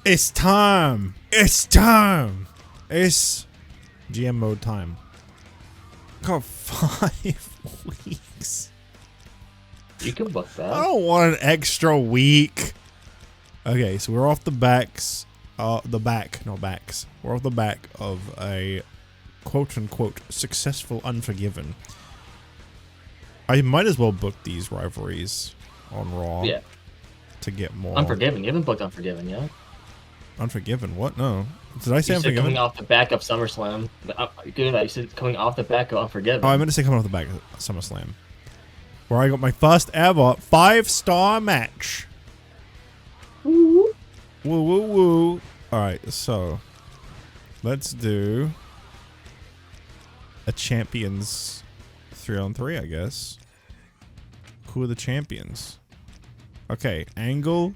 It's time. It's time. It's GM mode time. Got 5 weeks. You can book that. I don't want an extra week. Okay, so we're off the backs. We're off the back of a quote-unquote successful Unforgiven. I might as well book these rivalries on Raw. Yeah. To get more. Unforgiven. You haven't booked Unforgiven yet. Unforgiven? What? No. Did I say You said Unforgiven? coming off the back of SummerSlam. You said coming off the back of Unforgiven. Oh, I meant to say coming off the back of SummerSlam. Where I got my first ever 5-star match. Woo. Woo, woo, woo. Alright, so. Let's do a champions 3-on-3, I guess. Who are the champions? Okay, Angle,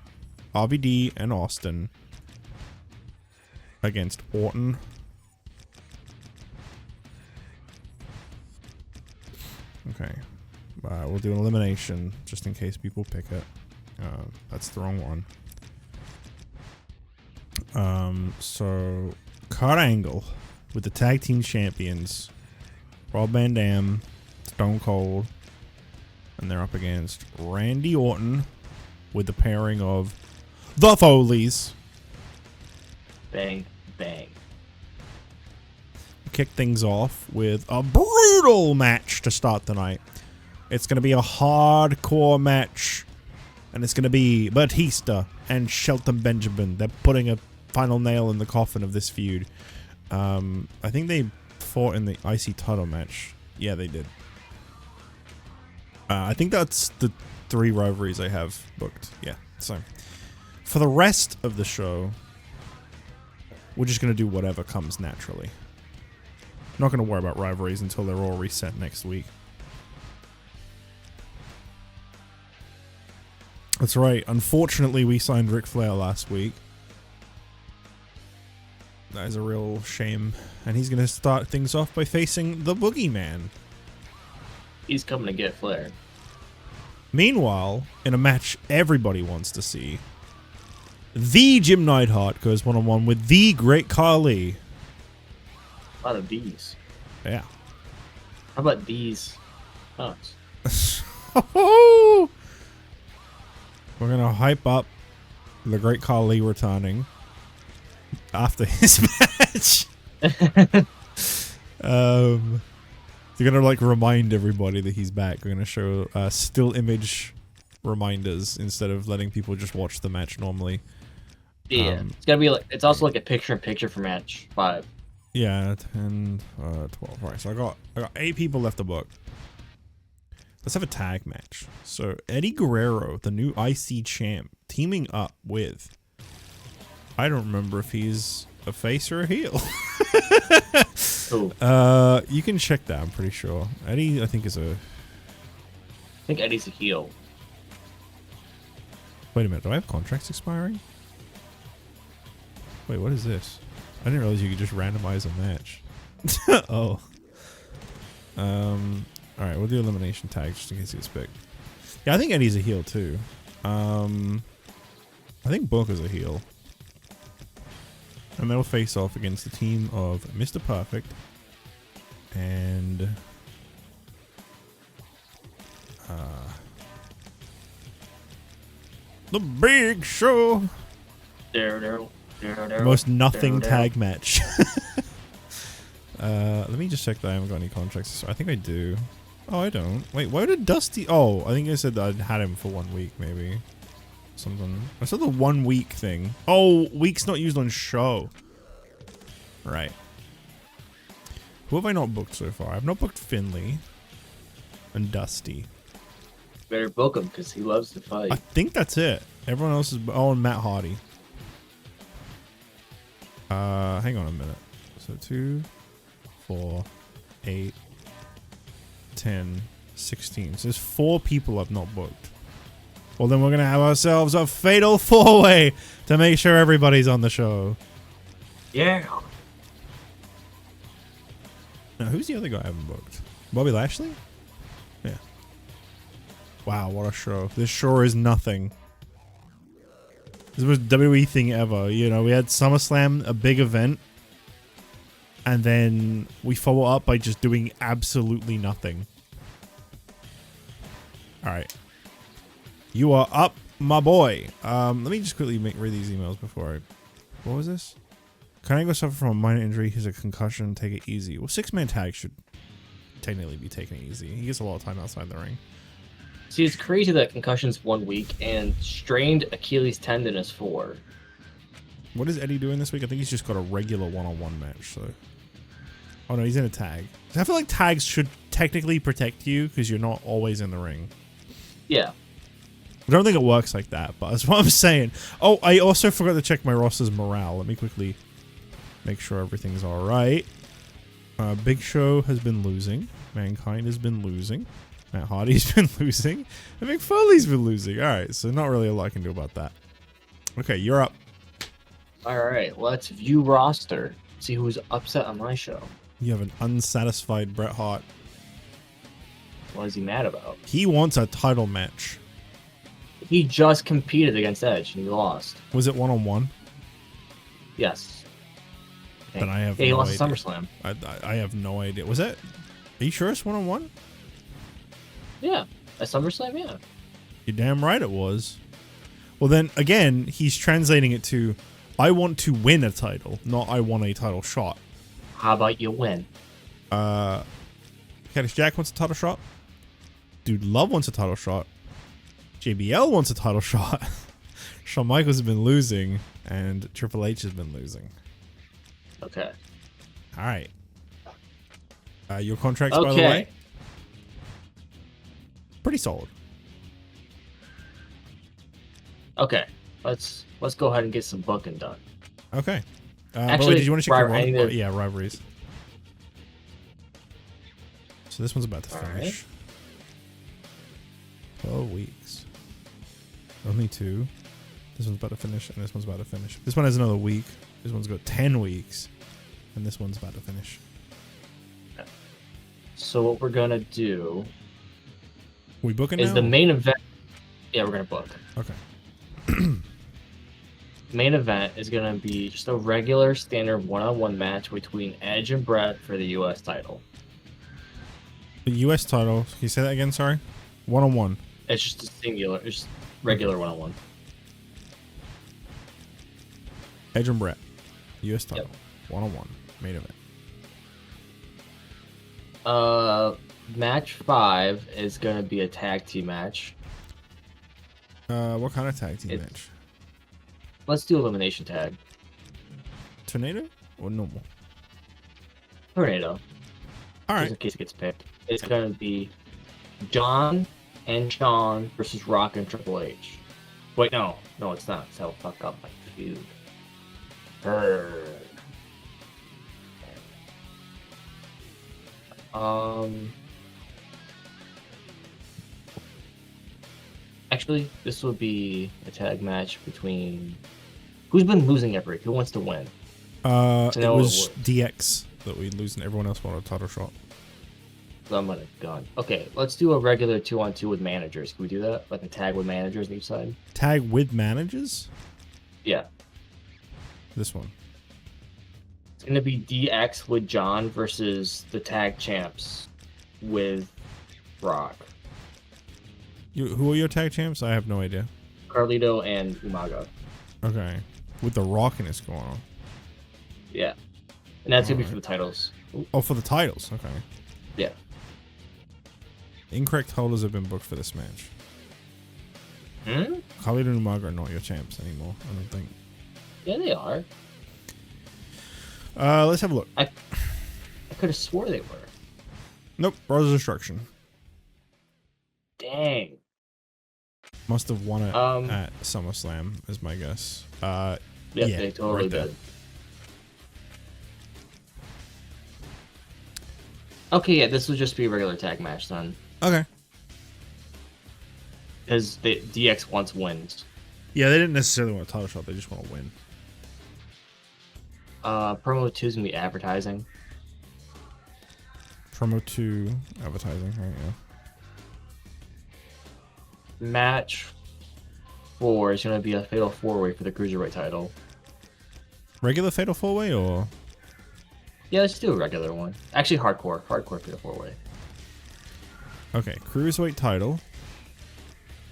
RVD, and Austin against Orton. Okay, we'll do an elimination just in case people pick it. That's the wrong one. So Kurt Angle with the tag team champions, Rob Van Dam, Stone Cold, and they're up against Randy Orton with the pairing of the Foleys. Bang, bang. Kick things off with a brutal match to start the night. It's going to be a hardcore match, and it's going to be Batista and Shelton Benjamin. They're putting a final nail in the coffin of this feud. I think they fought in the IC title match. Yeah, they did. I think that's the 3 rivalries I have booked. Yeah, so for the rest of the show, we're just going to do whatever comes naturally. Not going to worry about rivalries until they're all reset next week. That's right. Unfortunately, we signed Ric Flair last week. That is a real shame. And he's going to start things off by facing the Boogeyman. He's coming to get Flair. Meanwhile, in a match everybody wants to see, the Jim Neidhart goes one-on-one with the Great Khali. A lot of D's. Yeah. How about D's? We're going to hype up the Great Khali returning after his match. They're going to like remind everybody that he's back. We're going to show still image reminders instead of letting people just watch the match normally. Yeah, it's gotta be like, it's also like a picture-in-picture for match 5. Yeah, 10, 12. Right, so I got 8 people left to book. Let's have a tag match. So Eddie Guerrero, the new IC champ, teaming up with, I don't remember if he's a face or a heel. You can check that, I'm pretty sure. Eddie, I think, is a... I think Eddie's a heel. Wait a minute, do I have contracts expiring? Wait, what is this? I didn't realize you could just randomize a match. Oh. Alright, we'll do elimination tag just in case he gets picked. Yeah, I think Eddie's a heel too. I think Booker's a heel. And they'll face off against the team of Mr. Perfect and The Big Show. The most nothing tag match. Let me just check that I haven't got any contracts. I think I do. Oh, I don't. Wait, why did Dusty... Oh, I think I said that I'd had him for 1 week, maybe. Something. I saw the 1 week thing. Oh, week's not used on show. Right. Who have I not booked so far? I've not booked Finley and Dusty. Better book him because he loves to fight. I think that's it. Everyone else is... Oh, and Matt Hardy. Hang on a minute. So 2, 4, 8, 10, 16. So there's 4 people I've not booked. Well, then we're going to have ourselves a fatal 4-way to make sure everybody's on the show. Yeah. Now, who's the other guy I haven't booked? Bobby Lashley? Yeah. Wow, what a show. This sure is nothing. This was WWE thing ever. You know, we had SummerSlam, a big event, and then we follow up by just doing absolutely nothing. All right. You are up, my boy. Let me just quickly read these emails before I... What was this? Kaneko suffered from a minor injury. He's a concussion. Take it easy. Well, 6-man tag should technically be taken easy. He gets a lot of time outside the ring. See, it's crazy that concussion's 1 week and strained Achilles tendon is 4. What is Eddie doing this week? I think he's just got a regular one-on-one match. So, oh no, he's in a tag. I feel like tags should technically protect you because you're not always in the ring. Yeah. I don't think it works like that, but that's what I'm saying. Oh, I also forgot to check my roster's morale. Let me quickly make sure everything's all right. Big Show has been losing. Mankind has been losing. Matt Hardy's been losing. And Mick Foley's been losing. All right, so not really a lot I can do about that. Okay, you're up. All right, let's view roster. See who's upset on my show. You have an unsatisfied Bret Hart. What is he mad about? He wants a title match. He just competed against Edge and he lost. Was it one-on-one? Yes. Then I have he no lost idea. at SummerSlam. I have no idea. Was that... Are you sure it's one-on-one? Yeah. At SummerSlam, yeah. You're damn right it was. Well, then, again, he's translating it to, I want to win a title, not I want a title shot. How about you win? Cactus Jack wants a title shot. Dude Love wants a title shot. JBL wants a title shot. Shawn Michaels has been losing, and Triple H has been losing. Okay. All right. Your contracts, by the way, pretty solid. Okay. Let's go ahead and get some booking done. Okay. Actually, wait, did you want to check your yeah, rivalries? So this one's about to finish. Right. 12 weeks. Only 2. This one's about to finish, and this one's about to finish. This one has another week. This one's got 10 weeks, and this one's about to finish. So what we're gonna do? We booking is now? the main event. Yeah, we're gonna book. Okay. Main event is gonna be just a regular standard one-on-one match between Edge and Bret for the U.S. title. The U.S. title. Can you say that again? Sorry. One-on-one. It's just a singular. It's just regular one-on-one. Edge and Bret. U.S. title. Yep. One-on-one. Main event. Match 5 is gonna be a tag team match. What kind of tag team match? Let's do elimination tag. Tornado or normal? Tornado. All right. Just in case it gets picked. It's gonna be John and Shawn versus Rock and Triple H. Wait, no, it's not. So fuck up my feud. Actually, this would be a tag match between... Who's been losing every week? Who wants to win? It was DX that we lose, and everyone else wanted a title shot. So I'm gonna gun. Okay, let's do a regular 2-on-2 with managers. Can we do that? Like a tag with managers on each side? Tag with managers? Yeah. This one. It's gonna be DX with John versus the tag champs with Rock. Who are your tag champs? I have no idea. Carlito and Umaga. Okay. With the rockiness going on. Yeah. And that's gonna be for the titles. Oh, for the titles. Okay. Yeah. Incorrect titles have been booked for this match. Khalid and Umaga are not your champs anymore, I don't think. Yeah, they are. Let's have a look. I could have swore they were. Nope. Brothers Destruction. Dang. Must have won it at SummerSlam, is my guess. Yeah, they totally did. Okay, yeah, this will just be a regular tag match then. Okay. Because DX wants wins. Yeah, they didn't necessarily want a title shot, they just want to win. Promo 2 is going to be advertising. Promo 2, advertising, right, yeah. Match 4 is going to be a fatal 4-way for the Cruiserweight title. Regular fatal 4-way or? Yeah, let's do a regular one. Actually, hardcore fatal 4-way. Okay, Cruiserweight title.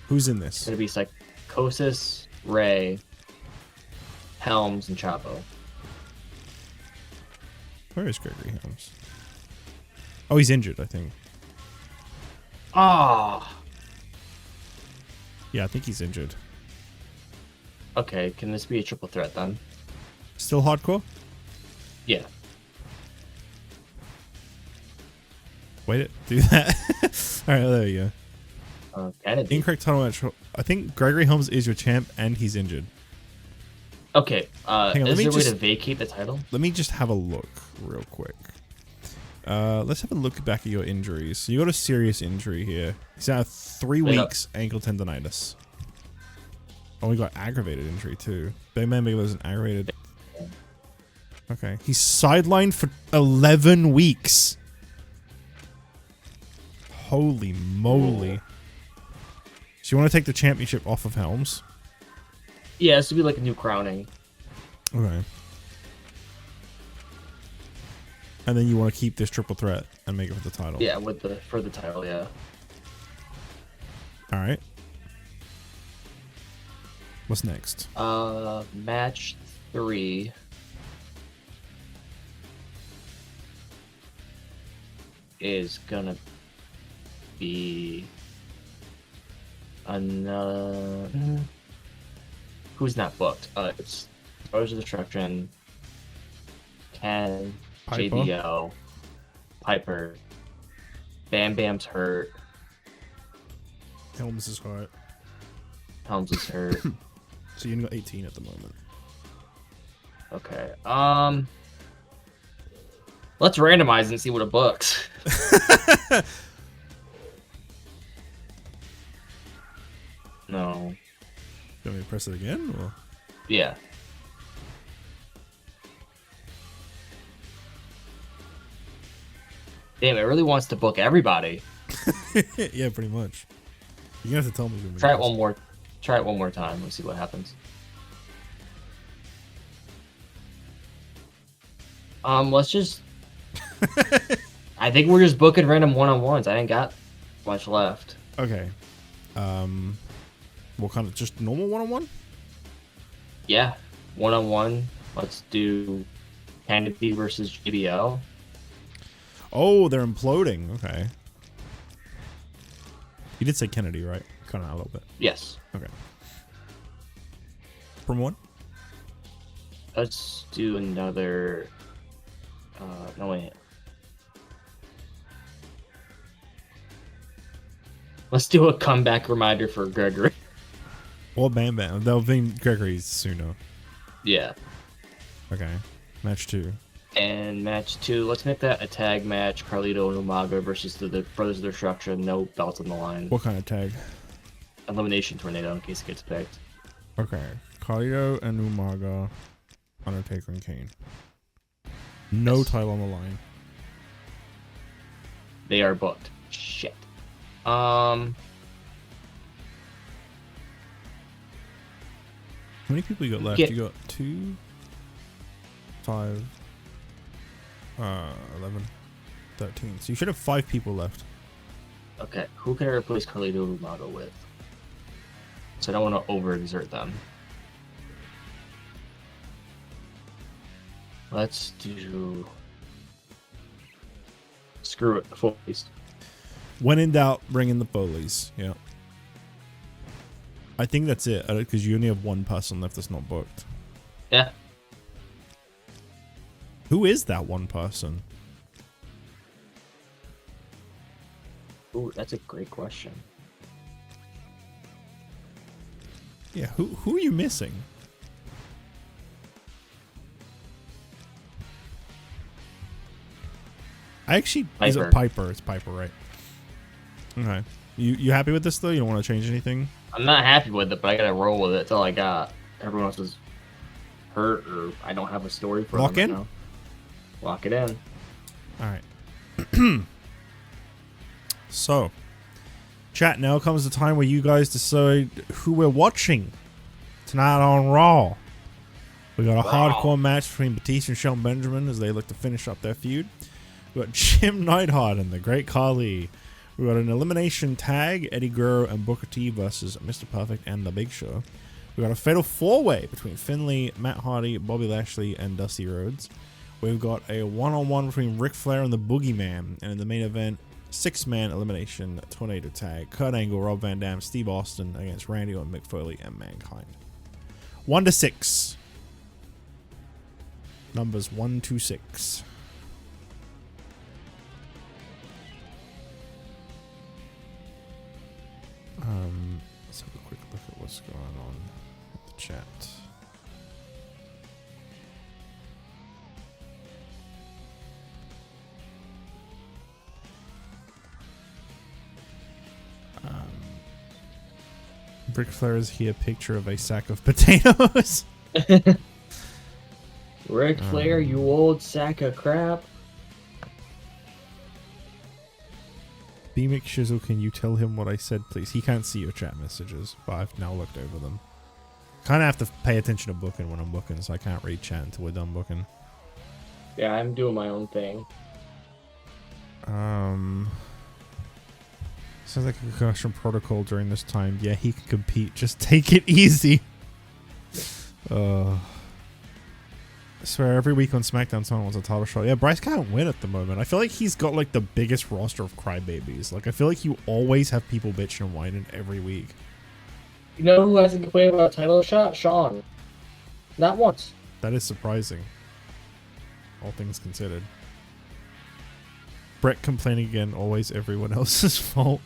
Who's in this? It's going to be Psychosis, Ray, Helms, and Chavo. Where is Gregory Helms? Oh, he's injured, I think. Ah. Yeah, I think he's injured. Okay, can this be a triple threat then? Still hardcore? Yeah. Wait, do that. All right, there you go. Kennedy. Incorrect title match. I think Gregory Helms is your champ, and he's injured. Okay. Hang on, is there a way to vacate the title? Let me just have a look real quick. Let's have a look back at your injuries. So you got a serious injury here. He's out 3 weeks, ankle tendonitis. Oh, we got aggravated injury too. Big Man Bigelow's an aggravated. Okay, he's sidelined for 11 weeks. Holy moly! So you want to take the championship off of Helms? Yeah, this would be like a new crowning. Okay. And then you want to keep this triple threat and make it for the title. Yeah, for the title, yeah. All right. What's next? Match 3 is gonna be another. Who's not booked? It's Rose of Destruction, Ken, Piper. JBL, Piper, Bam Bam's hurt. Helms is hurt. Helms is hurt. So you got 18 at the moment. Okay. Let's randomize and see what it books. No. You want me to press it again? Or? Yeah. Damn, it really wants to book everybody. Yeah, pretty much. You have to tell me. Try it one more. Try it one more time. Let's see what happens. Let's just. I think we're just booking random one-on-ones. I ain't got much left. Okay. What kind of just normal one-on-one? Yeah, one-on-one. Let's do Kennedy versus JBL. Oh, they're imploding. Okay. You did say Kennedy, right? Kind of a little bit. Yes. Okay. From one? Let's do another. No wait. Let's do a comeback reminder for Gregory. Or Bam Bam. They'll be Gregory's sooner. Yeah. Okay. Match 2. And match 2, let's make that a tag match. Carlito and Umaga versus the Brothers of Destruction. No belts on the line. What kind of tag? Elimination Tornado in case it gets picked. Okay. Carlito and Umaga, Undertaker and Kane. No title on the line. They are booked. Shit. How many people you got left? You got 2, 5, 11, 13. So you should have 5 people left. Okay, who can I replace Carlito and Umaga with? So I don't want to overexert them. Let's do. Screw it, the Foley's. When in doubt, bring in the Foley's. Yeah. I think that's it, because you only have one person left that's not booked. Yeah. Who is that one person? Ooh, that's a great question. Yeah, who are you missing? Is it Piper? It's Piper, right? Okay. You happy with this though? You don't want to change anything? I'm not happy with it, but I gotta roll with it. That's all I got. Everyone else is hurt, or I don't have a story for Lock them in? right now. Lock it in. Alright. So, chat, now comes the time where you guys decide who we're watching Tonight on Raw, we got a Raw. hardcore match between Batista and Shelton Benjamin as they look to finish up their feud. We got Jim Neidhart and the Great Khali. We got an elimination tag, Eddie Guerrero and Booker T versus Mr. Perfect and The Big Show. We got a fatal four-way between Finlay, Matt Hardy, Bobby Lashley, and Dusty Rhodes. We've got a one-on-one between Ric Flair and the Boogeyman, and in the main event, six-man elimination tornado tag, Kurt Angle, Rob Van Dam, Steve Austin against Randy Orton, Mick Foley, and Mankind. 1 to 6. Numbers 1 to 6. Let's have a quick look at what's going on with the chat. Ric Flair is here, picture of a sack of potatoes. Ric Flair, you old sack of crap. B McShizzle, can you tell him what I said, please? He can't see your chat messages, but I've now looked over them. Kind of have to pay attention to booking when I'm booking, so I can't read chat until we're done booking. Yeah, I'm doing my own thing. Sounds like a concussion protocol during this time. Yeah, he can compete. Just take it easy. I swear, every week on SmackDown, someone wants a title shot. Yeah, Bryce can't win at the moment. I feel like he's got like the biggest roster of crybabies. Like, I feel like you always have people bitching and whining every week. You know who hasn't complained about a title shot? Sean. Not once. That is surprising. All things considered. Brett complaining again, always everyone else's fault.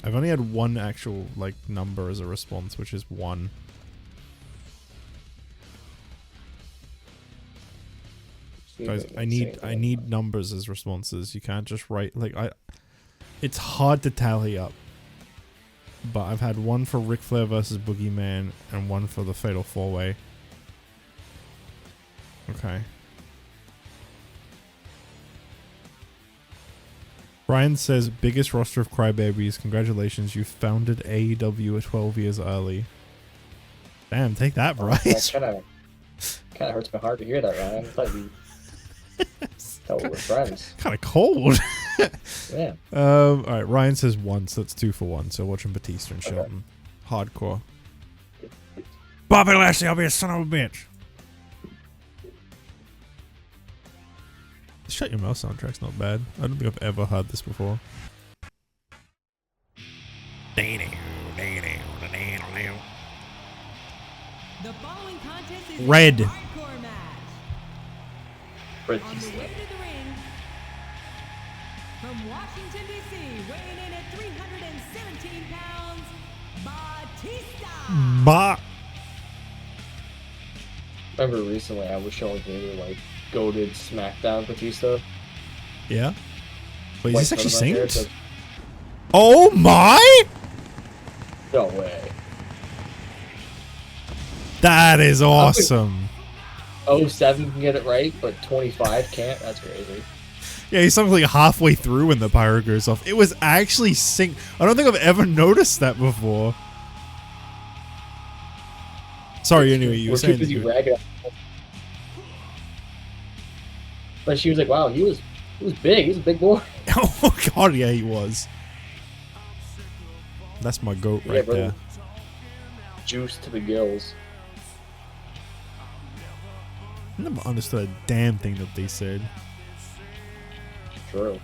I've only had one actual like number as a response, which is 1. Guys, I need numbers as responses. You can't just write like it's hard to tally up. But I've had 1 for Ric Flair versus Boogeyman and 1 for the Fatal 4-Way. Okay. Brian says, biggest roster of crybabies. Congratulations, you founded AEW 12 years early. Damn, take that, Bryce. That kind of hurts my heart to hear that, Ryan. I thought we were friends. Kind of cold. Yeah. Alright, Ryan says 1, so that's 2 for 1. So watching Batista and Shelton. Okay. Hardcore. Bobby Lashley, I'll be a son of a bitch. Shut Your Mouth soundtrack's not bad. I don't think I've ever heard this before. The following contest is Red. a hardcore match. Red On the way to the ring, from Washington, D.C., weighing in at 317 pounds, Batista. Bah. Remember recently I was showing you like goated SmackDown Batista. Yeah? Wait, White is this actually Sun right there, synced? Oh my! No way. That is awesome. 07 can get it right, but 25 can't? That's crazy. Yeah, he's something like halfway through when the pyro goes off. It was actually synced. I don't think I've ever noticed that before. Sorry, anyway, you were saying too busy ragging. But she was like, wow, he was big. He's a big boy. Oh god, yeah, he was. That's my goat right there. Juice to the gills. I never understood a damn thing that they said. True.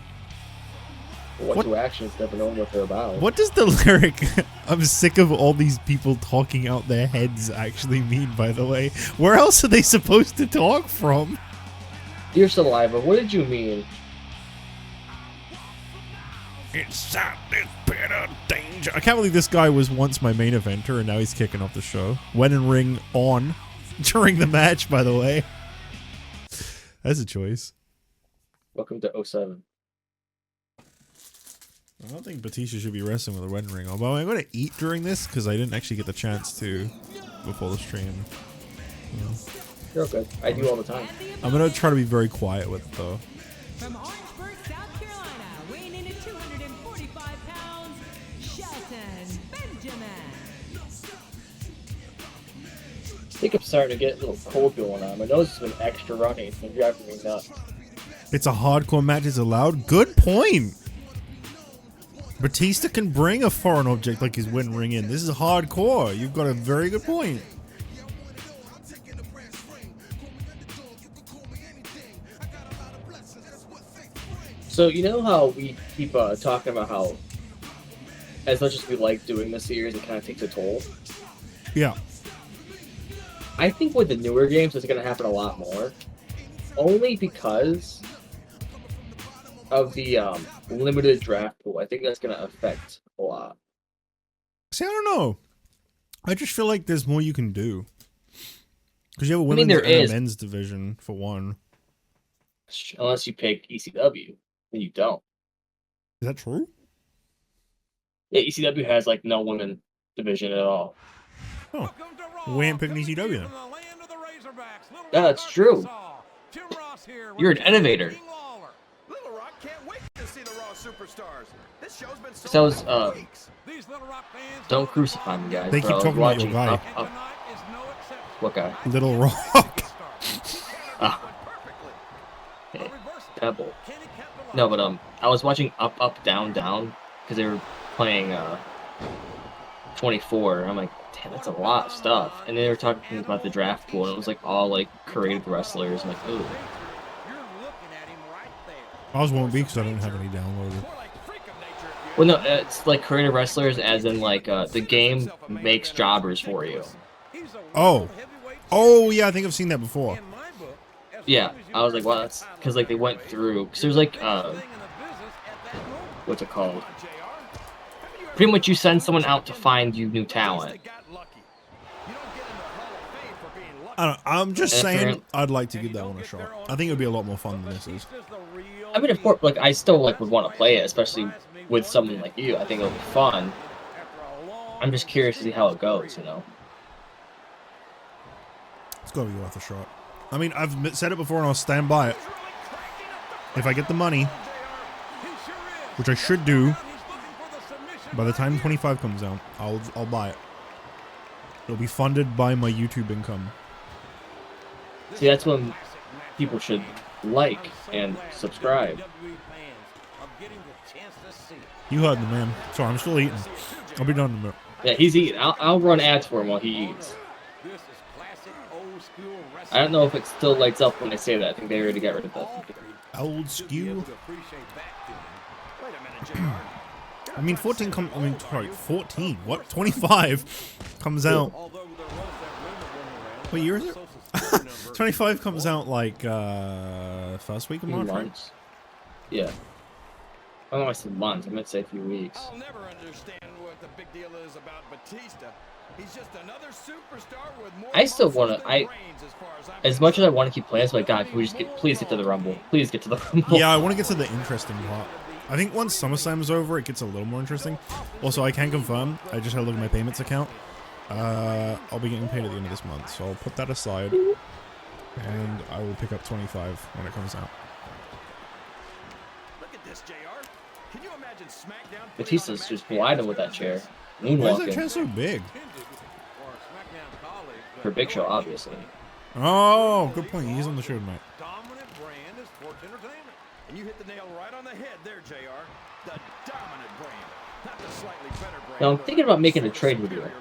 What to actions, never known what they're about. What does the lyric, I'm sick of all these people talking out their heads, actually mean, by the way? Where else are they supposed to talk from? Dear Saliva, what did you mean? Inside this pit of danger. I can't believe this guy was once my main eventer and now he's kicking off the show. Wedding ring on during the match, by the way. That's a choice. Welcome to 07. I don't think Batista should be wrestling with a wedding ring on. But I'm going to eat during this because I didn't actually get the chance to before the stream. Yeah. You're okay. I do all the time. I'm going to try to be very quiet with it, though. From Orangeburg, South Carolina, weighing in at 245 pounds, Shelton think I'm starting to get a little cold going on. My nose has been extra runny. It's been driving me nuts. It's a hardcore match is allowed. Good point. Batista can bring a foreign object like his win ring in. This is hardcore. You've got a very good point. So you know how we keep talking about how, as much as we like doing this series, it kind of takes a toll. Yeah. I think with the newer games, it's going to happen a lot more. Only because of the limited draft pool. I think that's going to affect a lot. See, I don't know. I just feel like there's more you can do. Because you have a women's there and a is. men's division, for one. Unless you pick ECW, then you don't. Is that true? Yeah, ECW has like no women division at all. Oh. We ain't picking ECW then. Yeah, that's true. You're an innovator. So was, don't crucify me, guys. They keep bro. talking about your guy. Up. What guy? Little Rock. Okay. Pebble. No, but I was watching Up, Up, Down, Down because they were playing 24. I'm like, damn, that's a lot of stuff. And they were talking about the draft pool, and it was like all like creative wrestlers. I'm like, ooh. Ours won't be because I don't have any downloaded. Well, no, it's like creative wrestlers, as in like the game makes jobbers for you. Oh. Oh, yeah, I think I've seen that before. Yeah, I was like, well, that's because like they went through. Because there's like, what's it called? Pretty much, you send someone out to find you new talent. I don't, I'm just saying, I'd like to give that one a shot. I think it would be a lot more fun than this is. I mean, of course, like I still like would want to play it, especially with someone like you. I think it'll be fun. I'm just curious to see how it goes, you know. It's got to be worth a shot. I mean, I've said it before and I'll stand by it. If I get the money, which I should do, by the time 25 comes out, I'll buy it. It'll be funded by my YouTube income. See, that's when people should like and subscribe. You heard the man. Sorry, I'm still eating. I'll be done in a minute. Yeah, he's eating. I'll run ads for him while he eats. I don't know if it still lights up when I say that. I think they already got rid of that. Old skew. I mean, 14 sorry, 14. What? 25 comes out. What year is it? 25 comes out like first week of March, right? Yeah. I don't know, I said months. I meant to say a few weeks. I'll never understand what the big deal is about Batista. He's just another superstar with more. I still want to. As much as I want to keep playing, it's like, God, can we just please get to the Rumble? Please get to the Rumble. Yeah, I want to get to the interesting part. I think once SummerSlam is over, it gets a little more interesting. Also, I can confirm, I just had a look at my payments account. I'll be getting paid at the end of this month, so I'll put that aside. And I will pick up 25 when it comes out. Look at this, JR. Can you imagine SmackDown? Batista's just gliding with that chair. Why is that Moonwalking. chair so big? For Big Show, obviously. Oh, good point. He's on the show tonight. Dominant brand is Sports Entertainment. And you hit the nail right on the head there, JR. The dominant brand. Not the slightly better brand. Now, I'm thinking about making a trade with you. I'm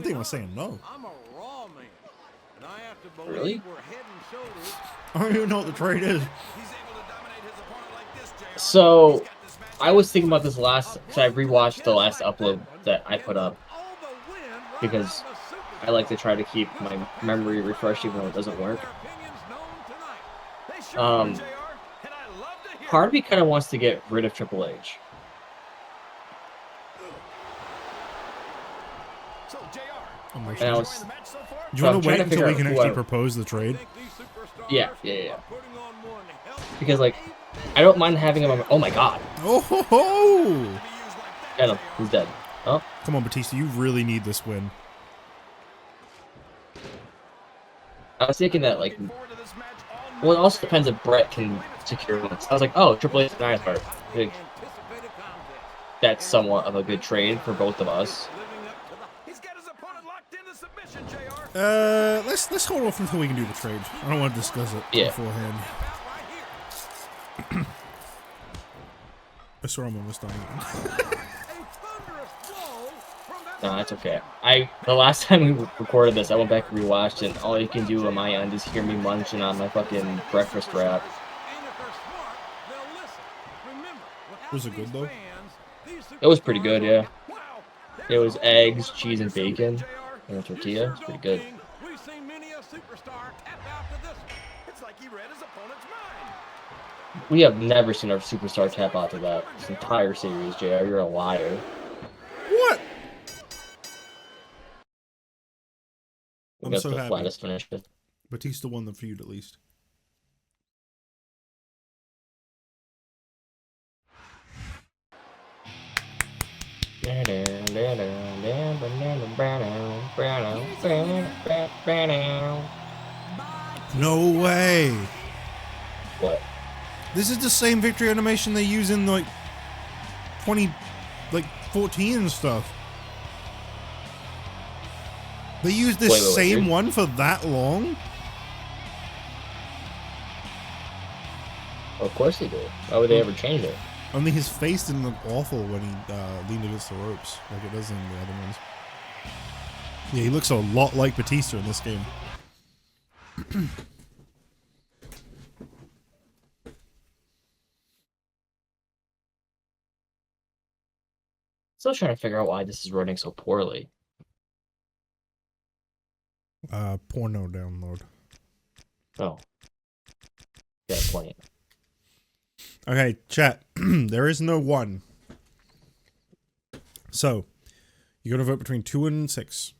thinking about saying no. I'm a raw man, and I have to believe Really? we're head and shoulders. I don't even know what the trade is. So, I was thinking about this last, because I rewatched the last upload that I put up, because I like to try to keep my memory refreshed even though it doesn't work. Part of me kind of wants to get rid of Triple H. And I was, Do you want to wait trying to until we figure can out who actually I- propose the trade? yeah. Because, like, I don't mind having him on, oh my god. Oh ho ho! Get him, he's dead. Oh, Come on, Batista, you really need this win. I was thinking that, like, well, it also depends if Brett can secure wins. I was like, oh, Triple H and Ironheart. Like, that's somewhat of a good trade for both of us. locked in the submission, JR. Let's hold off until we can do the trade. I don't want to discuss it beforehand. I saw him almost dying. No, that's okay. The last time we recorded this, I went back and rewatched it, and all you can do on my end is hear me munching on my fucking breakfast wrap. Was it good though? It was pretty good, yeah. It was eggs, cheese, and bacon, and a tortilla. It's pretty good. We have never seen our superstar tap out to that this entire series, JR. You're a liar. What? I'm That's so the happy. flattest finish. Batista won the feud at least. No way. What? This is the same victory animation they use in like 2014 and stuff. They used this same one for that long? Well, of course they did. Why would they ever change it? Only his face didn't look awful when he leaned against the ropes like it does in the other ones. Yeah, he looks a lot like Batista in this game. Still trying to figure out why this is running so poorly. Porno download. Oh. Yeah, point. Okay, chat. There is no 1. So, you gotta vote between 2 and 6.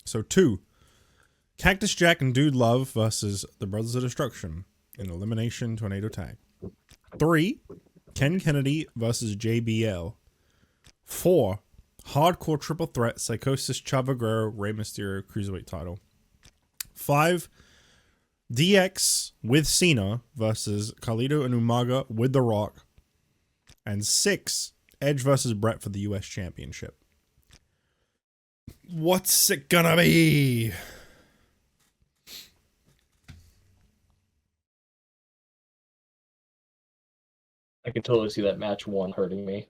So 2. Cactus Jack and Dude Love versus the Brothers of Destruction in Elimination Tornado Tag. 3. Ken Kennedy versus JBL. 4. Hardcore Triple Threat Psychosis Chavo Guerrero Rey Mysterio Cruiserweight title. 5. DX with Cena versus Carlito and Umaga with The Rock. And 6. Edge versus Brett for the US Championship. What's it gonna be? I can totally see that match 1 hurting me.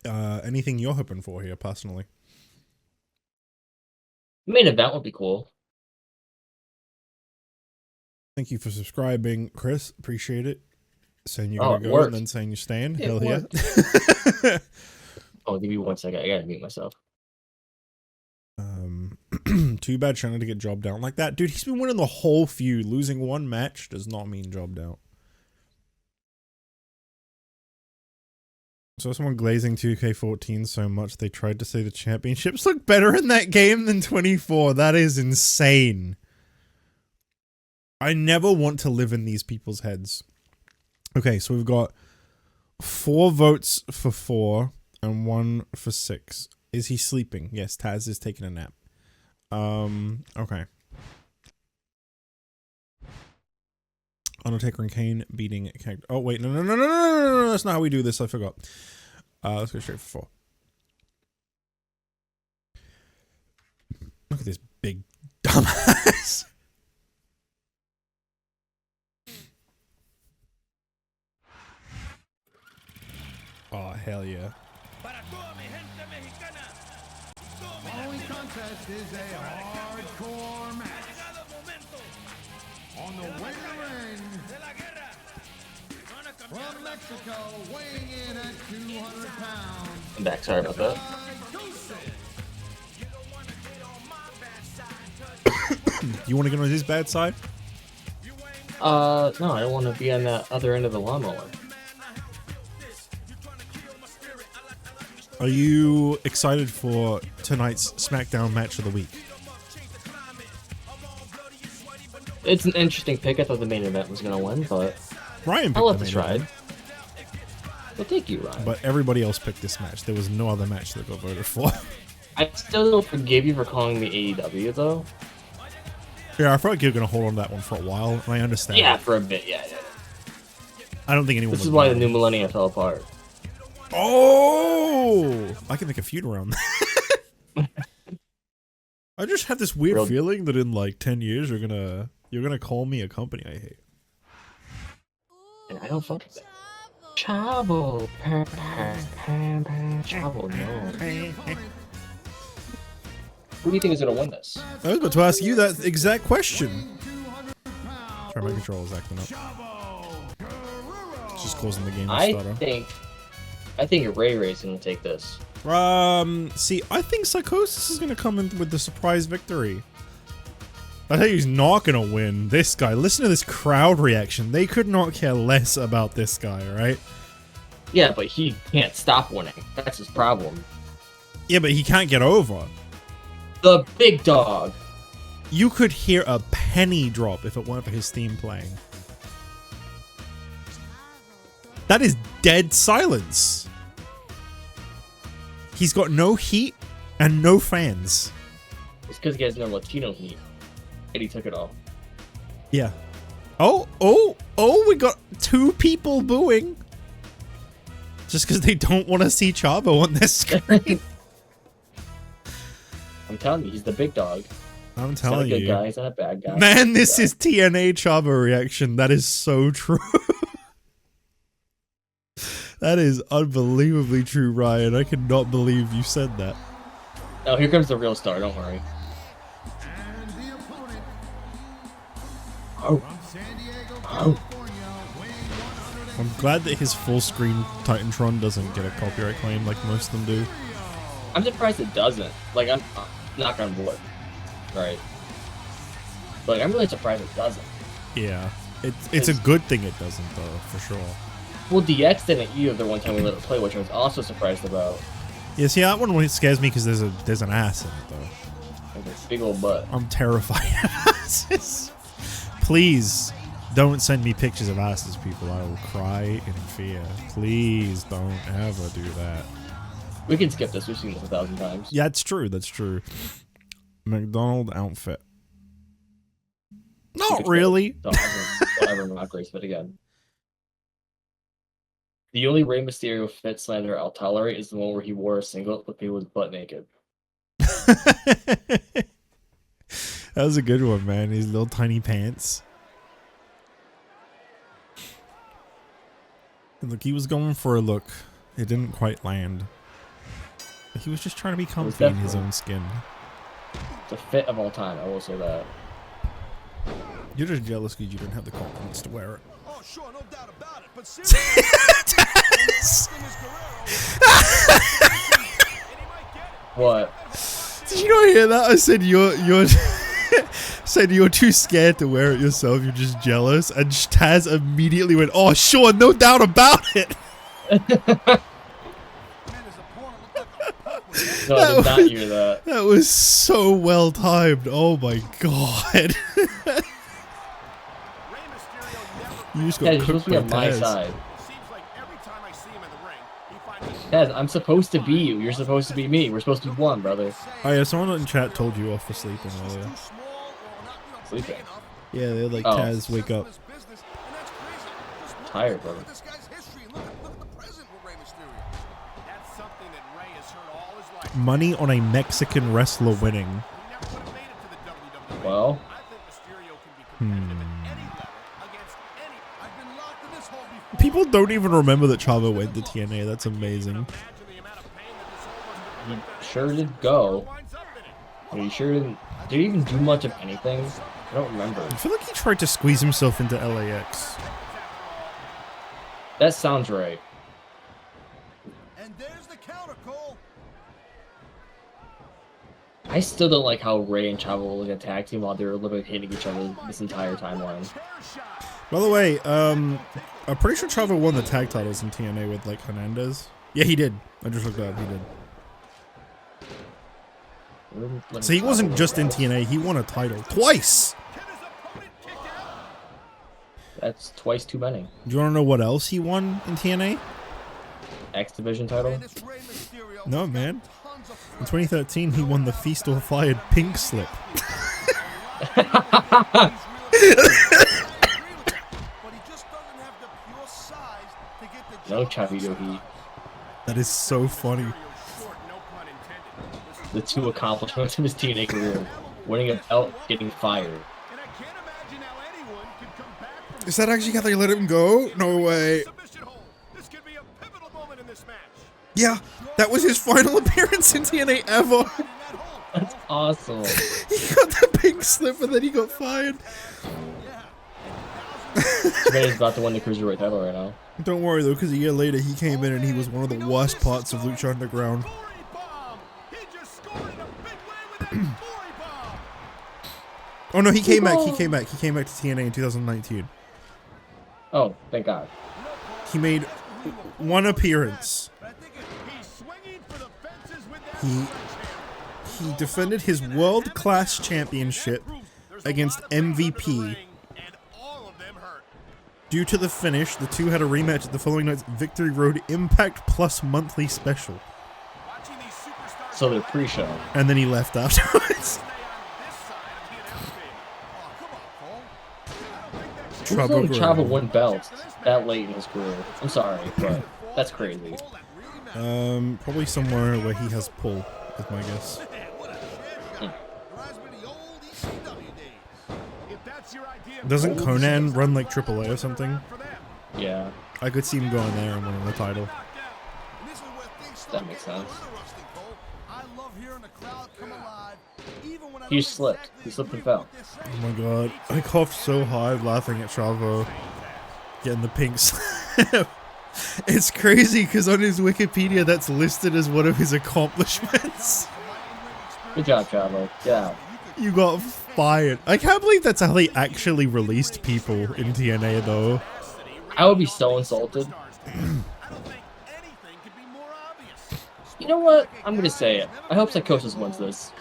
Anything you're hoping for here, personally? Main event would be cool. Thank you for subscribing, Chris. Appreciate it. Saying you're gonna go worked. and then saying you're staying. Yeah, Hell yeah. Oh, give me 1 second. I gotta mute myself. Too bad trying to get jobbed out like that. Dude, he's been winning the whole feud. Losing 1 match does not mean jobbed out. So someone glazing 2K14 so much they tried to say the championships look better in that game than 24. That is insane. I never want to live in these people's heads. Okay, so we've got 4 votes for 4 and 1 for 6. Is he sleeping? Yes, Taz is taking a nap. Okay. Undertaker and Kane beating Cactus. Oh, wait. No. That's not how we do this. I forgot. Let's go straight for 4. Look at this big dumbass. Oh, hell yeah. Following contest is a hardcore match. On the way to ring, from Mexico, weighing in at 200 pounds. I'm back. Sorry about that. You want to get on his bad side? No, I don't want to be on that other end of the lawnmower. Are you excited for tonight's SmackDown match of the week? It's an interesting pick. I thought the main event was going to win, but Ryan picked I'll let the this main ride. event, Well, thank you, Ryan. but everybody else picked this match. There was no other match that got voted for. I still don't forgive you for calling me AEW, though. Yeah, I felt like you're going to hold on to that one for a while, and I understand. Yeah, for a bit, yeah. I don't think anyone This would is why the mind. new millennia fell apart. Oh! I can make a feud around that. I just have this weird Real- feeling that in like 10 years you're gonna call me a company I hate. And I don't fuck with that. Chavo. Chavo, no. Who do you think is gonna win this? I was about to ask you that exact question. Sorry, my controller's acting up. It's just causing the game to I stutter. think Ray Ray's gonna take this. See, I think Psychosis is gonna come in with the surprise victory. I tell you, he's not gonna win. This guy. Listen to this crowd reaction. They could not care less about this guy, right? Yeah, but he can't stop winning. That's his problem. Yeah, but he can't get over. The big dog. You could hear a penny drop if it weren't for his theme playing. That is dead silence. He's got no heat and no fans. It's because he has no Latino heat. And he took it all. Yeah. Oh, we got 2 people booing. Just because they don't want to see Chavo on their screen. I'm telling you, he's the big dog. I'm He's not a telling good you. guy. He's not a bad guy. Man, this is TNA Chavo reaction. That is so true. That is unbelievably true, Ryan. I cannot believe you said that. Oh, here comes the real star. Don't worry. And the opponent Oh, from San Diego, California, weighing 100. I'm glad that his full screen Titantron doesn't get a copyright claim like most of them do. I'm surprised it doesn't. Like, I'm knock on wood. Right. But I'm really surprised it doesn't. Yeah. It's a good thing it doesn't, though, for sure. Well, DX didn't either one time we let it play, which I was also surprised about. Yeah, see, that one scares me because there's an ass in it, though. Like a big old butt. I'm terrified of asses. Please don't send me pictures of asses, people. I will cry in fear. Please don't ever do that. We can skip this. We've seen this 1,000 times. Yeah, it's true. That's true. McDonald outfit. Not really. Whatever, not Grace Fit again. The only Rey Mysterio fit slander I'll tolerate is the one where he wore a singlet but he was butt naked. That was a good one, man. His little tiny pants. And look, he was going for a look. It didn't quite land. But he was just trying to be comfy in his own skin. The fit of all time, I will say that. You're just jealous because you didn't have the confidence to wear it. Oh, sure, no doubt about it. But seriously, What? Did you not hear that? I said you're said you're too scared to wear it yourself. You're just jealous. And Taz immediately went, "Oh, sure, no doubt about it." No, I did not hear that. That was so well timed. Oh my god. You just Yeah, got you're supposed cooked to be by on my Taz. side. seems like every time I see him in the ring, he finds Taz, I'm supposed to be you. You're supposed to be me. We're supposed to be one, brother. Oh yeah, someone in chat told you off for sleeping earlier. Sleeping. Yeah, they're like, Oh. Taz, wake up. Tired, brother. That's something that Rey has heard all his life. Money on a Mexican wrestler winning. He never would have made it to the WWE. Well, I think Mysterio can be competitive at any level against any. I've been locked in this hole before. People don't even remember that Chavo went to TNA. That's amazing. Imagine the amount of pain that this hole must he sure did go. winds up in it. But he sure didn't. Did he even do much of anything? I don't remember. I feel like he tried to squeeze himself into LAX. That sounds right. And there's the counter, Cole. I still don't like how Ray and Chavo were like a tag team while they were literally hitting each other this entire timeline. By the way, I'm pretty sure Chavo won the tag titles in TNA with like Hernandez. Yeah, he did. I just looked that up. He did. So he wasn't just in TNA. He won a title twice. That's twice too many. Do you want to know what else he won in TNA? X Division title. And this Rey Mysterio No, has got man. tons of In 2013, he won the Feast or Fired Pink Slip. but he just doesn't have the pure size to get the No job done. Chavito heat. That is so funny. Short, no pun intended. This the two accomplishments of his TNA career: winning a belt, getting fired. And I can't imagine how anyone could come back from Is that actually how they let him go? No way. submission hold. This could be a pivotal moment in this match. Yeah, that was his final appearance in TNA ever. That's awesome. He got the pink slip and then he got fired. He's about to win the Cruiserweight title right now. Don't worry though, because a year later he came in and he was one of the worst parts of Lucha Underground. Glory bomb. He just scored in a big way with that glory bomb. Oh no, he came back. He came back. He came back to TNA in 2019. Oh, thank God. He made one appearance. He's swinging for the fences with that He sledgehammer. defended his world-class championship against MVP. And all of them hurt. Due to the finish, the two had a rematch at the following night's Victory Road Impact Plus monthly special. Watching these superstars So they're pre-show. And then he left afterwards. stay on this side of the announcing. Who's letting Chavo win belts that late in his career? I'm sorry, but that's crazy. Probably somewhere where he has pull, is my guess. Doesn't Conan run like AAA or something? Yeah, I could see him going there and winning the title. that makes sense. He slipped. He slipped and fell. Oh my god, I coughed so hard laughing at Chavo getting the pink slip. It's crazy because on his Wikipedia that's listed as one of his accomplishments. Good job, Chavo. Get out. You got fired. I can't believe that's how they actually released people in TNA though. I would be so insulted. You know what? I'm gonna say it. I hope Psychosis wins this.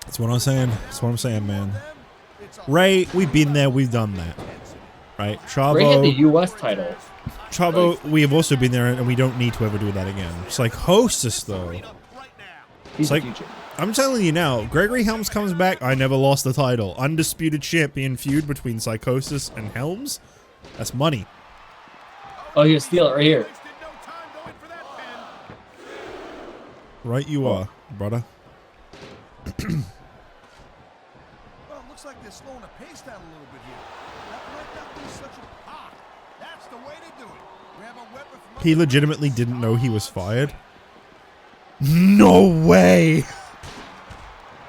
That's what I'm saying. That's what I'm saying, man. Ray, we've been there, we've done that. Right? Ray had the Chavo, U.S. title. we have also been there and we don't need to ever do that again. Psychosis though. He's Like- the future. I'm telling you now, Gregory Helms comes back, I never lost the title. Undisputed champion feud between Psychosis and Helms. That's money. Oh, you steal it right here. Right you are, brother. Well, it looks like they're slowing the pace down a little bit here. That might not be such a pop. That's the way to do it. Grab a weapon from He legitimately didn't know he was fired. No way!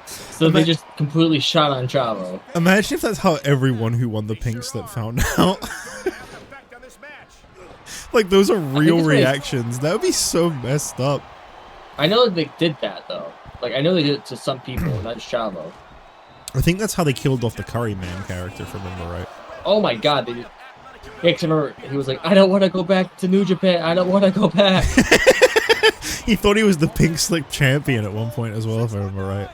So they just completely shot on Chavo. Imagine if that's how everyone who won the pink slip found out. Like, those are real it's really- reactions. That would be so messed up. I know that they did that though. Like I know they did it to some people, not just Chavo. I think that's how they killed off the Curry Man character, if I remember right. Oh my God, they did. Yeah, 'cause I remember he was like, "I don't want to go back to New Japan. I don't want to go back." He thought he was the pink slip champion at one point as well, if I remember right.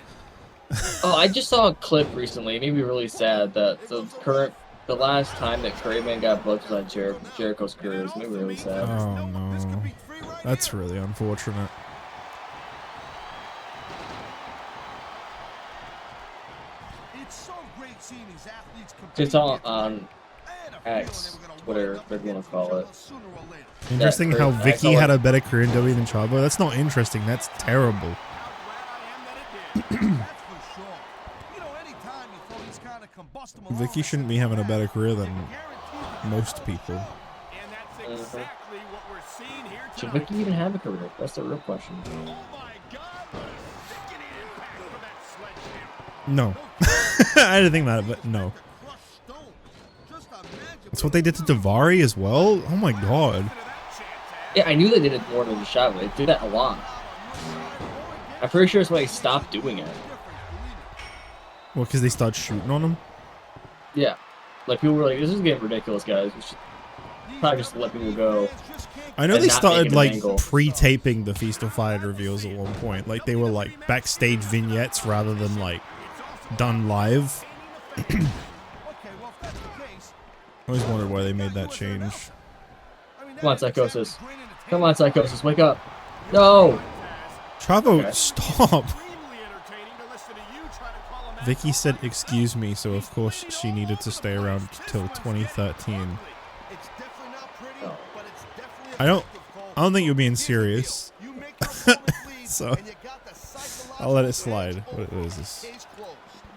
Oh, I just saw a clip recently. It made me really sad that the last time that Curry Man got booked was on Jericho's career. It made me really sad. Oh no. That's really unfortunate. It's so great seeing these athletes compete. It's all on X, Twitter, whatever you want to call it. Sooner or later. Interesting Yeah, how I Vicky saw had it. a better career in WWE than Chavo. That's not interesting. That's terrible. That's for sure. You know, anytime you throw these kind of combustible Vicky shouldn't be having a better career than most people. And that's exactly what we're seeing here Should tonight. Vicky even have a career? That's the real question. Oh my God, what a sickening impact for that sledgehammer. No. I didn't think that, but no. crushed stone. Just imagine That's what they did to Davari as well? Oh my god. Yeah, I knew they did it more than Chavo. They did that a lot. I'm pretty sure it's why they stopped doing it. Well, because they started shooting on him? Yeah. Like, people were like, this is getting ridiculous, guys. We should probably just let people go. I know And they not started making an like angle. pre-taping the Feast of Fire reveals at one point. Like they were like backstage vignettes rather than like done live. Okay, well, if that's the case, I always wondered why they made that change. I mean, Come on, Psychosis. Come on, Psychosis, wake up. No! Chavo, Okay. stop! Extremely entertaining to listen to you try to call a match. Vicky said excuse me, so of course she needed to stay around till 2013. it's definitely not pretty, Oh. but it's definitely I don't effective, Cole. think you're being serious. You make the opponent bleed, So- and you got the psychological I'll let it slide. What is this? Case closed.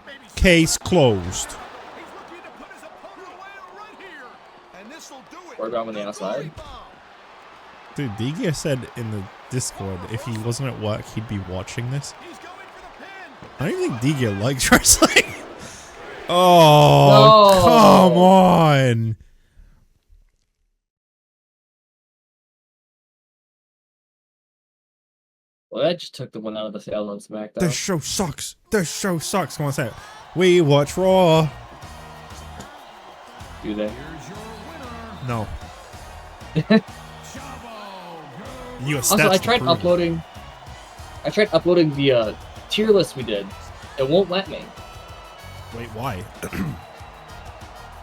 Maybe Case closed. he's looking to put his opponent away right here. And this'll do it. Or about on the outside. Dude, Digia said in the Discord if he wasn't at work, he'd be watching this. He's going for the pin. I don't even think Digia likes wrestling. Oh, No. come on. Well, that just took the one out of the sale on SmackDown. This show sucks. This show sucks. Come on, say it. We watch Raw. Do they? Here's your winner. No. Chavo. You Also, I tried uploading. I tried uploading the tier list we did. It won't let me. Wait, why?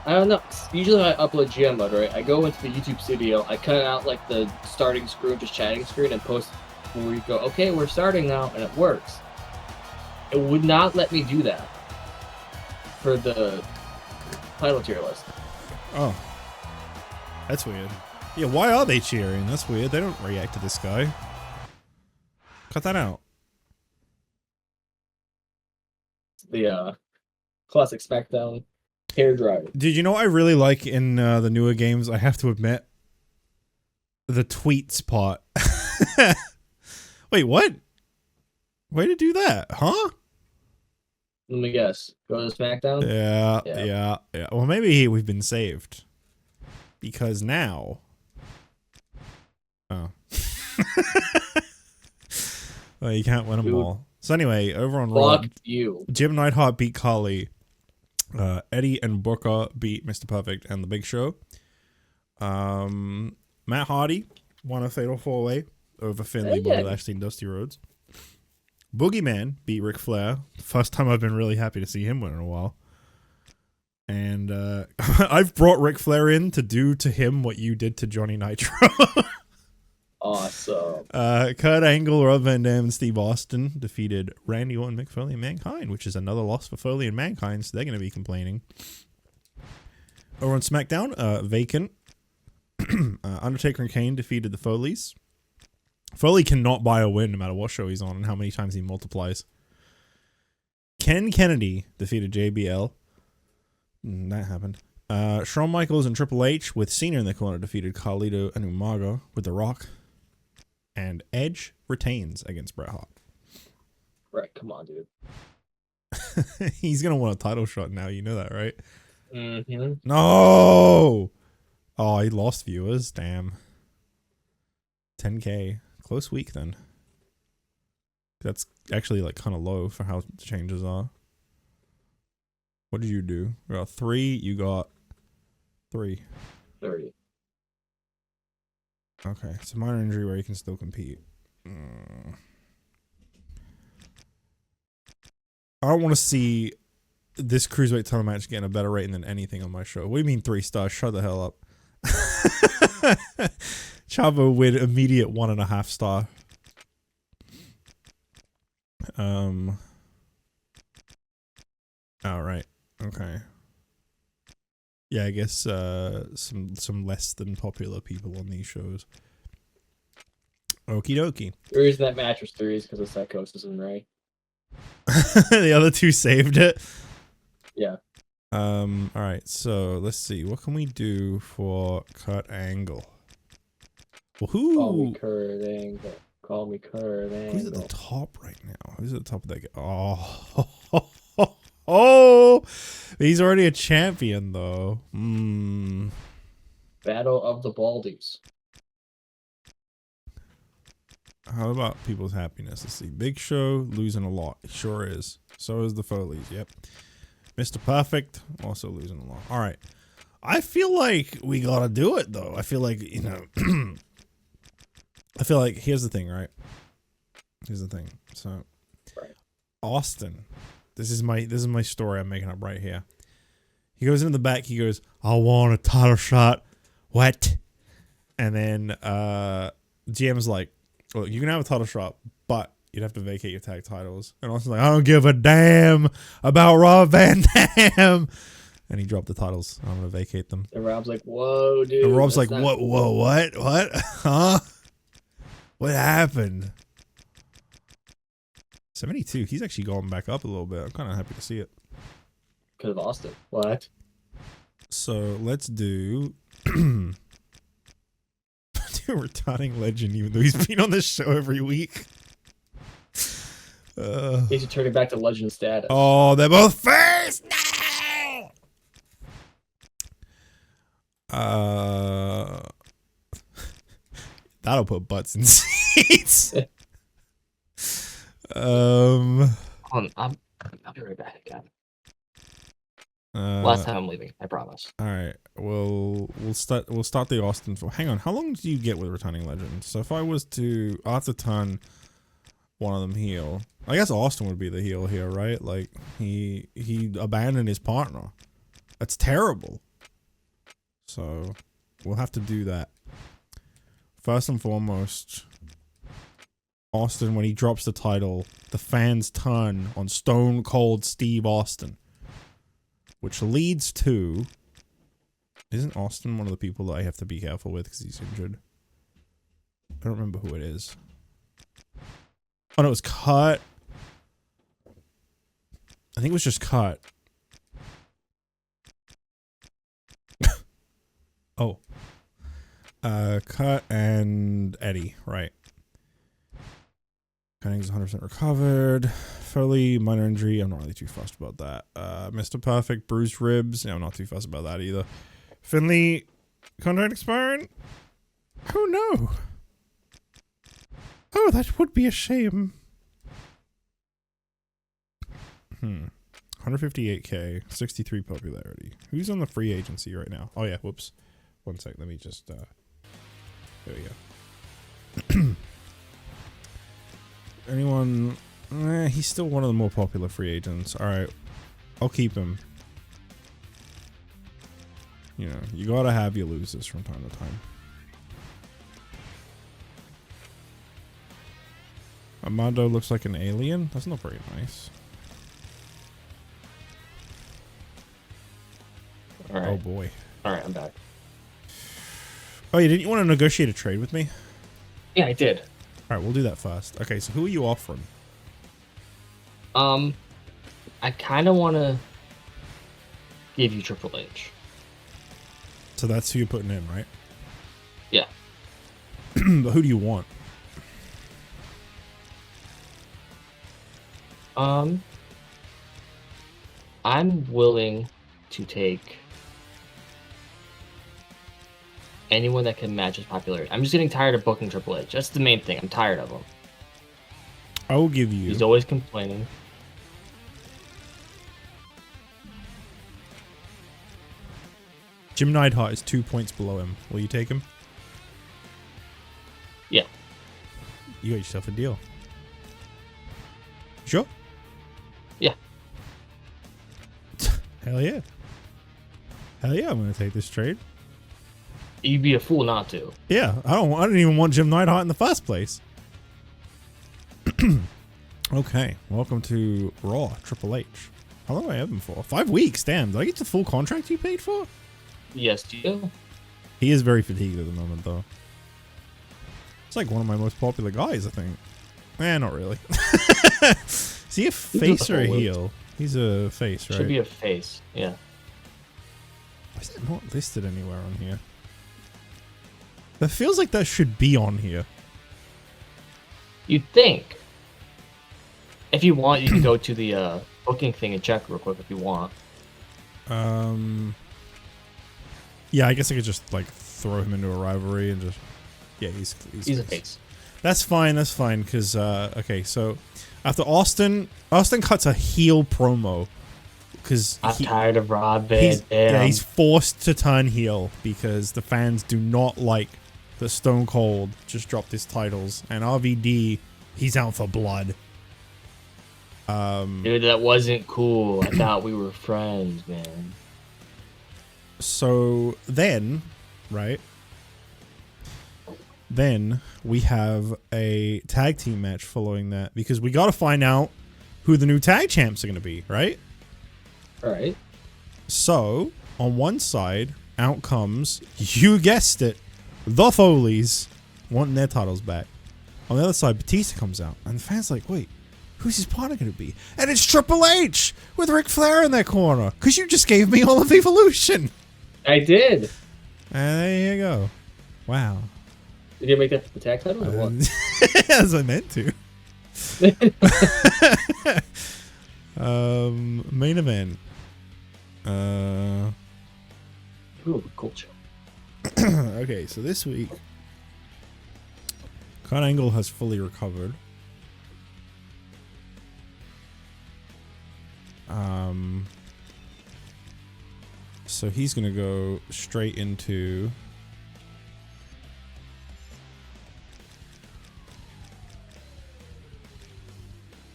I don't know. Usually when I upload GM mode, right? I go into the YouTube studio, I cut out like the starting screen, just chatting screen, and post where you go, okay, we're starting now, and it works. It would not let me do that for the title tier list. Oh. That's weird. Yeah, why are they cheering? That's weird. They don't react to this guy. Cut that out. The classic SmackDown hair dryer. Did you know what I really like in the newer games? I have to admit. The tweets part. Wait, what? Way to do that, huh? Let me guess. Go to SmackDown? Yeah. Well, maybe we've been saved. Because now... Oh. Well, you can't win them all. So anyway, over on Raw, Fuck you. Jim Neidhart beat Carly. Eddie and Booker beat Mr. Perfect and The Big Show. Matt Hardy won a fatal 4-way over Finley, Bobby Lashley, and Dusty Rhodes. Boogeyman beat Ric Flair. First time I've been really happy to see him win in a while. And I've brought Ric Flair in to do to him what you did to Johnny Nitro. Awesome. Kurt Angle, Rob Van Dam, and Steve Austin defeated Randy Orton, Mick Foley, and Mankind, which is another loss for Foley and Mankind, so they're going to be complaining. Over on SmackDown, Vacant, Undertaker and Kane defeated the Foleys. Foley cannot buy a win no matter what show he's on and how many times he multiplies. Ken Kennedy defeated JBL. That happened. Shawn Michaels and Triple H with Cena in their corner defeated Carlito and Umaga with The Rock. And Edge retains against Bret Hart. Right, come on, dude. He's going to want a title shot now. You know that, right? Mm-hmm. No! Oh, he lost viewers. Damn. 10K. Close week, then. That's actually, like, kind of low for how the changes are. What did you do? You got 3. You got 3. 30. Okay, so minor injury where you can still compete. I don't want to see this Cruiserweight title match getting a better rating than anything on my show. What do you mean 3 stars? Shut the hell up. Chavo with immediate 1.5 star. All right. Okay. Yeah, I guess some less than popular people on these shows. Okie dokie. The reason that match was 3 is because of Psychosis and Ray. The other 2 saved it. Yeah. All right. So let's see. What can we do for Kurt Angle? Well, Call me Kurt Angle. Call me Kurt Angle. who's at the top right now? Who's at the top of that? Oh, he's already a champion though. Battle of the Baldies. How about people's happiness? Let's see. Big Show losing a lot. He sure is. So is the Foleys. Yep. Mr. Perfect also losing a lot. All right. I feel like we gotta do it though. I feel like, you know, I feel like here's the thing, right? Here's the thing. So, Right. Austin. This is my story I'm making up right here. He goes into the back. He goes, "I want a title shot." What? And then GM's like, "Look, you can have a title shot, but you'd have to vacate your tag titles." And Austin's like, "I don't give a damn about Rob Van Dam." And he dropped the titles. I'm gonna vacate them. And Rob's like, "Whoa, dude." And Rob's like, that's "What? not Whoa, what? Huh? What happened?" 72. He's actually gone back up a little bit. I'm kind of happy to see it. Because of Austin. What? So let's do returning legend, even though he's been on this show every week. He should turn it back to legend status. Oh, they're both face. No! That'll put butts in seats. I'll be right back again. Last time I'm leaving, I promise. All right, we'll start the Austin for. Hang on, how long do you get with returning legend? So if I was to, I'll have to turn one of them heel. I guess Austin would be the heel here, right? Like he abandoned his partner. That's terrible. So we'll have to do that. First and foremost, Austin, when he drops the title, the fans turn on Stone Cold Steve Austin. Which leads to... Isn't Austin one of the people that I have to be careful with because he's injured? I don't remember who it is. Oh, no, it was Cut. I think it was just Cut. Oh. Cut and Eddie, right. Cunning's 100% recovered. Fairly minor injury. I'm not really too fussed about that. Mr. Perfect, bruised ribs. Yeah, I'm not too fussed about that either. Finley, contract expiring? Oh no. Oh, that would be a shame. 158k, 63 popularity. Who's on the free agency right now? Oh yeah, whoops. One sec, let me just, there we go. Anyone? He's still one of the more popular free agents. Alright, I'll keep him. You know, you gotta have your losers from time to time. Armando looks like an alien? That's not very nice. Alright. Oh boy. Alright, I'm back. Oh, you didn't want to negotiate a trade with me? Yeah, I did. Alright, we'll do that first. Okay, so who are you offering? I kind of want to give you Triple H. So that's who you're putting in, right? Yeah. But who do you want? I'm willing to take anyone that can match his popularity. I'm just getting tired of booking Triple H. That's the main thing. I'm tired of him. I will give you... He's always complaining. Jim Neidhart is 2 points below him. Will you take him? Yeah. You got yourself a deal. Sure? Yeah. Hell yeah. Hell yeah, I'm going to take this trade. You'd be a fool not to. Yeah, I didn't even want Jim Neidhart in the first place. Okay, welcome to Raw, Triple H. How long do I have him for? 5 weeks, damn. Did I get the full contract you paid for? Yes, do you? He is very fatigued at the moment, though. It's like one of my most popular guys, I think. Not really. Is he a face or a heel? He's a face, right? Should be a face, yeah. Why is it not listed anywhere on here? That feels like that should be on here. You'd think. If you want, you can go to the booking thing and check real quick if you want. Yeah, I guess I could just like throw him into a rivalry and just... Yeah, he's a face. That's fine, because, okay, so after Austin cuts a heel promo because I'm tired of Rob Van Dam. Yeah, he's forced to turn heel because the fans do not like that Stone Cold just dropped his titles, and RVD, he's out for blood. Dude, that wasn't cool. I thought we were friends, man. So then, right? Then we have a tag team match following that because we got to find out who the new tag champs are going to be, right? All right. So on one side, out comes, you guessed it, the Foleys wanting their titles back. On the other side, Batista comes out, and the fans are like, wait, Who's his partner going to be? And it's Triple H with Ric Flair in their corner. Because you just gave me all of Evolution. I did. And there you go. Wow. Did you make that the tag title or what? As I meant to. Main event. Ooh, cool show. Okay, so this week, Kurt Angle has fully recovered. So he's gonna go straight into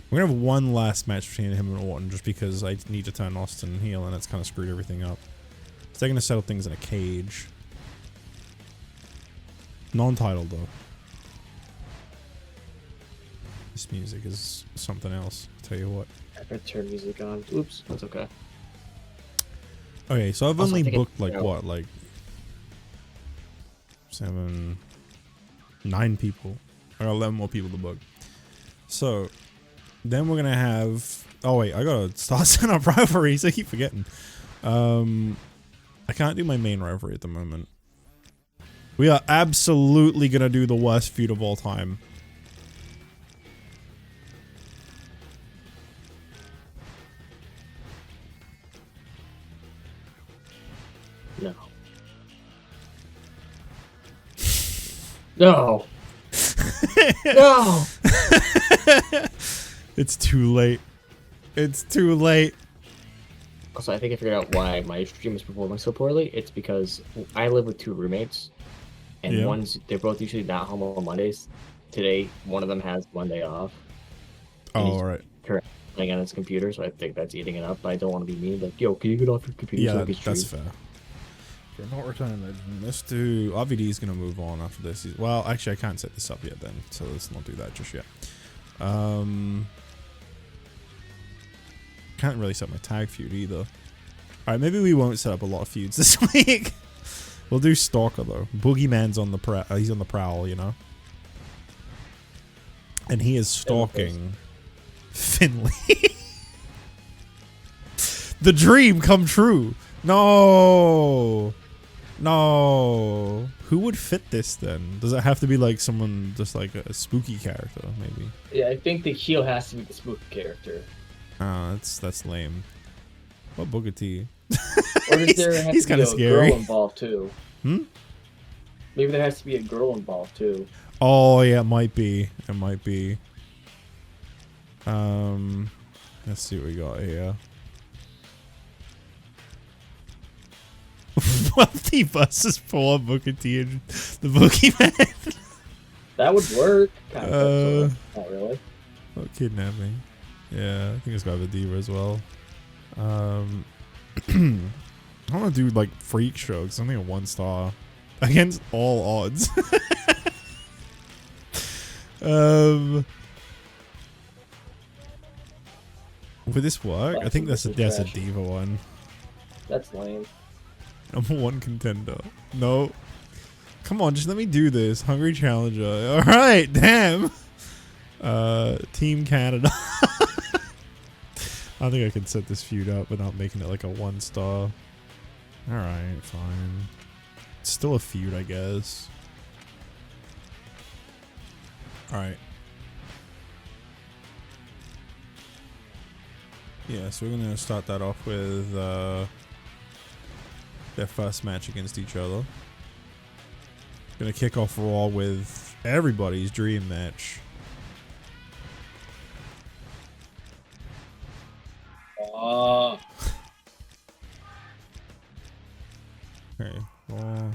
we're gonna have one last match between him and Orton just because I need to turn Austin heel and it's kind of screwed everything up. So they're gonna settle things in a cage. Non-title though. This music is something else, I'll tell you what. I better turn music on. Oops, that's okay. Okay, so I've Also, only I think booked like what, like 7, 9 people. I got 11 more people to book. So then we're gonna have. Oh wait, I gotta start setting up rivalries. I keep forgetting. I can't do my main rivalry at the moment. We are absolutely gonna do the worst feud of all time. No. No. No. It's too late. It's too late. Also, I think I figured out why my stream is performing so poorly. It's because I live with 2 roommates, and Yeah. they're both usually not home on Mondays. Today, one of them has Monday off. And Oh, he's alright. currently playing on his computer, so I think that's eating it up. But I don't want to be mean. Like, yo, can you get off your computer so I Yeah, can stream? that's fair. We're not returning legend. Let's do. RVD is gonna move on after this. Well, actually, I can't set this up yet. Then, so let's not do that just yet. Can't really set my tag feud either. All right, maybe we won't set up a lot of feuds this week. We'll do Stalker though. Boogeyman's on the he's on the prowl, you know, and he is stalking Finley. The dream come true. No. No. Who would fit this then? Does it have to be like someone just like a spooky character, maybe? Yeah, I think the heel has to be the spooky character. Oh, that's lame. What Booker T? Or does there have He's to kind be of a scary. girl involved too? Hmm? Maybe there has to be a girl involved too. Oh yeah, it might be. It might be. Let's see what we got here. Wealthy versus poor Booker T and the Boogeyman. That would work. Kind of, not really. Oh, kidnapping. Yeah, I think it's got a diva as well. I want to do like freak show. It's only a 1 star against all odds. Would this work? I think that's a diva one. That's lame. Number 1 contender. No. Come on, just let me do this. Hungry challenger. Alright, damn. Team Canada. I think I can set this feud up without making it like a 1 star. Alright, fine. It's still a feud, I guess. Alright. Yeah, so we're gonna start that off with their first match against each other. Gonna kick off Raw with everybody's dream match. Oh. Okay, Raw 9,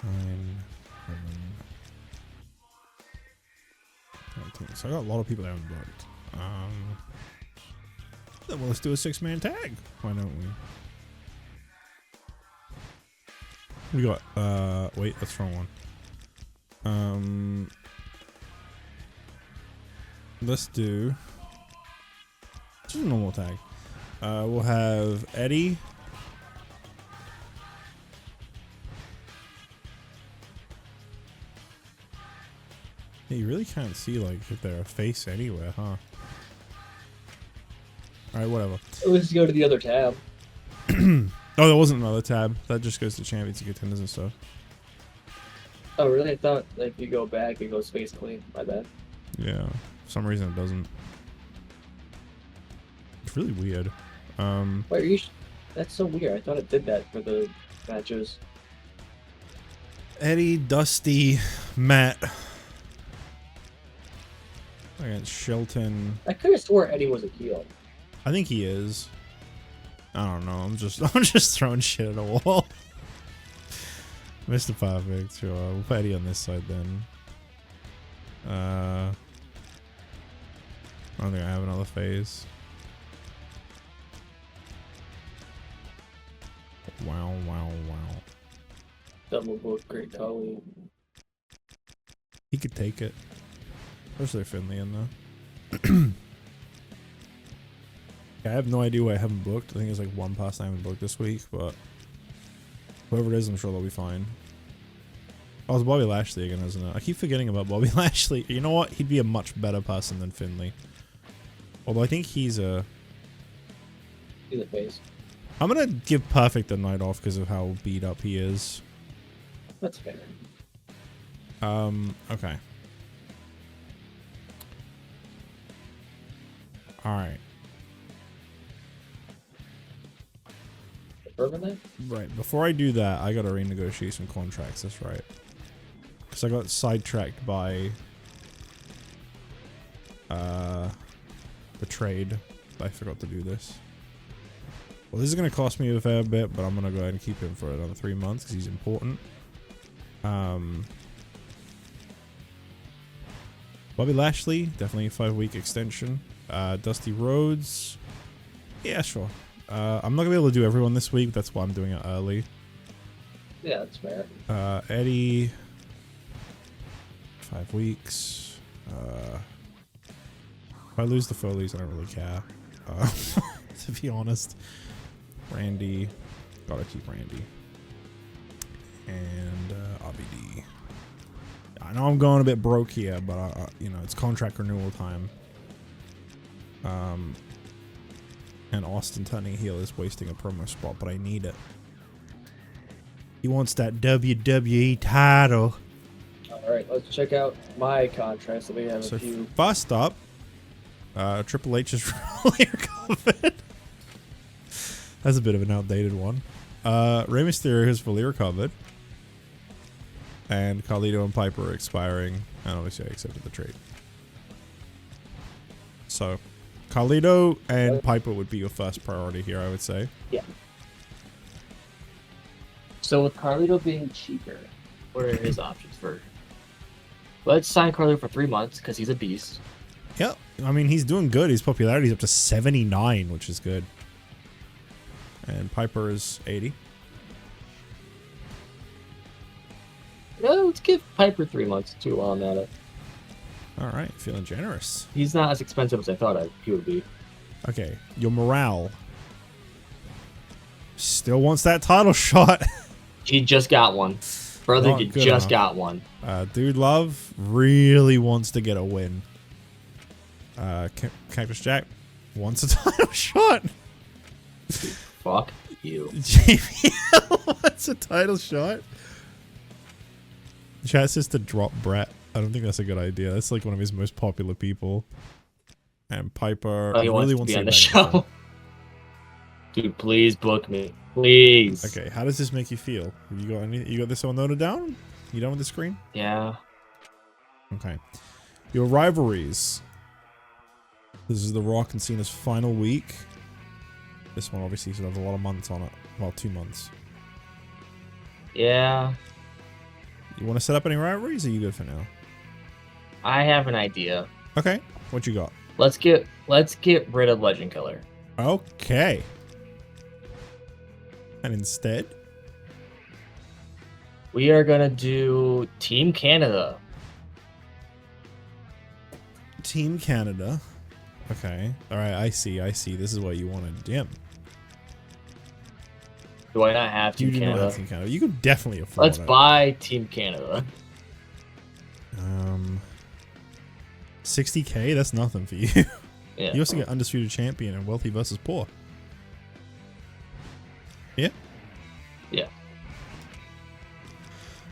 11, 13. So I got a lot of people that haven't booked. Then well, let's do a 6-man tag. Why don't we? We got wait, that's the wrong one. Let's do just a normal tag. We'll have Eddie, Yeah, you really can't see like if they're a face anywhere, huh? Alright, whatever. Let's go to the other tab. Oh, there wasn't another tab. That just goes to champions and contenders and stuff. Oh, really? I thought like, if you go back, it goes face clean. My bad. Yeah. For some reason it doesn't. It's really weird. Wait, are you? That's so weird. I thought it did that for the matches. Eddie, Dusty, Matt. Against Shelton. I could have swore Eddie was a heel. I think he is. I don't know. I'm just throwing shit at a wall. Mr. Perfect, sure. We'll put Eddie on this side then. I don't think I have another phase. Wow, wow, wow. Double book, great colleague. He could take it. Especially Finley in there. I have no idea what I haven't booked. I think there's like one person I haven't booked this week, but whoever it is, I'm sure they'll be fine. Oh, it's Bobby Lashley again, isn't it? I keep forgetting about Bobby Lashley. You know what? He'd be a much better person than Finley. Although I think he's a... He's a face. I'm gonna give Perfect the night off because of how beat up he is. That's fair. Okay. Alright. Permanent? Right, before I do that, I gotta renegotiate some contracts, that's right. Because I got sidetracked by the trade. I forgot to do this. Well, this is gonna cost me a fair bit, but I'm gonna go ahead and keep him for another 3 months because he's important. Bobby Lashley, definitely a 5-week extension. Dusty Rhodes, yeah, sure. I'm not gonna be able to do everyone this week. That's why I'm doing it early. Yeah, that's fair. Eddie, 5 weeks. If I lose the Foleys, I don't really care. To be honest. Randy, gotta keep Randy. And RBD. I know I'm going a bit broke here, but you know, it's contract renewal time. And Austin turning heel is wasting a promo spot, but I need it. He wants that WWE title. Alright, let's check out my contracts. So we have So a few. first up, Triple H is really recovered. That's a bit of an outdated one. Rey Mysterio is fully recovered. And Carlito and Piper are expiring. And obviously I accepted the trade. So, Carlito and Piper would be your first priority here, I would say. Yeah. So with Carlito being cheaper, what are his options for? Let's sign Carlito for 3 months because he's a beast. Yep. I mean, he's doing good. His popularity's up to 79, which is good. And Piper is 80. Yeah, let's give Piper 3 months too while I'm at it. All right, feeling generous. He's not as expensive as I thought he would be. Okay, your morale still wants that title shot. He just got one. Brother, Not you good just enough. got one. Dude Love really wants to get a win. Cactus Jack wants a title shot. Fuck you. JBL wants a title shot. Chat says to drop Brett. I don't think that's a good idea. That's like one of his most popular people. And Piper Oh, he really wants to be on the get back in show. Dude, please book me. Please. Okay, how does this make you feel? You got this all noted down? You done with the screen? Yeah. Okay. Your rivalries. This is The Rock and Cena's final week. This one obviously should have a lot of months on it. Well, 2 months. Yeah. You want to set up any rivalries, or are you good for now? I have an idea. Okay. What you got? Let's get rid of Legend Killer. Okay. And instead? We are gonna do Team Canada. Team Canada. Okay. Alright, I see. This is what you wanted. Damn. Do I not have You Team do not Canada? have Team Canada. You could definitely afford Let's it. buy Team Canada. $60K? That's nothing for you. Yeah. You also get undisputed champion and wealthy versus poor. Yeah. Yeah.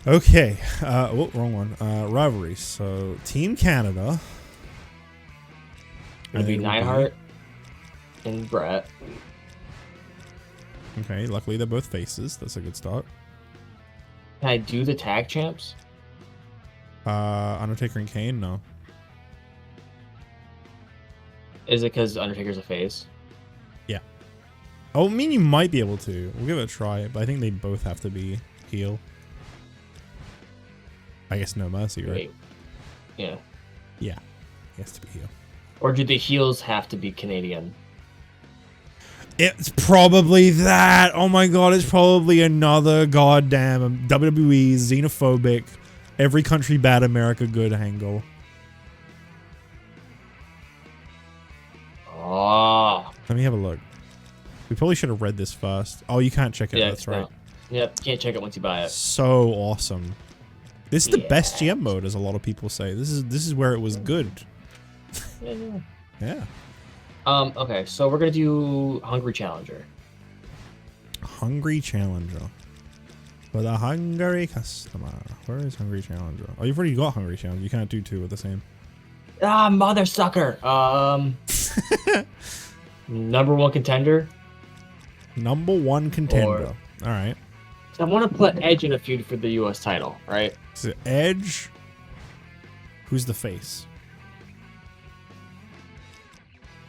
Okay. Oh, wrong one. Rivalries. So Team Canada. It'll be And Neidhart and Brett. Okay. Luckily, they're both faces. That's a good start. Can I do the tag champs? Undertaker and Kane. No. Is it because Undertaker's a face? Oh, I mean, you might be able to. We'll give it a try, but I think they both have to be heel. I guess No Mercy, right? Wait. Yeah. Yeah. He has to be heel. Or do the heels have to be Canadian? It's probably that. Oh my god, it's probably another goddamn WWE xenophobic, every country bad, America good angle. Oh. Let me have a look. We probably should have read this first. Oh, you can't check it. Yeah, That's right. no. Yep, can't check it once you buy it. So awesome. This is the best Yeah. GM mode, as a lot of people say. This is where it was good. Yeah. Okay, so we're gonna do Hungry Challenger. Hungry Challenger. For the hungry customer. Where is Hungry Challenger? Oh, you've already got Hungry Challenger. You can't do two at the same. Ah, mother sucker. Number one contender. Number one contender. All right. So I want to put Edge in a feud for the U.S. title, right? So Edge. Who's the face?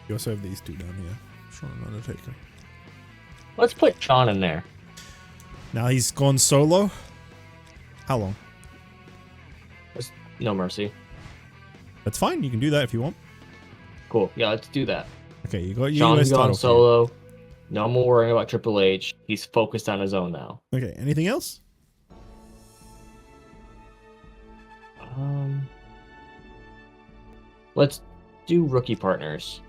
You also have these two down here. Shawn and Undertaker. Let's put Shawn in there. Now he's gone solo. How long? No Mercy. That's fine. You can do that if you want. Cool. Yeah, let's do that. Okay, you got your Shawn's US title. gone solo. No more worrying about Triple H. He's focused on his own now. Okay, anything else? Let's do rookie partners.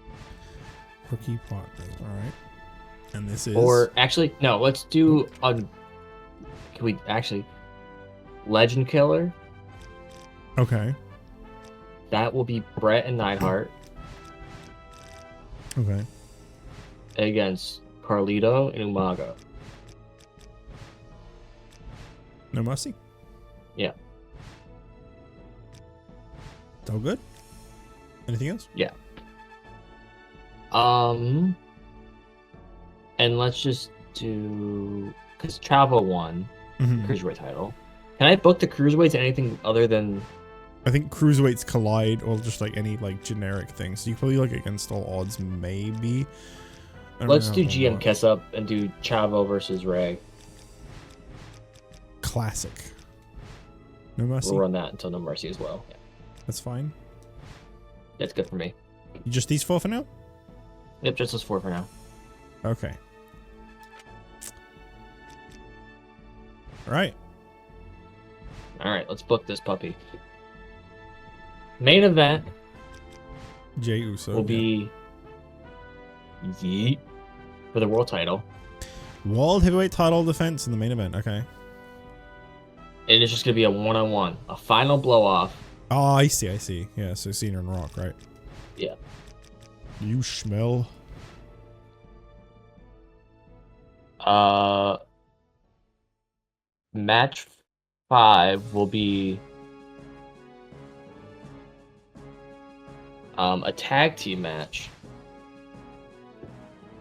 Rookie partners. All right. And this is. Or actually, no. Let's do can we actually Legend Killer? Okay. That will be Brett and Neidhart Okay. against Carlito and Umaga. No Mercy. Yeah. All good. Anything else? Yeah. And let's just do because Chavo won Mhm. Cruiserweight title. Can I book the Cruiserweight to anything other than? I think cruiserweights collide, or just like any like generic thing. So you probably look against all odds, maybe. I don't Let's know do how GM much. Kiss Up and do Chavo versus Ray. Classic. No Mercy. We'll run that until No Mercy as well. Yeah, That's fine. that's good for me. You just these four for now? Yep, just those four for now. Okay. All right. All right, let's book this puppy. Main event Jey Uso will be Yeet for the world title. World Heavyweight Title defense in the main event. Okay. And it's just gonna be a one-on-one, a final blow-off. Oh, I see. I see. Yeah. So Cena and Rock, right? Yeah. You smell. Match 5 will be a tag team match.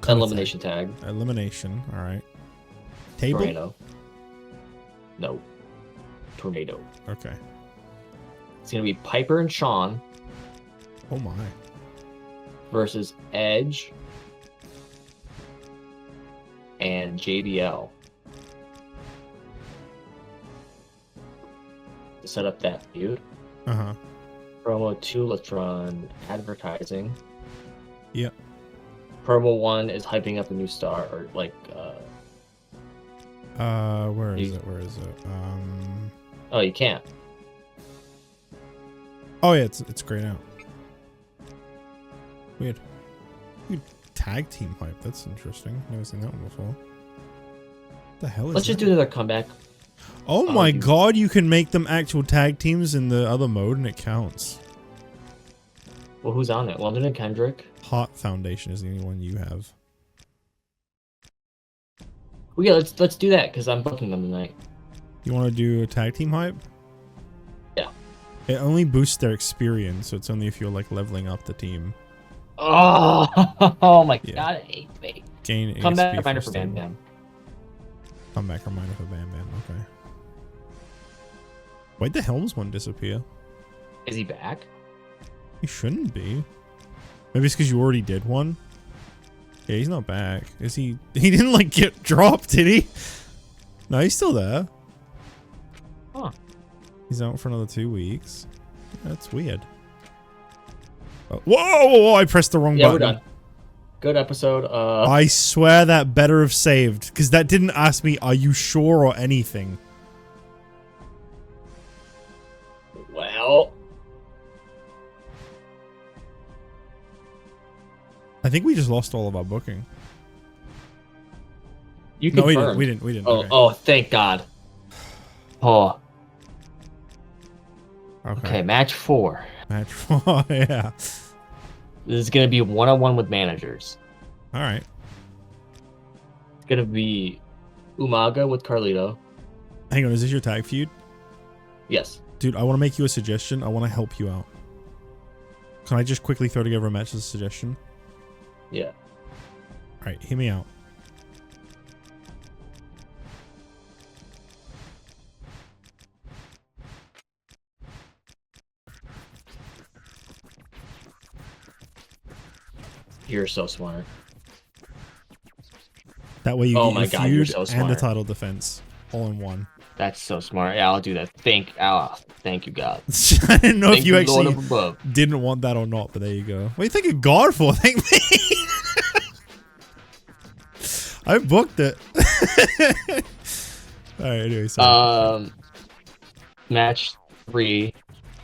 Elimination tag. Elimination. All right. Table. Tornado. No. Tornado. Okay. It's gonna be Piper and Shawn Oh my. versus Edge and JBL to set up that feud. Uh huh. Promo 2, let's run advertising. Yep. Promo 1 is hyping up a new star, or like, Where is You- it? Where is it? oh, you can't. Oh yeah, it's grayed out. Weird. Weird tag team hype. That's interesting. Never seen that one before. What the hell is Let's just that? do another comeback. Oh my dude. god, you can make them actual tag teams in the other mode and it counts. Well, who's on it? London and Kendrick. Heart Foundation is the only one you have. Well, yeah, let's do that because I'm booking them tonight. You want to do a tag team hype? Yeah. It only boosts their experience, so it's only if you're like leveling up the team. Oh my Yeah. god, I hate fate. Gain Come back XP reminder from for Bam stable. Bam. Come back reminder for Bam Bam. Okay. Why'd the Helms one disappear? Is he back? He shouldn't be. Maybe it's because you already did one. Yeah, he's not back. Is he? He didn't like get dropped, did he? No, he's still there. Huh. He's out for another 2 weeks. That's weird. Oh, whoa! I pressed the wrong Yeah, button. we're done. Good episode. I swear that better have saved because that didn't ask me, "Are you sure?" or anything. Well, I think we just lost all of our booking. you No, confirmed. we didn't. We didn't. Oh, Okay. oh, thank God. Oh, okay. Okay. Match 4. Match 4. Yeah. This is gonna be one-on-one with managers. All right. It's gonna be Umaga with Carlito. Hang on. Is this your tag feud? Yes. Dude, I want to make you a suggestion. I want to help you out. Can I just quickly throw together a match as a suggestion? Yeah. All right, hear me out. You're so smart. That way you Oh get my your God, you're feud so and the smart. title defense all in one. That's so smart. Yeah, I'll do that. Thank you, God. I didn't know Thank if you Lord actually up above. didn't want that or not, but there you go. What do you think of God for? Thank me. I booked it. All right, anyway, sorry. Match 3.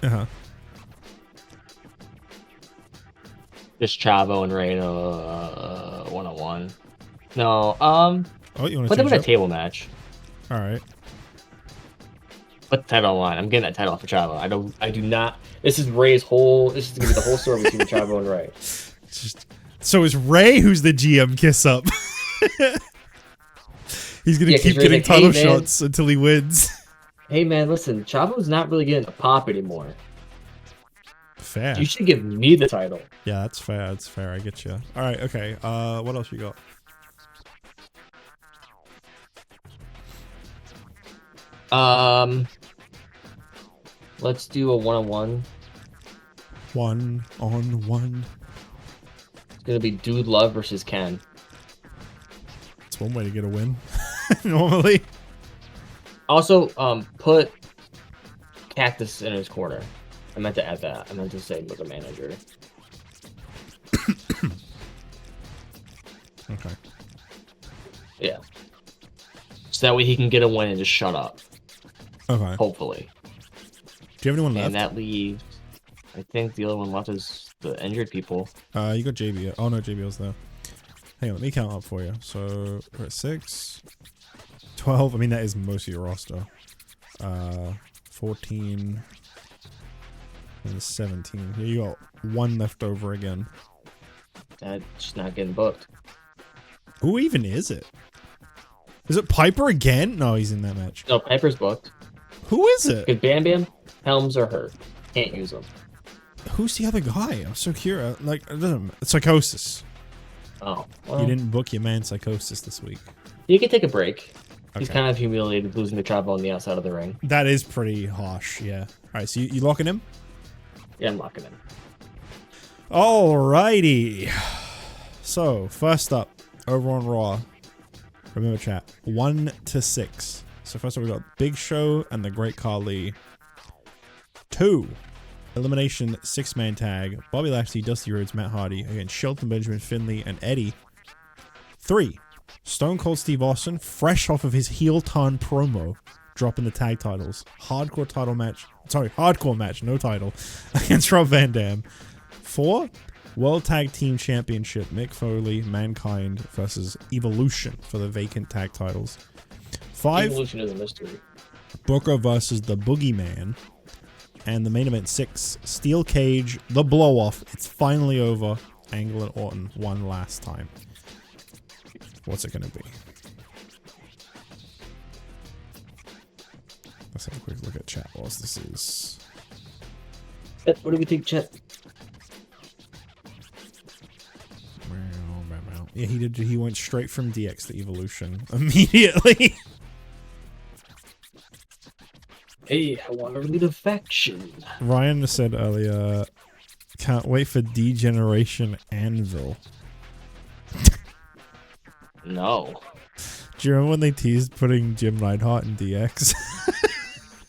Uh-huh. Just Chavo and Reyna, one-on-one. No, Oh, you want to put them change in a up? table match. All right. Put the title on the line. I'm getting that title off for Chavo. I do not. This is Ray's whole. This is gonna be the whole story between Chavo and Ray. So is Ray who's the GM kiss up? He's gonna Yeah, 'cause keep Ray's getting like, title "Hey, man." shots until he wins. Hey man, listen, Chavo's not really getting a pop anymore. Fair. You should give me the title. Yeah, that's fair. That's fair. I get you. All right. Okay. What else you got? Let's do a one-on-one. 1-on-1. It's gonna be Dude Love versus Ken. That's one way to get a win. Normally. Also, put Cactus in his corner. I meant to add that. I meant to say with a manager. Okay. Yeah. So that way he can get a win and just shut up. Okay. Hopefully. Do you have anyone left? And that leaves. I think the other one left is the injured people. You got JBL. Oh no, JBL's there. Hang on, let me count up for you. So we're at 6, 12. I mean, that is most of your roster. 14 and 17. Here you got one left over again. That's not getting booked. Who even is it? Is it Piper again? No, he's in that match. No, Piper's booked. Who is it? Because Bam Bam, Helms are hurt. Can't use them. Who's the other guy? I'm so curious. Like, it doesn't. Psychosis. Oh. Well, You didn't book your man Psychosis this week. he can take a break. He's Okay. kind of humiliated losing to Chavo on the outside of the ring. That is pretty harsh, yeah. Alright, so you locking him? Yeah, I'm locking in. Alrighty. So, first up, over on Raw. Remember chat, 1 to 6. So first up we got Big Show and the Great Khali. 2. Elimination 6-man tag. Bobby Lashley, Dusty Rhodes, Matt Hardy against Shelton Benjamin, Finlay, and Eddie. 3. Stone Cold Steve Austin, fresh off of his heel turn promo, dropping the tag titles. Hardcore match, no title, against Rob Van Dam. 4. World Tag Team Championship, Mick Foley, Mankind versus Evolution for the vacant tag titles. 5. Evolution is a mystery. Booker versus the Boogeyman. And the main event 6, Steel Cage, the blow-off. It's finally over. Angle and Orton one last time. What's it going to be? Let's have a quick look at chat whilst this is. What do we think, chat? Yeah, he did. He went straight from DX to Evolution immediately. Hey, I want to lead a faction. Ryan said earlier, can't wait for Degeneration Anvil. No. Do you remember when they teased putting Jim Neidhart in DX?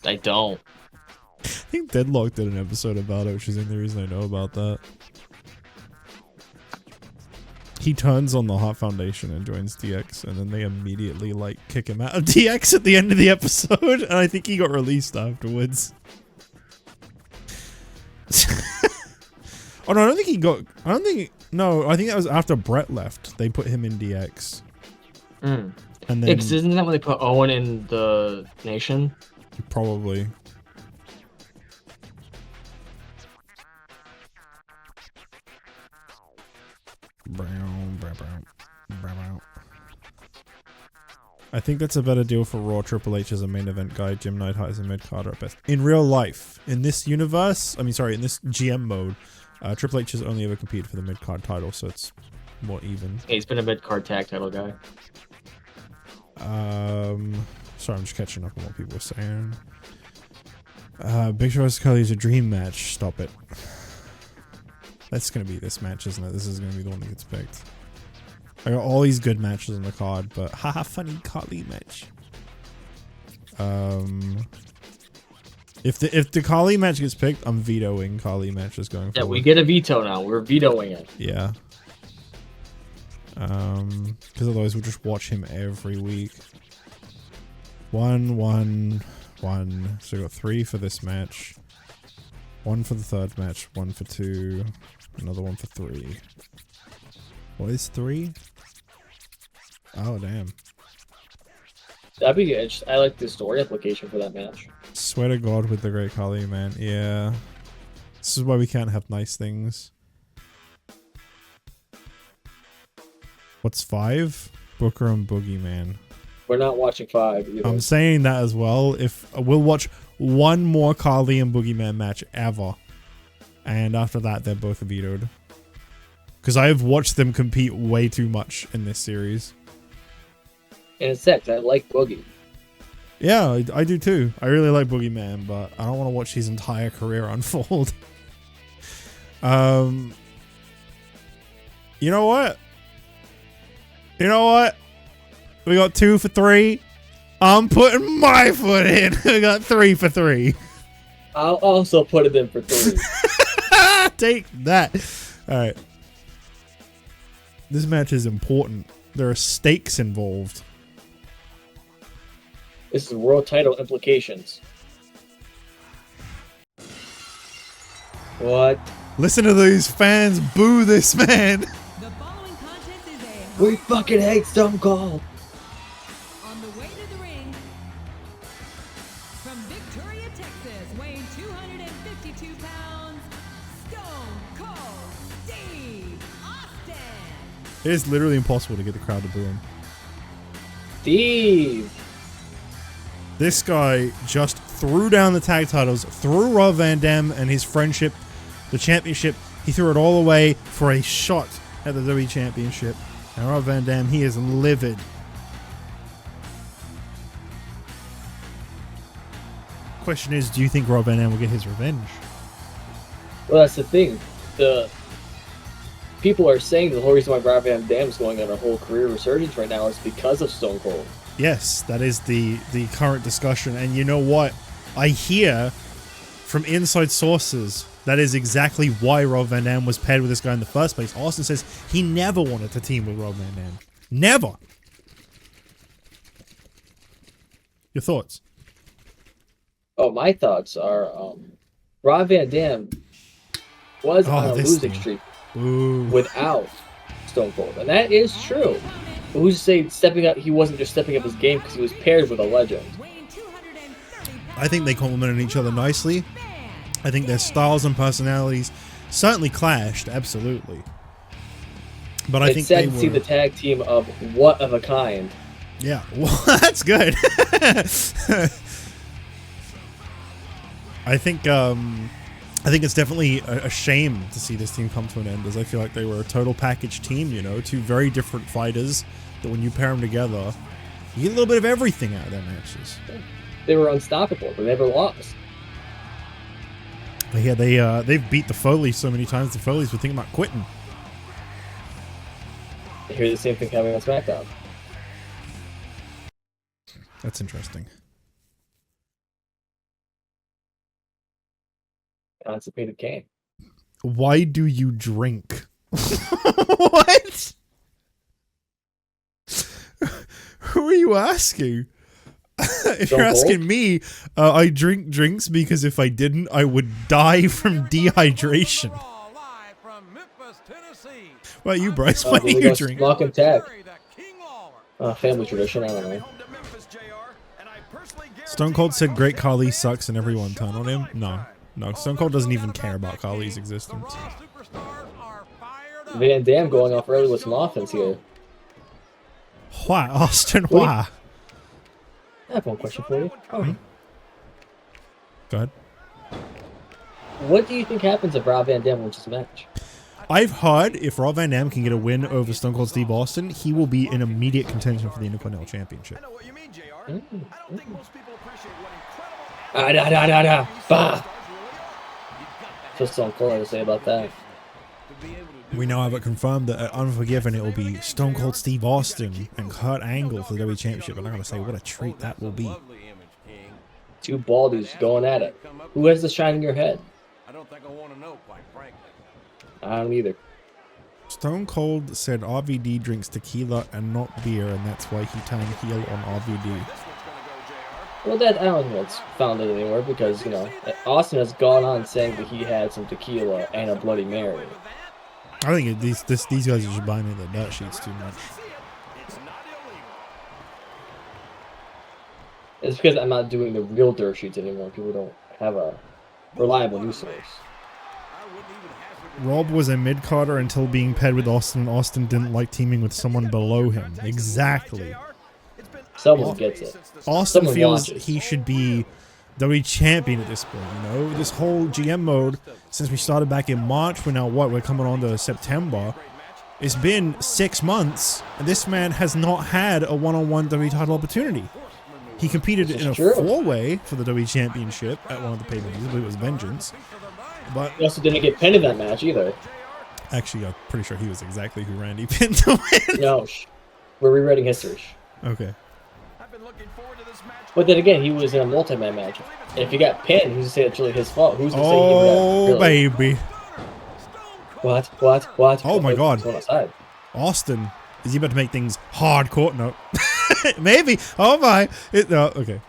I don't. I think Deadlock did an episode about it, which is the only reason I know about that. He turns on the Hart Foundation and joins DX, and then they immediately like kick him out of DX at the end of the episode, and I think he got released afterwards. Oh no, I don't think he got. I don't think. No, I think that was after Brett left. They put him in DX. Mm. And then Yeah, 'cause isn't that when they put Owen in the Nation? probably. I think that's a better deal for Raw. Triple H as a main event guy. Jim Neidhart as a mid-carder at best. In real life, in this universe, I mean, sorry, in this GM mode, Triple H has only ever competed for the mid-card title, so it's more even. Yeah, he's been a mid-card tag title guy. Sorry, I'm just catching up on what people were saying. Big Show vs. Curly is a dream match. Stop it. That's gonna be this match, isn't it? This is gonna be the one that gets picked. I got all these good matches on the card, but haha, funny Kali match. If the Kali match gets picked, I'm vetoing Kali matches going forward. Yeah, we get a veto now. We're vetoing it. Yeah. Because otherwise we'll just watch him every week. 1, 1, 1. So we got 3 for this match. 1 for the third match. 1 for 2. Another 1 for 3. What is 3? Oh, damn. That'd be good. I like the story application for that match. Swear to God with the Great Kali, man. Yeah. This is why we can't have nice things. What's 5? Booker and Boogeyman. We're not watching 5 either. I'm saying that as well. If we'll watch one more Kali and Boogeyman match ever. And after that, they're both vetoed. Because I have watched them compete way too much in this series. And it's sex. I like Boogie. Yeah, I do too. I really like Boogeyman, but I don't want to watch his entire career unfold. You know what? You know what? We got 2 for 3. I'm putting my foot in. We got 3 for 3. I'll also put it in for 3. Take that. All right. This match is important. There are stakes involved. This is world title implications. What? Listen to these fans boo this man. The following contest is a We fucking hate Stone Cold. on the way to the ring from Victoria, Texas, weighing 252 pounds, Stone Cold Steve Austin. It is literally impossible to get the crowd to boo him. Steve. This guy just threw down the tag titles, threw Rob Van Dam and his friendship, the championship. He threw it all away for a shot at the WWE Championship. And Rob Van Dam, he is livid. Question is, do you think Rob Van Dam will get his revenge? Well, that's the thing. The people are saying the whole reason why Rob Van Dam is going on a whole career resurgence right now is because of Stone Cold. Yes, that is the current discussion. And you know what? I hear from inside sources that is exactly why Rob Van Dam was paired with this guy in the first place. Austin says he never wanted to team with Rob Van Dam. Never. Your thoughts? Oh, my thoughts are Rob Van Dam was on a this losing thing. streak Ooh. without Stone Cold. And that is true. But who's to say stepping up? He wasn't just stepping up his game because he was paired with a legend. Weighing 230 I think they complemented each other nicely. I think their styles and personalities certainly clashed, absolutely. But I It's think sad they to were. see the tag team of What of a Kind. Yeah, well, that's good. I think it's definitely a shame to see this team come to an end, as I feel like they were a total package team. You know, two very different fighters that when you pair them together, you get a little bit of everything out of their matches. They were unstoppable. They never lost. But yeah, they've beat the Foleys so many times. The Foleys were thinking about quitting. I hear the same thing happening on SmackDown. That's interesting. Constipated Kane. Why do you drink? What? Who are you asking? If Stone you're Cold? asking me, I drink drinks because if I didn't, I would die from dehydration. Live from Memphis, Tennessee. Well, you, Bryce, why do we you go drink? Smock and tag. The King Lawler. Family tradition, I don't know. Home to Memphis, JR, and I personally Stone Cold said Great Khali sucks and everyone turned on him. No, Stone Cold doesn't even care about Khali's existence. Van Dam going off early with some offense here. Why, Austin? What do you- Why? I have one question for you. Go ahead. What do you think happens if Rob Van Dam wins this match? I've heard if Rob Van Dam can get a win over Stone Cold Steve Austin, he will be in immediate contention for the Intercontinental Championship. I know what you mean, JR. I don't think most people appreciate what incredible Ah, da, da, da, da. Bah. stars really are. Just Stone Cold to say about that. We now have it confirmed that at Unforgiven it will be Stone Cold Steve Austin and Kurt Angle for the WWE Championship, and I'm going to say what a treat that will be. Two baldies going at it. Who has the shine in your head? I don't think I want to know, quite frankly. I don't either. Stone Cold said RVD drinks tequila and not beer, and that's why he turned heel on RVD. Well, that I don't think that's founded anywhere because, you know, Austin has gone on saying that he had some tequila and a Bloody Mary. I think these guys are just buying into the dirt sheets too much. It's because I'm not doing the real dirt sheets anymore. People don't have a reliable news source. Rob was a mid-carder until being paired with Austin, and Austin didn't like teaming with someone below him. Exactly. Someone gets it. Austin Someone feels watches. he should be WWE champion at this point, you know? This whole GM mode, since we started back in March, we're now what? We're coming on to September. It's been 6 months, and this man has not had a one-on-one WWE title opportunity. He competed in a true. four-way for the WWE Championship at one of the pay-per-views. I believe it was Vengeance. But He also didn't get pinned in that match either. actually, I'm pretty sure he was exactly who Randy pinned to win. No, we're rewriting history. Okay. But then again, he was in a multi-man match. If he got pinned, who's to say it's really his fault? Who's to say he Oh, would have really? baby. What? Oh, my God. What's going outside? Austin, is he about to make things hardcore? No. Maybe. Oh, my. No, okay.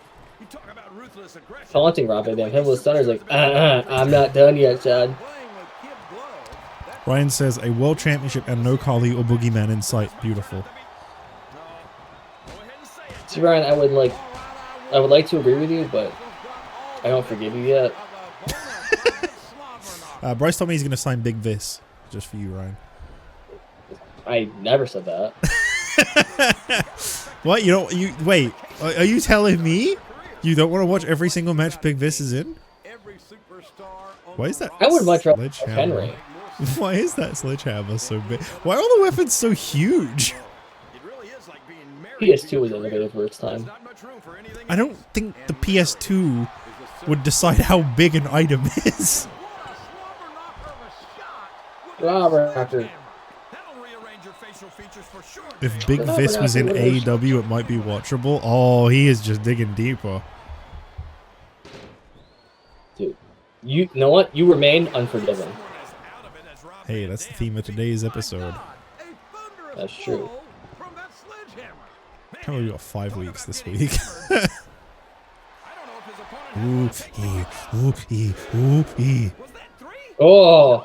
Taunting Rob Van Dam. Him with Stunner's like, I'm not done yet, son. Ryan says, a world championship and no Khali or Boogeyman in sight. Beautiful. See, Ryan, I would like to agree with you, but I don't forgive you yet. Bryce told me he's going to sign Big Vis. Just for you, Ryan. I never said that. What? Wait. Are you telling me you don't want to watch every single match Big Vis is in? Why is that? I would much rather have sledgehammer? Henry. Why is that sledgehammer so big? Why are all the weapons so huge? PS2 was innovative for its time. I don't think the PS2 would decide how big an item is. Robert, after If Big Vis was in AEW, it might be watchable. Oh, he is just digging deeper. dude, you know what? You remain unforgiven. Hey, that's the theme of today's episode. That's true. Can't believe we got 5 weeks this week. Ooh, ee. Oh,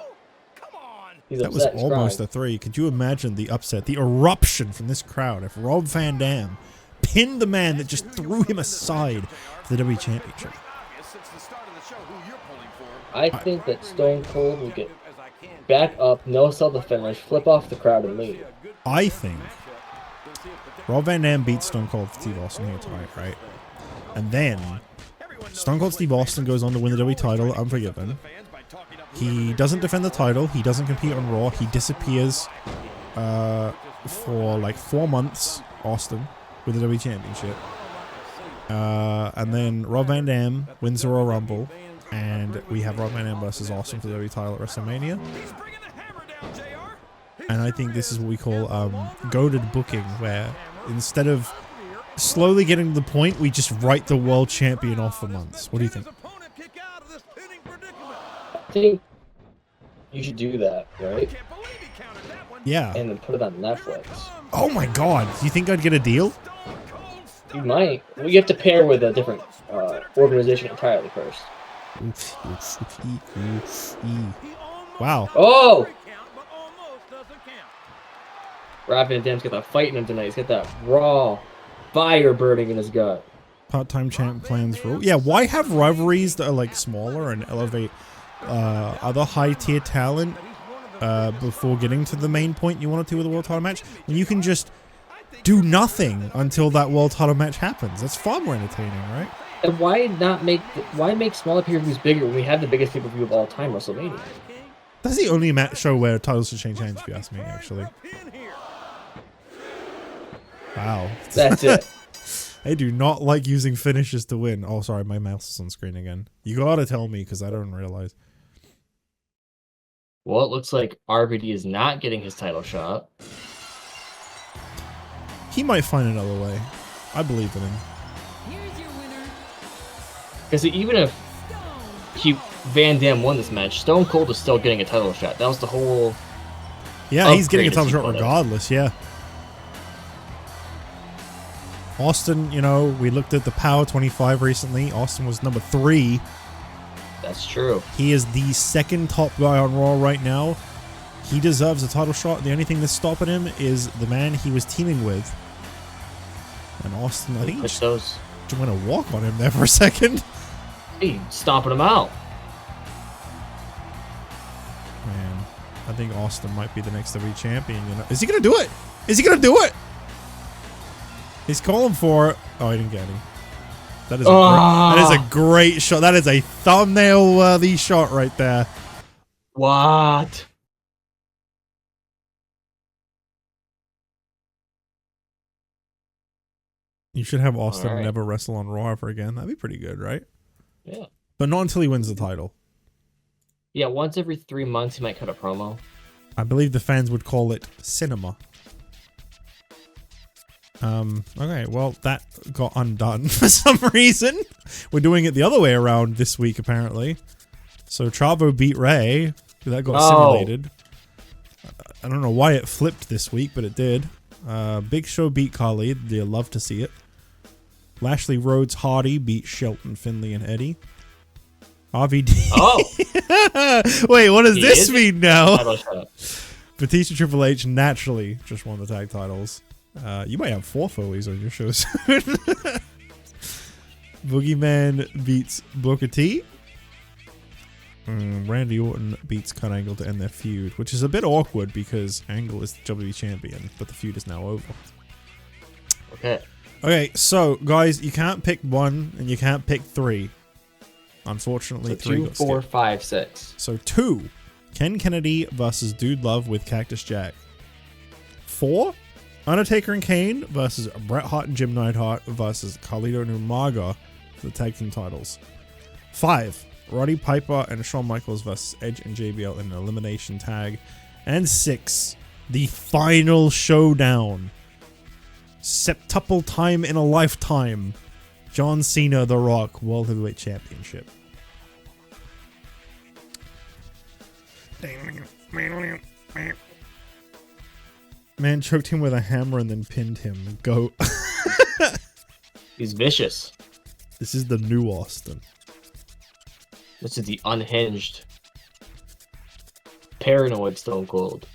he's That was upset. He's almost crying. a 3. Could you imagine the upset, the eruption from this crowd if Rob Van Dam pinned the man that just threw him aside for the WWE Championship? I think that Stone Cold will get back up, no sell the finish, flip off the crowd, and leave. I think Rob Van Dam beats Stone Cold Steve Austin here tonight, right? And then Stone Cold Steve Austin goes on to win the WWE title, Unforgiven. He doesn't defend the title. He doesn't compete on Raw. He disappears for like 4 months, Austin, with the WWE Championship. And then Rob Van Dam wins the Royal Rumble. And we have Rob Van Dam versus Austin for the WWE title at WrestleMania. And I think this is what we call goaded booking, where instead of slowly getting to the point, we just write the world champion off for months. What do you think? I think you should do that, right? Yeah. And then put it on Netflix. Oh my god. Do you think I'd get a deal? You might. Well, you have to pair with a different organization entirely first. Wow. Oh! Rob Van Dam's got that fight in him tonight. He's got that raw fire burning in his gut. Part-time champ plans for... Yeah, why have rivalries that are like smaller and elevate other high-tier talent before getting to the main point you want to with a world title match? When you can just do nothing until that world title match happens. That's far more entertaining, right? And why make smaller pay-per-views bigger when we have the biggest pay-per-view of all time, WrestleMania? That's the only match show where titles should change hands, if you ask me, actually. Wow. That's it. I do not like using finishes to win. Oh, sorry, my mouse is on screen again. You gotta tell me, because I don't realize. Well, it looks like RVD is not getting his title shot. He might find another way. I believe in him. Here's your winner, Because even if Van Dam won this match, Stone Cold is still getting a title shot. That was the whole... Yeah, he's getting a title upgrade, as you shot put it. regardless, yeah. Austin, you know, we looked at the Power 25 recently. Austin was number 3. That's true. He is the second top guy on Raw right now. He deserves a title shot. The only thing that's stopping him is the man he was teaming with. And Austin, I think he just went a walk on him there for a second. Hey, stomping him out. Man, I think Austin might be the next WWE champion. You know, is he gonna do it? Is he gonna do it? He's calling for it. Oh, he didn't get any. That is a great shot. That is a thumbnail-worthy shot right there. What? You should have Austin Alright. never wrestle on Raw ever again. That'd be pretty good, right? Yeah. But not until he wins the title. Yeah, once every 3 months he might cut a promo. I believe the fans would call it cinema. Okay, well, that got undone for some reason. We're doing it the other way around this week, apparently. So Chavo beat Ray. That got simulated. I don't know why it flipped this week, but it did. Big Show beat Khalid. You'll love to see it. Lashley Rhodes Hardy beat Shelton, Finley, and Eddie. RVD. Oh! Wait, what does this mean now? Title shot. Batista Triple H naturally just won the tag titles. You might have 4 Foleys on your show soon. Boogeyman beats Booker T. Randy Orton beats Kurt Angle to end their feud, which is a bit awkward because Angle is the WWE champion, but the feud is now over. Okay. Okay, so guys, you can't pick 1 and you can't pick 3. Unfortunately, So 3 2, got 4, skipped. 5, 6. So 2, Ken Kennedy versus Dude Love with Cactus Jack. 4, Undertaker and Kane versus Bret Hart and Jim Neidhart versus Carlito and Umaga for the tag team titles. 5, Roddy Piper and Shawn Michaels versus Edge and JBL in an elimination tag. And 6, the final showdown. Septuple time in a lifetime. John Cena, The Rock, World Heavyweight Championship. Man choked him with a hammer and then pinned him. Go. He's vicious. This is the new Austin. This is the unhinged, paranoid Stone Cold.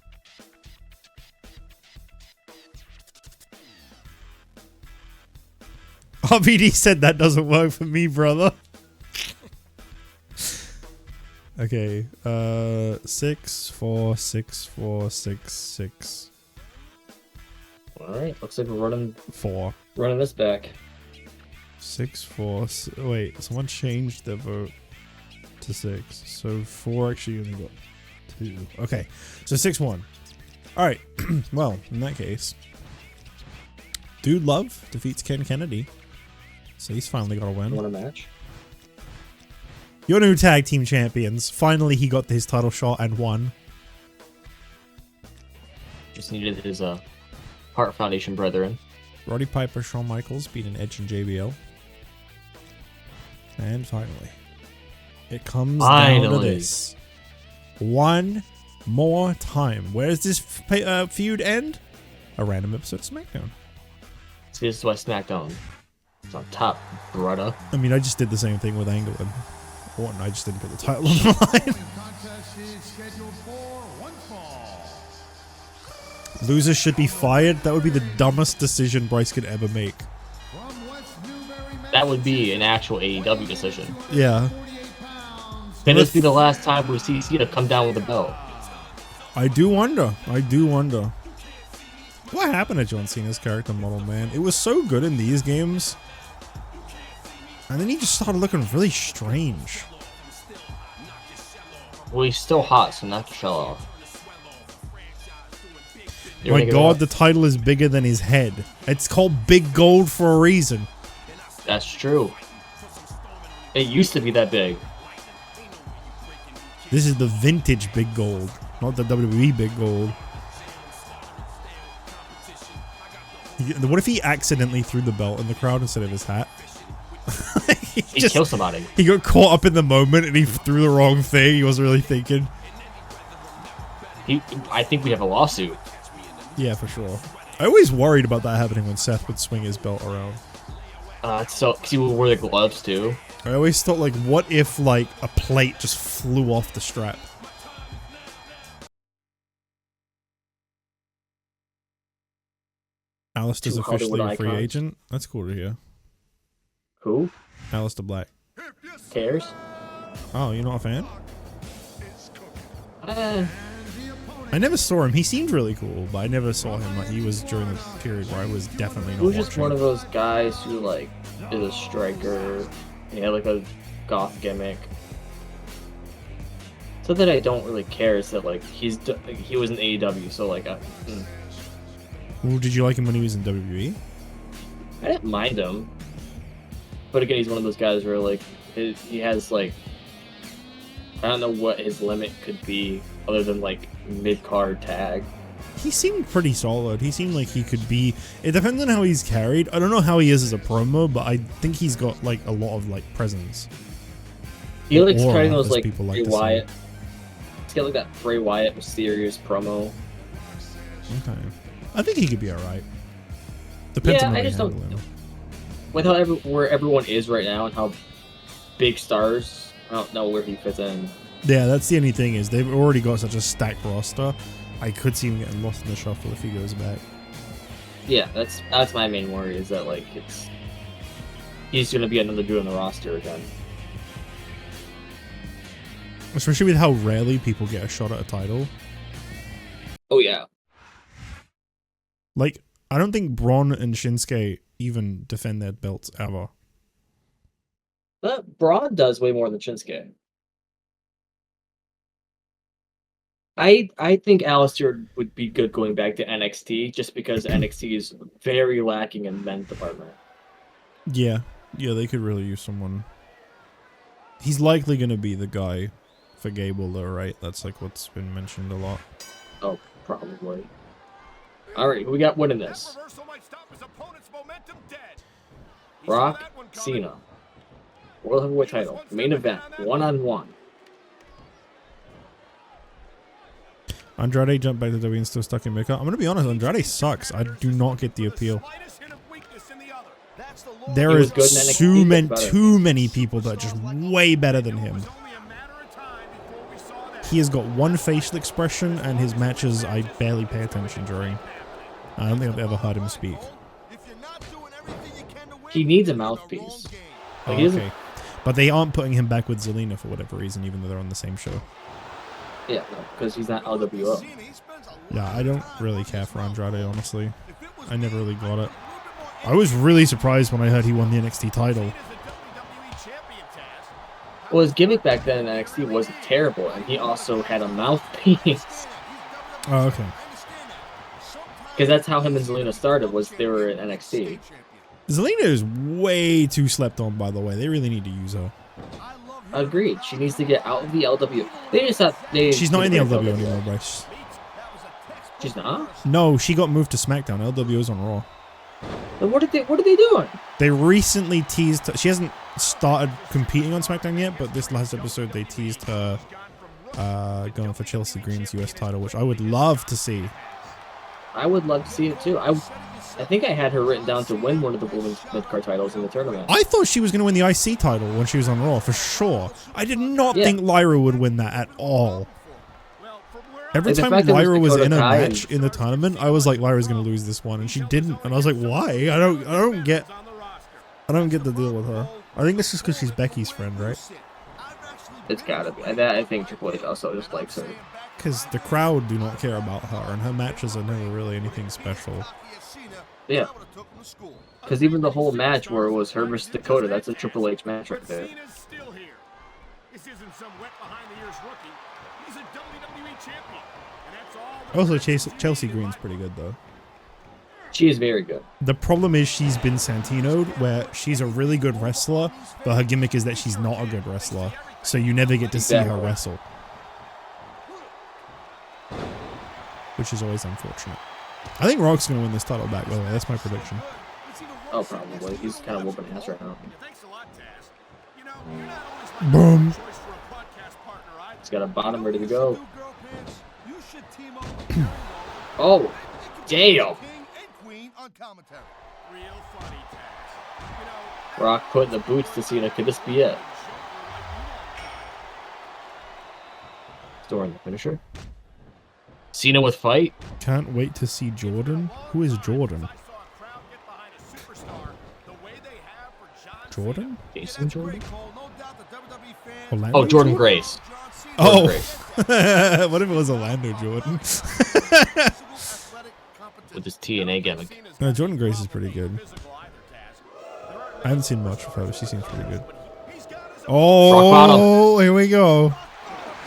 RVD said that doesn't work for me, brother. Okay. 6, 4, 6, 4, 6, 6. All right, looks like we're running 4. this back. 6, 4. Wait, someone changed their vote to 6. So 4 actually only got 2. Okay, so 6-1. All right. Well, in that case, Dude Love defeats Ken Kennedy. So he's finally got a win. Want a match? Your new tag team champions. Finally, he got his title shot and won. Just needed his Heart Foundation brethren. Roddy Piper, Shawn Michaels beating Edge and JBL. And finally, it comes down to this. One more time. Where does this feud end? A random episode of SmackDown. See, this is why SmackDown is on top, brother. I mean, I just did the same thing with Angle and Orton. I just didn't put the title on the line. Contest is scheduled for one fall. Losers should be fired. That would be the dumbest decision Bryce could ever make. From West Newbury, That would be an actual AEW decision. Yeah. 48 pounds. Can this be the last time we see Cena come down with a belt? I do wonder. I do wonder. What happened to John Cena's character model, man? It was so good in these games. And then he just started looking really strange. Well, he's still hot, so knock your shell off. You My wanna give it god, up? the title is bigger than his head. It's called Big Gold for a reason. That's true. It used to be that big. This is the vintage Big Gold, not the WWE Big Gold. What if he accidentally threw the belt in the crowd instead of his hat? He killed somebody. He got caught up in the moment and he threw the wrong thing. He wasn't really thinking. I think we have a lawsuit. Yeah, for sure. I always worried about that happening when Seth would swing his belt around. So, because he would wear the gloves too. I always thought, like, what if, like, a plate just flew off the strap? Alistair's Two officially a Hollywood free icons. agent. That's cool to hear. Who Alistair Black. cares? Oh, you're not a fan? Uh, I never saw him. He seemed really cool, but I never saw him. Like, he was during the period where I was definitely he not was just watching. one of those guys who, like, is a striker. He had, like, a goth gimmick. So that I don't really care is that, like, he was in AEW, so, like, Well, did you like him when he was in WWE? I didn't mind him. But again, he's one of those guys where, like, he has, like, I don't know what his limit could be other than, like, mid-card tag. He seemed pretty solid. He seemed like he could be... It depends on how he's carried. I don't know how he is as a promo, but I think he's got, like, a lot of, like, presence. He likes Aura, carrying those, as like, people like Bray to say. Wyatt. He's got, like, that Bray Wyatt mysterious promo. Okay. I think he could be alright. Depends Yeah, on how I you just handle don't- him. With where everyone is right now and how big stars, I don't know where he fits in. Yeah, that's the only thing is they've already got such a stacked roster. I could see him getting lost in the shuffle if he goes back. Yeah, that's my main worry is that, like, he's gonna be another dude on the roster again. Especially with how rarely people get a shot at a title. Oh yeah, Like, I don't think Braun and Shinsuke even defend their belts ever. but Braun does way more than Shinsuke. I think Alistair would be good going back to NXT just because NXT is very lacking in men's department. Yeah. Yeah, they could really use someone. He's likely going to be the guy for Gable, though, right? That's, like, what's been mentioned a lot. Oh, probably. All right, who we got winning this? Reversal might stop his opponent's momentum dead. He Brock saw that one coming. Cena, World Heavyweight Title, main event, 1-on-1. Andrade jumped back to WWE and still stuck in Mecca. I'm going to be honest, Andrade sucks. I do not get the appeal. Slightest hint of weakness in the other. That's the Lord. There He was is good in NXT, but better. too many people that are just way better than him. It was only a matter of time before we saw that. He has got one facial expression, and his matches I barely pay attention during. I don't think I've ever heard him speak. If you're not doing everything you can to win, He needs a you're in the mouthpiece. wrong game. Like, he doesn't- Okay. But they aren't putting him back with Zelina for whatever reason, even though they're on the same show. Yeah, no, because he's not LWO. Yeah, I don't really care for Andrade, honestly. I never really got it. I was really surprised when I heard he won the NXT title. Well, his gimmick back then in NXT wasn't terrible, and he also had a mouthpiece. Oh, okay. Because that's how him and Zelina started, was they were in NXT. Zelina is way too slept on, by the way. They really need to use her. Agreed. She needs to get out of the LW. They just thought they. She's not in the LW anymore, Bryce. She's not. No, she got moved to SmackDown. LW is on Raw. Then what are they doing? They recently teased. She hasn't started competing on SmackDown yet, but this last episode they teased her going for Chelsea Green's US title, which I would love to see. I would love to see it too. I think I had her written down to win one of the women's mid-card titles in the tournament. I thought she was going to win the IC title when she was on Raw, for sure. I did not think Lyra would win that at all. Every time Lyra was in a match in the tournament, I was like, Lyra's going to lose this one, and she didn't. And I was like, why? I don't get the deal with her. I think it's just because she's Becky's friend, right? It's gotta be. I think Triple H also just likes her. Because the crowd do not care about her, and her matches are never really anything special. Yeah. Because even the whole match where it was her versus Dakota, that's a Triple H match right there. Also, Chelsea Green's pretty good, though. She is very good. The problem is she's been Santino'd, where she's a really good wrestler, but her gimmick is that she's not a good wrestler. So you never get to see her wrestle. Which is always unfortunate. I think Rock's going to win this title back, by the way. That's my prediction. Oh, probably. He's kind of whooping ass right now. Boom. He's got a bottom ready to go. Oh, damn. Rock putting the boots to Cena. Could this be it? Storing the finisher. Cena with fight. Can't wait to see Jordan. Who is Jordan? Jordan? Jason Jordan? Orlando Oh, Jordan Grace. Oh, what if it was Orlando Jordan? With his TNA gimmick. No, Jordan Grace is pretty good. I haven't seen much of her, but she seems pretty good. Oh, here we go.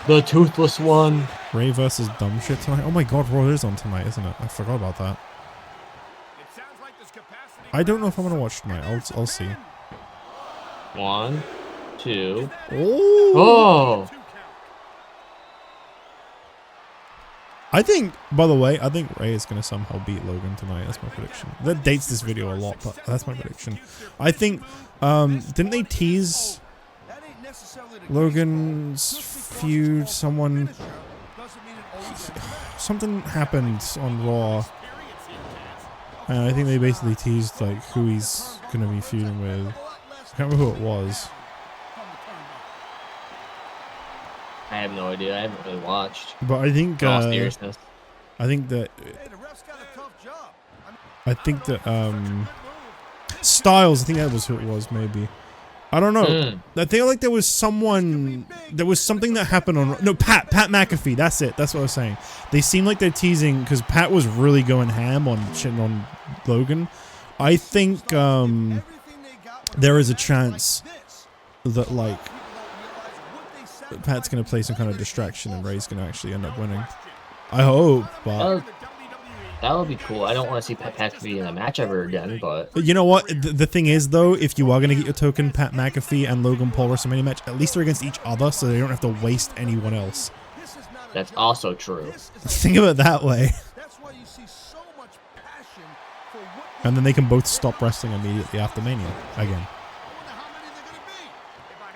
The toothless one. Ray versus dumb shit tonight. Oh my god, Raw is on tonight, isn't it? I forgot about that. I don't know if I'm gonna watch tonight. I'll see. 1, 2. Oh. I think, by the way, I think Ray is going to somehow beat Logan tonight. That's my prediction. That dates this video a lot, but that's my prediction. I think, didn't they tease Logan's feud? Something happened on Raw. And I think they basically teased, like, who he's going to be feuding with. I can't remember who it was. I have no idea. I haven't really watched. But I think seriousness. I think that Styles, I think that was who it was, maybe. I don't know. I feel like there was something that happened on Pat McAfee. That's it. That's what I was saying. They seem like they're teasing because Pat was really going ham on shitting on Logan. I think there is a chance that like Pat's going to play some kind of distraction and Ray's going to actually end up winning. I hope, but that would be cool. I don't want to see Pat McAfee in a match ever again, but you know what? The thing is, though, if you are going to get your token Pat McAfee and Logan Paul WrestleMania match, at least they're against each other, so they don't have to waste anyone else. That's also true. Think of it that way. And then they can both stop wrestling immediately after Mania again.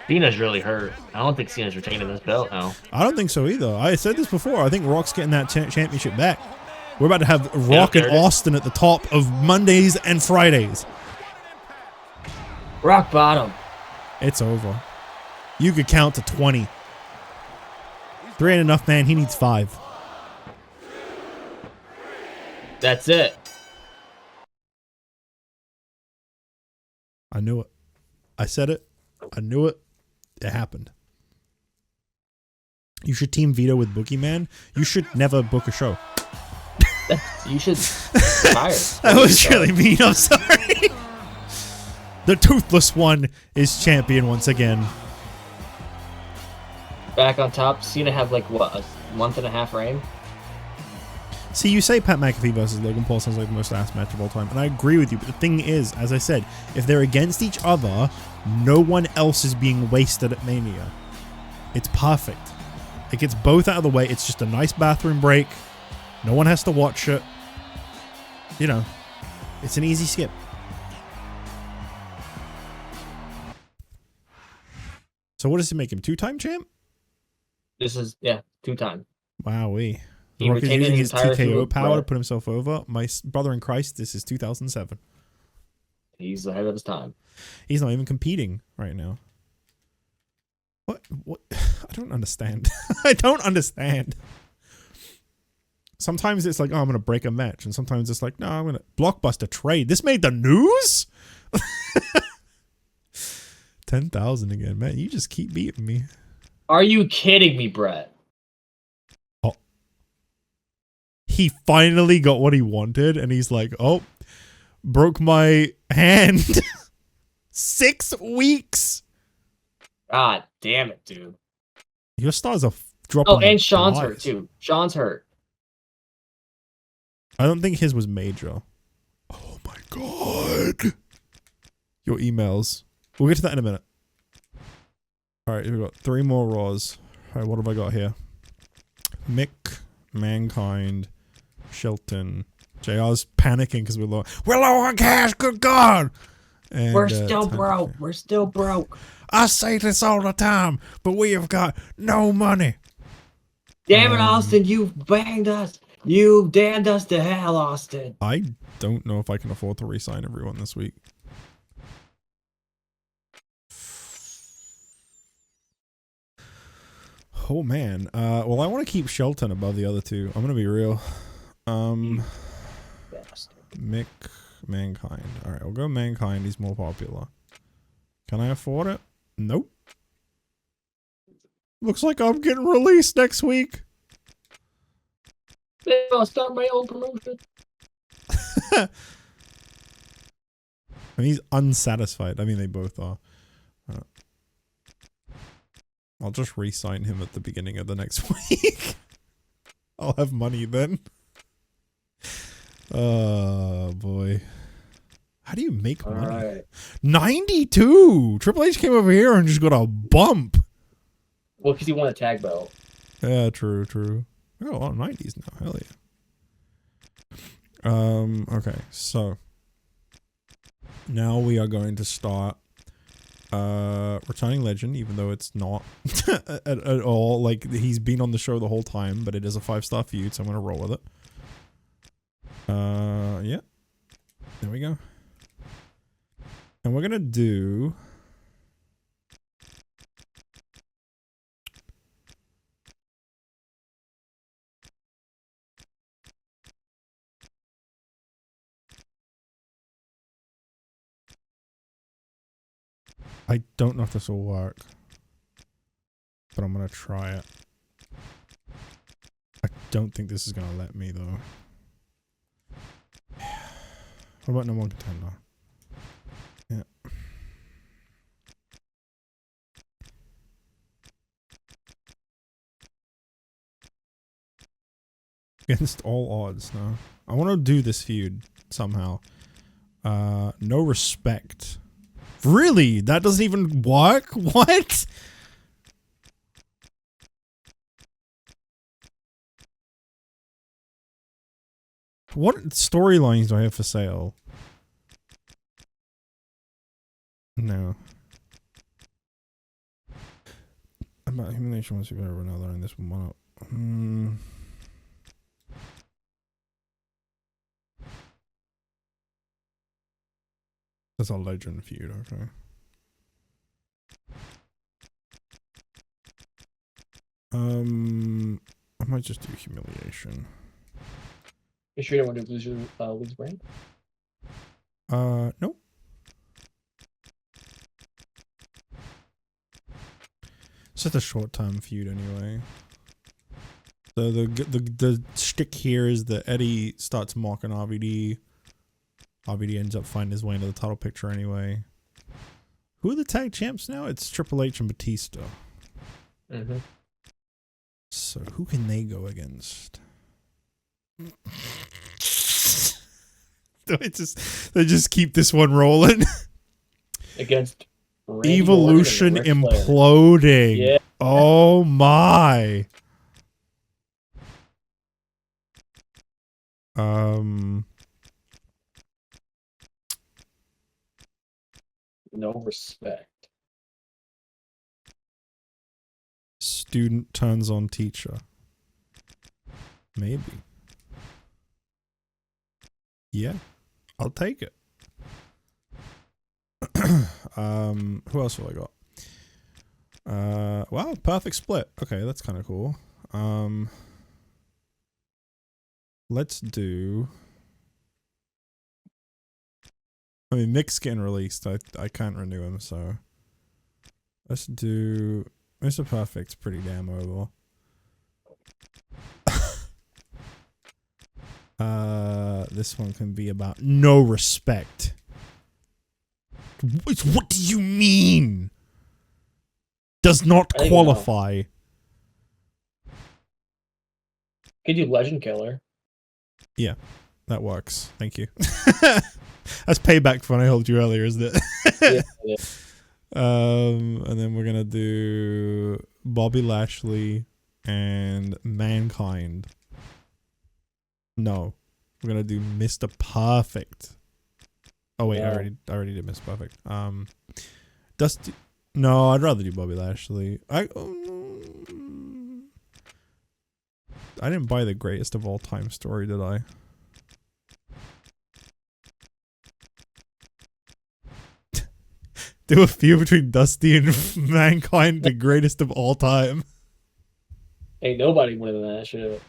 Cena's really hurt. I don't think Cena's retaining this belt now. I don't think so either. I said this before. I think Rock's getting that championship back. We're about to have Rock and Austin at the top of Mondays and Fridays. Rock bottom. It's over. You could count to 20. 3 ain't enough, man. He needs 5. That's it. I knew it. I said it. I knew it. It happened. You should team veto with Boogeyman. You should never book a show. You should retire. That was really mean. I'm sorry. The toothless one is champion once again. Back on top. Cena have like what, a month and a half reign? See, you say Pat McAfee versus Logan Paul sounds like the most ass match of all time, and I agree with you, but the thing is, as I said, if they're against each other, no one else is being wasted at Mania. It's perfect. It gets both out of the way. It's just a nice bathroom break. No one has to watch it. You know, it's an easy skip. So what does it make him? 2-time champ? This is, yeah, 2-time. Wowee. He The Rock is retained using his his entire TKO feud, power to right? put himself over. My brother in Christ, this is 2007. He's ahead of his time. He's not even competing right now. What? I don't understand. I don't understand. Sometimes it's like, oh, I'm going to break a match. And sometimes it's like, no, I'm going to blockbuster trade. This made the news? 10,000 again. Man, you just keep beating me. Are you kidding me, Brett? Oh. He finally got what he wanted. And he's like, oh, broke my hand. 6 weeks. God damn it, dude. Your stars are dropping. Oh, and Sean's flies. hurt, too. Sean's hurt. I don't think his was major. Oh my god. Your emails. We'll get to that in a minute. Alright, we've got 3 more Raws. Alright, what have I got here? Mick, Mankind, Shelton. JR's panicking because we're low on cash, good god! And, We're still broke. We're still broke. I say this all the time, but we have got no money. Damn it, Austin, you banged us. You damned us to hell, Austin. I don't know if I can afford to re-sign everyone this week. Oh man. Well, I want to keep Shelton above the other two. I'm gonna be real. Bastard. Mick, Mankind. All right, I'll go Mankind. He's more popular. Can I afford it? Nope. Looks like I'm getting released next week. I'll start my own promotion. And he's unsatisfied. I mean, they both are. I'll just re-sign him at the beginning of the next week. I'll have money then. Oh, boy. How do you make money? Right. 92! Triple H came over here and just got a bump. Well, because he won a tag belt. Yeah, true, true. We got a lot of 90s now. Hell yeah. Okay, so now we are going to start Returning Legend, even though it's not at all. Like, he's been on the show the whole time, but it is a 5-star feud, so I'm gonna roll with it. Yeah. There we go. And we're gonna do I don't know if this will work, but I'm gonna try it. I don't think this is gonna let me though. What about number 1 contender? Yeah. Against all odds, no. I want to do this feud somehow. No respect. Really? That doesn't even work? What? What storylines do I have for sale? No. About humiliation once you go over another and this one up. That's a legend feud, okay. I might just do humiliation. You sure you don't want to lose brand? Nope. It's just a short-term feud anyway. So the shtick here is that Eddie starts mocking RVD. RVD ends up finding his way into the title picture anyway. Who are the tag champs now? It's Triple H and Batista. Mm-hmm. So who can they go against? They just keep this one rolling. Against Randy Evolution Orton and Ric Flair. imploding. Yeah. Oh my. No respect. Student turns on teacher. Maybe. Yeah, I'll take it. Who else have I got? Wow, perfect split. Okay, that's kind of cool. Let's do. I mean, Mick's getting released. I can't renew him, so let's do Mr. Perfect's pretty damn over. This one can be about no respect. What do you mean? Does not qualify. Could do Legend Killer. Yeah, that works. Thank you. That's payback for when I helped you earlier, isn't it? Yeah. And then we're gonna do Bobby Lashley and Mankind. No, we're gonna do Mr. Perfect. Oh wait, Yeah. I already did Mr. Perfect. Dusty. No, I'd rather do Bobby Lashley. I didn't buy the greatest of all time story, did I? Do a feud between Dusty and Mankind, the greatest of all time. Ain't nobody winning that shit.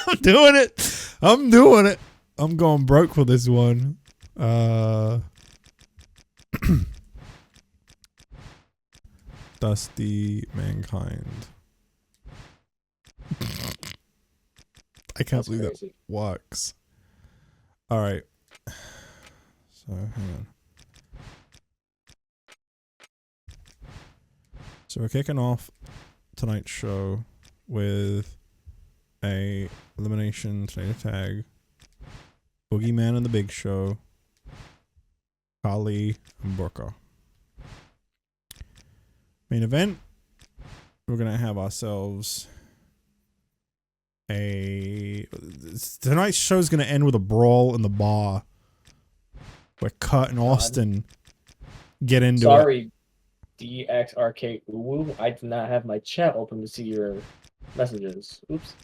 I'm doing it. I'm doing it. I'm going broke for this one. Dusty Mankind. I can't believe crazy. that works. All right. So hang on. So we're kicking off tonight's show with a elimination tornado tag. Boogeyman and the Big Show. Kali and Booker. Main event. We're gonna have ourselves tonight's show's gonna end with a brawl in the bar where Kurt and Austin get into it. Sorry, DXRK Uwu. I did not have my chat open to see your messages. Oops.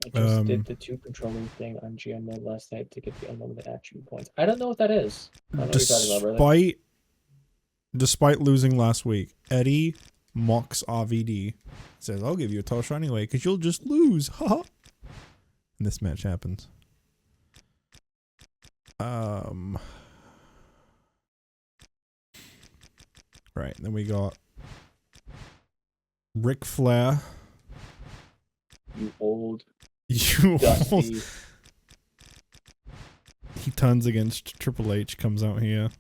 I just did the 2 controlling thing on GM mode last night to get the unlimited action points. I don't know what that is. I don't know what you're talking about, brother. Despite losing last week, Eddie mocks RVD. Says, I'll give you a toss anyway, because you'll just lose. Haha. And this match happens. Right, then we got Ric Flair. You old You Dusty. almost. He turns against Triple H, comes out here,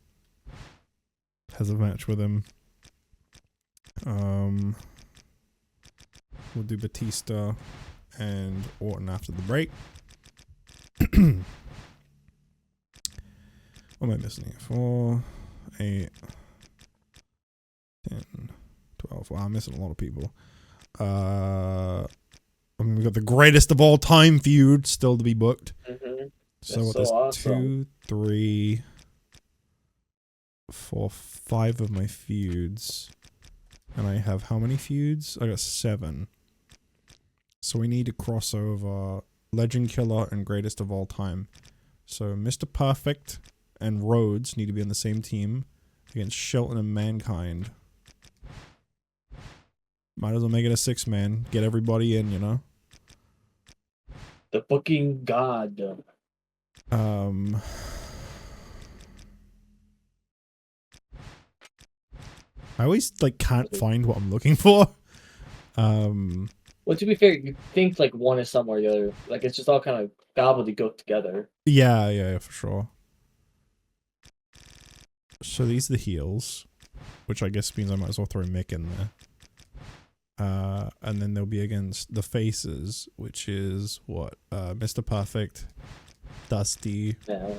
has a match with him. We'll do Batista and Orton after the break. What am I missing here? 4, 8, 10, 12. Wow, I'm missing a lot of people. We've got the greatest of all time feud still to be booked. Mm-hmm. So what? so There's awesome. 2, 3, 4, 5 of my feuds, and I have how many feuds? I got 7. So we need to cross over Legend Killer and Greatest of All Time. So Mr. Perfect and Rhodes need to be on the same team against Shelton and Mankind. Might as well make it a 6-man. Get everybody in, you know? The booking god. I always like can't find what I'm looking for. Well, to be fair, you think like one is somewhere, the other, like it's just all kind of gobbledygook together. Yeah, for sure. So these are the heels, which I guess means I might as well throw Mick in there. And then they'll be against the faces, which is what? Mr. Perfect, Dusty. Yeah.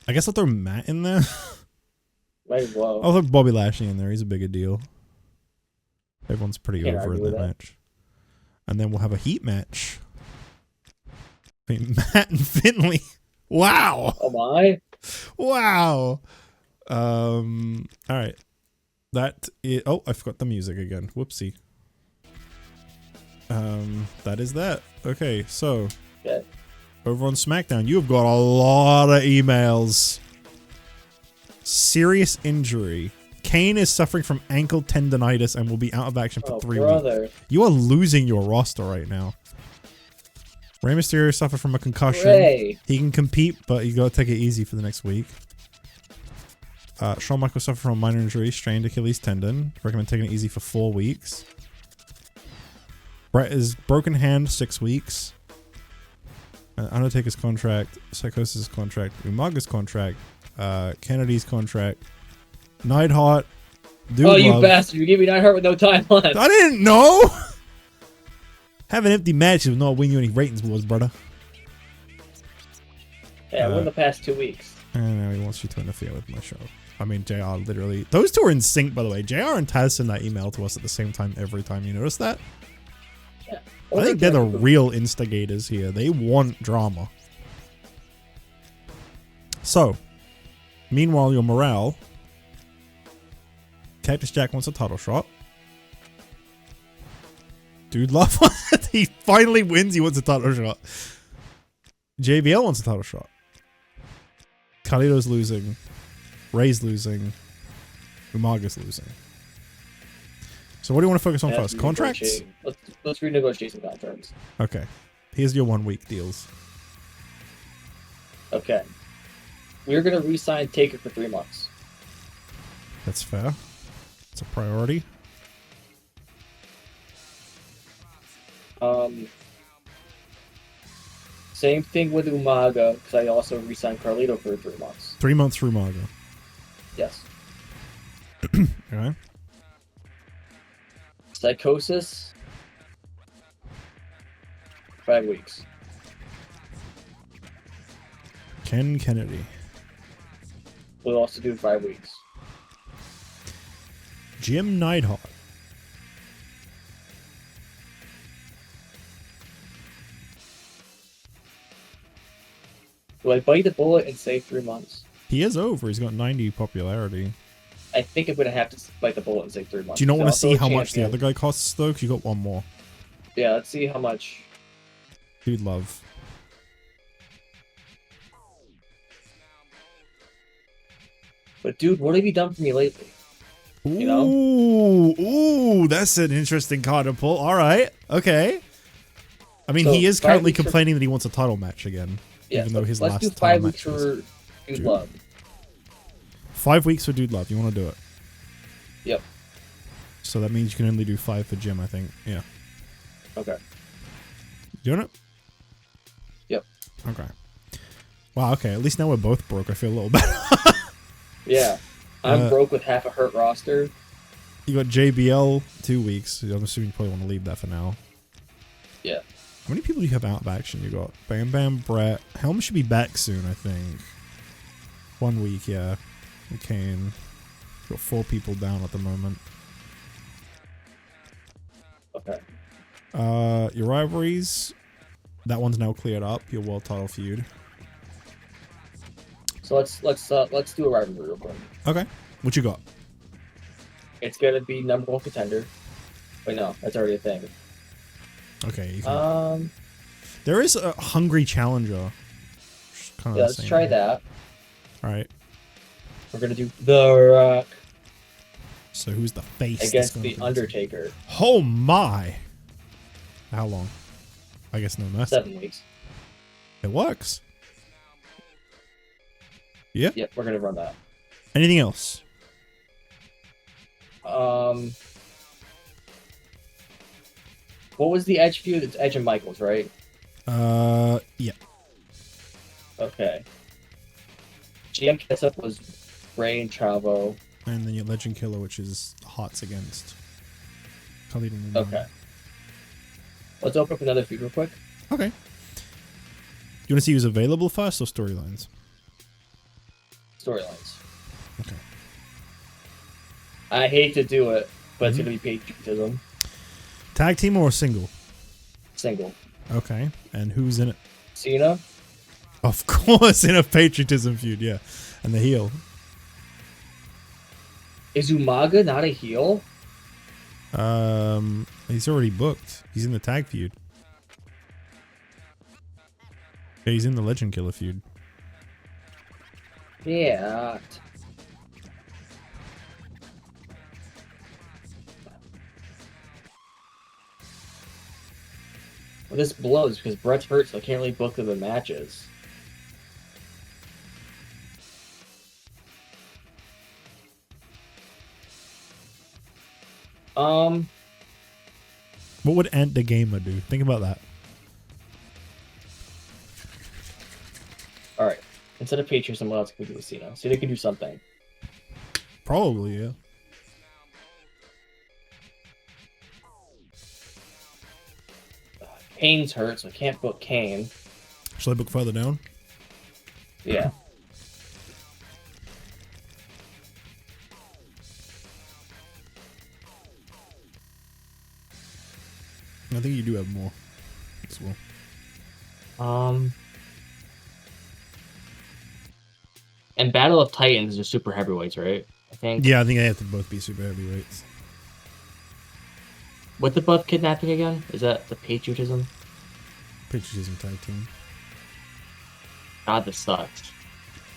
I guess I'll throw Matt in there. Might as well. I'll throw Bobby Lashley in there. He's a bigger deal. Everyone's pretty Can't over in argue that with that. match. And then we'll have a heat match. I mean, Matt and Finley. Wow. Oh my! Wow. All right. That is, oh, I forgot the music again. Whoopsie. That is that. Okay, so Okay. over on SmackDown, you have got a lot of emails. Serious injury. Kane is suffering from ankle tendonitis and will be out of action for 3 brother. weeks. You are losing your roster right now. Rey Mysterio suffered from a concussion. Ray. He can compete, but you gotta take it easy for the next week. Shawn Michaels suffered from a minor injury, strained Achilles tendon. Recommend taking it easy for 4 weeks. Brett is broken hand, 6 weeks. Undertaker's contract, Psychosis' contract, Umaga's contract, Kennedy's contract, Neidhart, Dude Oh, you Love. bastard! You gave me Neidhart with no time left. I didn't know! Having empty matches will not win you any ratings wars, brother. Yeah, win the past 2 weeks. And now he wants you to interfere with my show. I mean, JR literally... Those two are in sync, by the way. JR and Taz send that email to us at the same time every time. You notice that? Yeah. I think they're the real instigators here. They want drama. So, meanwhile, your morale... Cactus Jack wants a title shot. Dude Love wants it. He finally wins. He wants a title shot. JBL wants a title shot. Carlito's losing. Ray's losing. Umaga's losing. So what do you want to focus on first? Contracts? Let's renegotiate some contracts. Okay. Here's your 1 week deals. Okay. We're gonna re-sign Taker for 3 months. That's fair. It's a priority. Same thing with Umaga, because I also re-signed Carlito for 3 months. 3 months for Umaga. Yes. Okay. Psychosis. 5 weeks. Ken Kennedy. We'll also do 5 weeks. Jim Neidhart. Do I bite the bullet and say 3 months? He is over. He's got 90 popularity. I think I'm gonna have to bite the bullet and say 3 months. Do you not want to Also see a how much the champion. other guy costs, though? Because you got one more. Yeah, let's see how much. Dude Love. But dude, what have you done for me lately? Ooh, You know? ooh, that's an interesting card to pull. All right, okay. I mean, So, he is 5 currently weeks for- complaining that he wants a title match again, Yeah, even though his let's last do title 5 match weeks was for Dude Dude. Love. 5 weeks for Dude Love. You want to do it? Yep. So that means you can only do 5 for Jim, I think. Yeah. Okay. Doing it? Yep. Okay. Wow. Okay. At least now we're both broke. I feel a little better. Yeah. I'm Uh, broke with half a hurt roster. You got JBL 2 weeks. I'm assuming you probably want to leave that for now. Yeah. How many people do you have out of action? You got Bam Bam, Brett. Helm should be back soon, I think. 1 week, yeah. And Kane. Got 4 people down at the moment. Okay. Your rivalries. That one's now cleared up. Your world title feud. So let's do a rivalry real quick. Okay. What you got? It's gonna be number 1 contender. Wait, no, that's already a thing. Okay. You can, Yeah, there is a hungry challenger. Kind of let's try that. All right. We're gonna do The Rock So who's the face that's against gonna The be- Undertaker. Oh my! How long? I guess no mess. 7 weeks. It works. Yep. Yep, we're gonna run that. Anything else? What was the Edge feud? It's Edge and Michaels, right? Yeah. Okay. GM Kiss-Up was Ray and Chavo. And then your Legend Killer, which is Hearts against Khalid and Umar. Okay. Let's open up another feud real quick. Okay. You want to see who's available first or storylines? Storylines. Okay. I hate to do it, but it's going to be patriotism. Tag team or single? Single. Okay. And who's in it? Cena. Of course, in a patriotism feud, yeah. And the heel. Is Umaga not a heel? He's already booked. He's in the tag feud. Yeah, he's in the Legend Killer feud. Yeah. Well, this blows because Brett's hurt, so I can't really book the matches. What would Ant the Gamer do? Think about that. All right. Instead of Patriots, someone else could do Cena. Cena can do something. Probably, yeah. Kane's hurt, so I can't book Kane. Shall I book further down? Yeah. I think you do have more as well. And Battle of Titans is super heavyweights, right? I think. Yeah, I think they have to both be super heavyweights. What the buff kidnapping again? Is that the patriotism? Patriotism tag team. God, this sucks.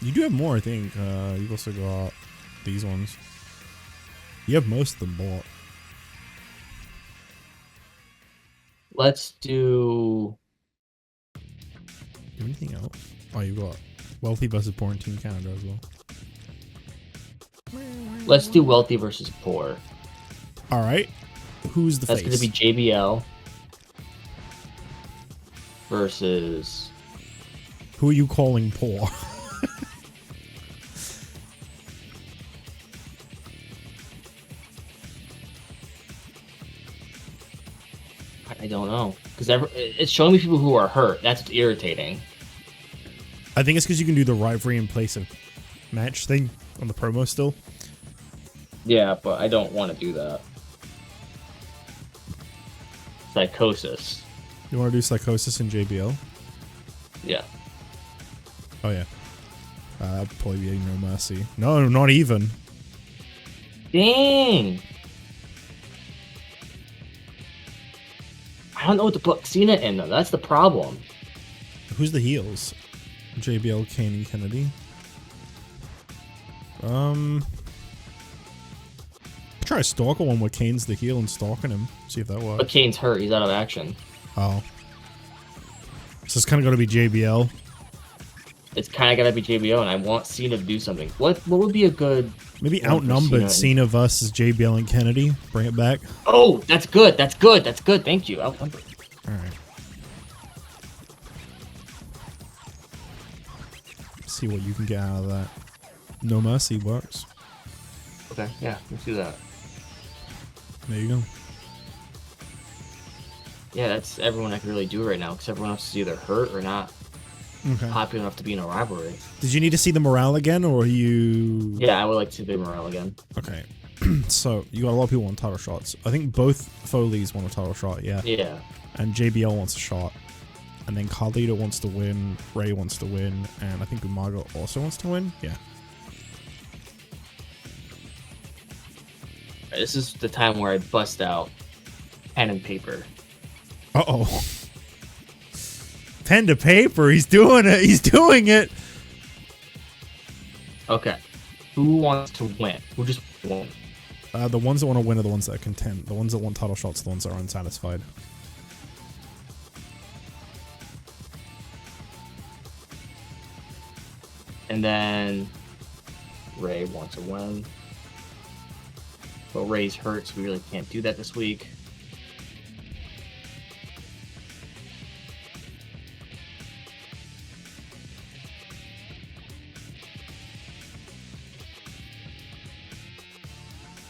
You do have more, I think. You've also got these ones. You have most of them bought. Let's do. Anything else? Oh, you got Wealthy versus Poor in Team Canada as well. Let's do wealthy versus poor. All right. Who's the That's face? going to be JBL versus. Who are you calling poor? I don't know, because it's showing me people who are hurt. That's irritating. I think it's because you can do the rivalry in place of match thing on the promo still. Yeah, but I don't want to do that. Psychosis. You want to do Psychosis and JBL? Yeah. Oh, yeah. That'd probably be No Mercy. No, not even. Dang. I don't know what to put Cena in, though. That's the problem. Who's the heels? JBL, Kane, and Kennedy. Try a Stalker one where Kane's the heel and stalking him. See if that works. But Kane's hurt. He's out of action. Oh. So it's kind of got to be JBL. It's kind of got to be JBL, and I want Cena to do something. What would be a good... Maybe outnumbered Cena versus JBL and Kennedy. Bring it back. Oh, that's good. That's good. That's good. Thank you. Outnumbered. All right. See what you can get out of that. No Mercy works. Okay, yeah, let's do that. There you go. Yeah, that's everyone I can really do right now, because everyone else is either hurt or not Okay. popular enough to be in a rivalry. Did you need to see the morale again, or are you... Yeah, I would like to see the morale again. Okay. So, you got a lot of people want title shots. I think both Foleys want a title shot, yeah. Yeah. And JBL wants a shot. And then Carlito wants to win, Ray wants to win, and I think Umaga also wants to win? Yeah. This is the time where I bust out pen and paper. Uh-oh. Pen to paper, he's doing it, he's doing it! Okay. Who wants to win? Who just won? The ones that want to win are the ones that are content. The ones that want title shots are the ones that are unsatisfied. And then Ray wants to win. But Ray's hurt, so we really can't do that this week.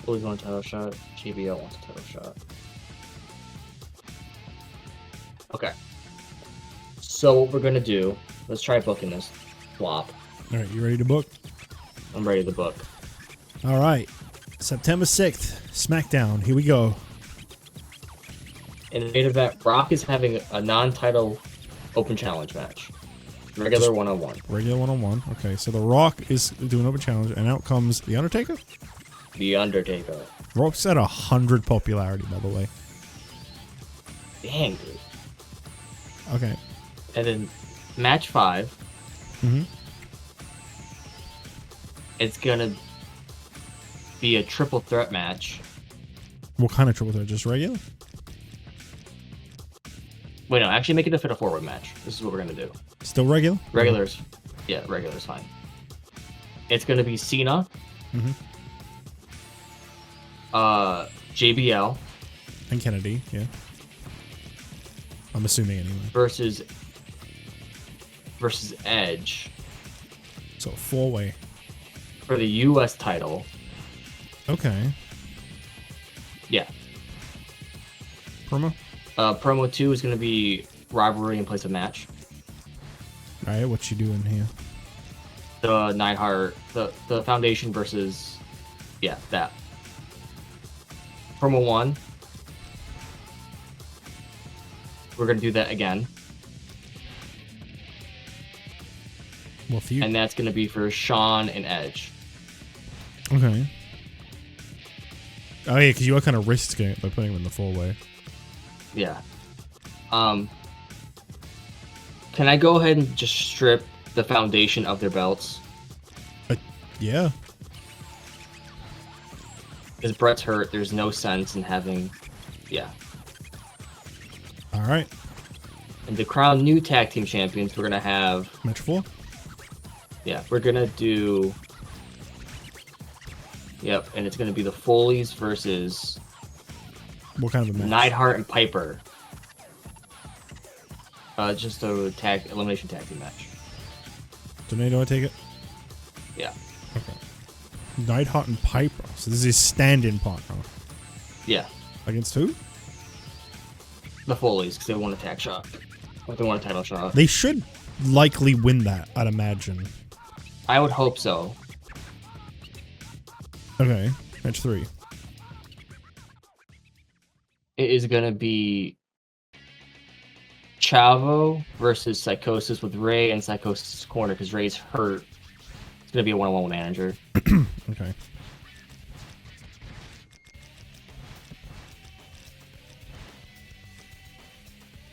Bullies want a title shot. JBL wants a title shot. Okay. So what we're gonna do? Let's try booking this flop. All right, you ready to book? I'm ready to book. All right. September 6th, SmackDown. Here we go. In the main event, Brock is having a non-title open challenge match. Regular one-on-one. Regular one-on-one. Okay, so The Rock is doing open challenge, and out comes The Undertaker. The Undertaker. Rock's at 100 popularity, by the way. Dang, dude. Okay. And then match 5. Mm-hmm. It's gonna be a triple threat match. What kind of triple threat? Just regular? Wait, no, actually make it a fit a forward match. This is what we're gonna do. Still regular? Regulars. Yeah, regular's fine. It's gonna be Cena. Mm-hmm. JBL And Kennedy, yeah. I'm assuming anyway. versus Edge So, 4-way. for the US title. Okay. Yeah. Promo? Promo 2 is gonna be rivalry in place of match. Alright, what you doing here? The Neidhart, the Foundation versus, yeah, that. Promo 1. We're gonna do that again, What for you? and that's gonna be for Shawn and Edge. Okay. Oh yeah, because you are kind of risking it by putting him in the 4-way. Yeah. Can I go ahead and just strip the Foundation of their belts? Yeah. Because Brett's hurt, there's no sense in having... Yeah. Alright. And to crown new tag team champions, we're going to have... Match 4? Yeah, we're going to do... Yep, and it's going to be the Foleys versus What kind of a match? Neidhart and Piper. Just a elimination tag team match. Tornado, I take it? Yeah. Okay. Neidhart and Piper. So this is his stand-in partner. Yeah. Against who? The Foleys, because they want a tag shot. Like they want a title shot. They should likely win that, I'd imagine. I would hope so. Okay. Match 3. It is going to be Chavo versus Psychosis with Ray in Psychosis' corner because Ray's hurt. It's going to be a one-on-one manager. Okay.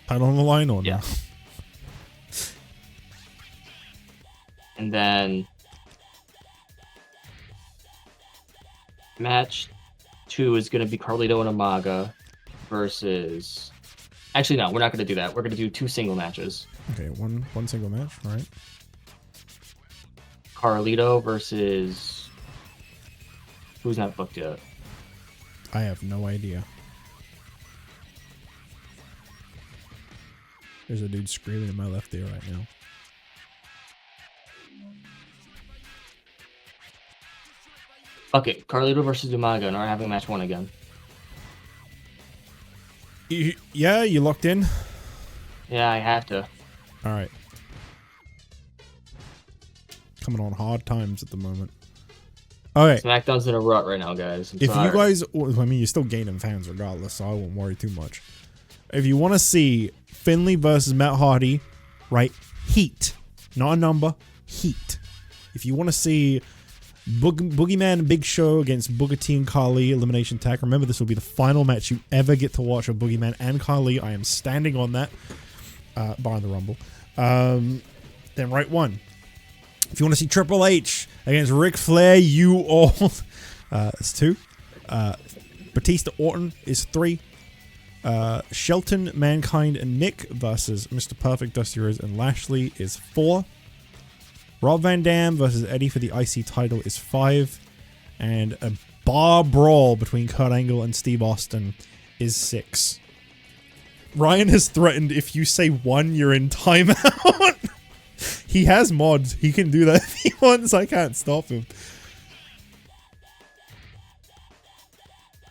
Title on the line or Yeah. no? And then match 2 is going to be Carlito and Umaga versus... Actually, no, we're not going to do that. We're going to do 2 single matches. Okay, one single match. All right. Carlito versus... Who's not booked yet? I have no idea. There's a dude screaming in my left ear right now. Okay, Carlito versus Umaga, and we're having match 1 again. Yeah, you locked in? Yeah, I have to. All right. Coming on hard times at the moment. Okay. SmackDown's in a rut right now, guys. If you guys, I mean, you're still gaining fans regardless, so I won't worry too much. If you want to see Finlay versus Matt Hardy, right? Heat. Not a number. Heat. If you want to see Boogeyman and Big Show against Booker T and Khali elimination tag. Remember, this will be the final match you ever get to watch of Boogeyman and Khali. I am standing on that. Barring the Rumble. Then right one. If you want to see Triple H against Ric Flair, you all. That's 2. Batista Orton is 3. Shelton, Mankind, and Nick versus Mr. Perfect, Dusty Rhodes, and Lashley is 4. Rob Van Dam versus Eddie for the IC title is 5. And a bar brawl between Kurt Angle and Steve Austin is 6. Ryan has threatened if you say 1, you're in timeout. He has mods. He can do that if he wants. I can't stop him.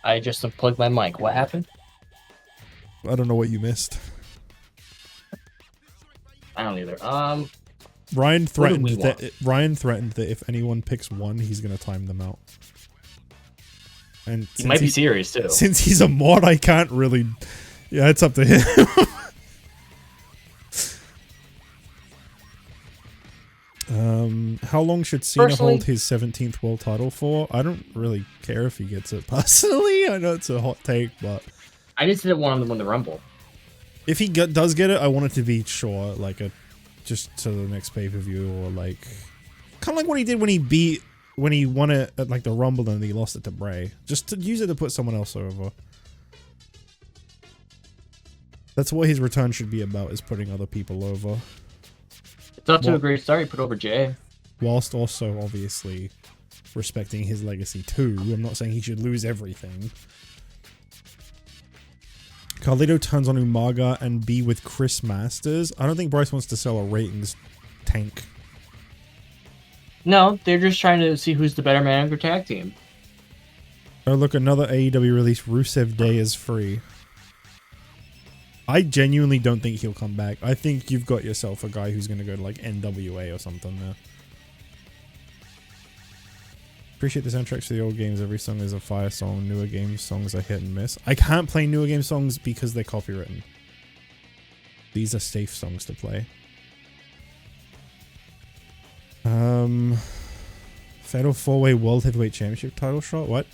I just unplugged my mic. What happened? I don't know what you missed. I don't either. Ryan threatened we that if anyone picks 1, he's gonna time them out. And He might be serious too. since he's a mod, I can't really. Yeah, it's up to him. How long should Cena Personally- hold his 17th world title for? I don't really care if he gets it personally. I know it's a hot take, but I just didn't want him to win the Rumble. if he does get it, I want it to be short, like just to the next pay-per-view, or like kind of like what he did when he won it at like the Rumble and he lost it to Bray. Just to use it to put someone else over. That's what his return should be about, is putting other people over. It's not to Well- a great start. He put over Jay. Whilst also obviously respecting his legacy too. I'm not saying he should lose everything. Carlito turns on Umaga and be with Chris Masters. I don't think Bryce wants to sell a ratings tank. No, they're just trying to see who's the better man of their tag team. Oh look, another AEW release. Rusev Day is free. I genuinely don't think he'll come back. I think you've got yourself a guy who's going to go to like NWA or something there. Appreciate the soundtracks for the old games. Every song is a fire song. Newer game songs are hit and miss. I can't play newer game songs because they're copywritten. These are safe songs to play. Fatal 4-Way World Heavyweight Championship title shot? What?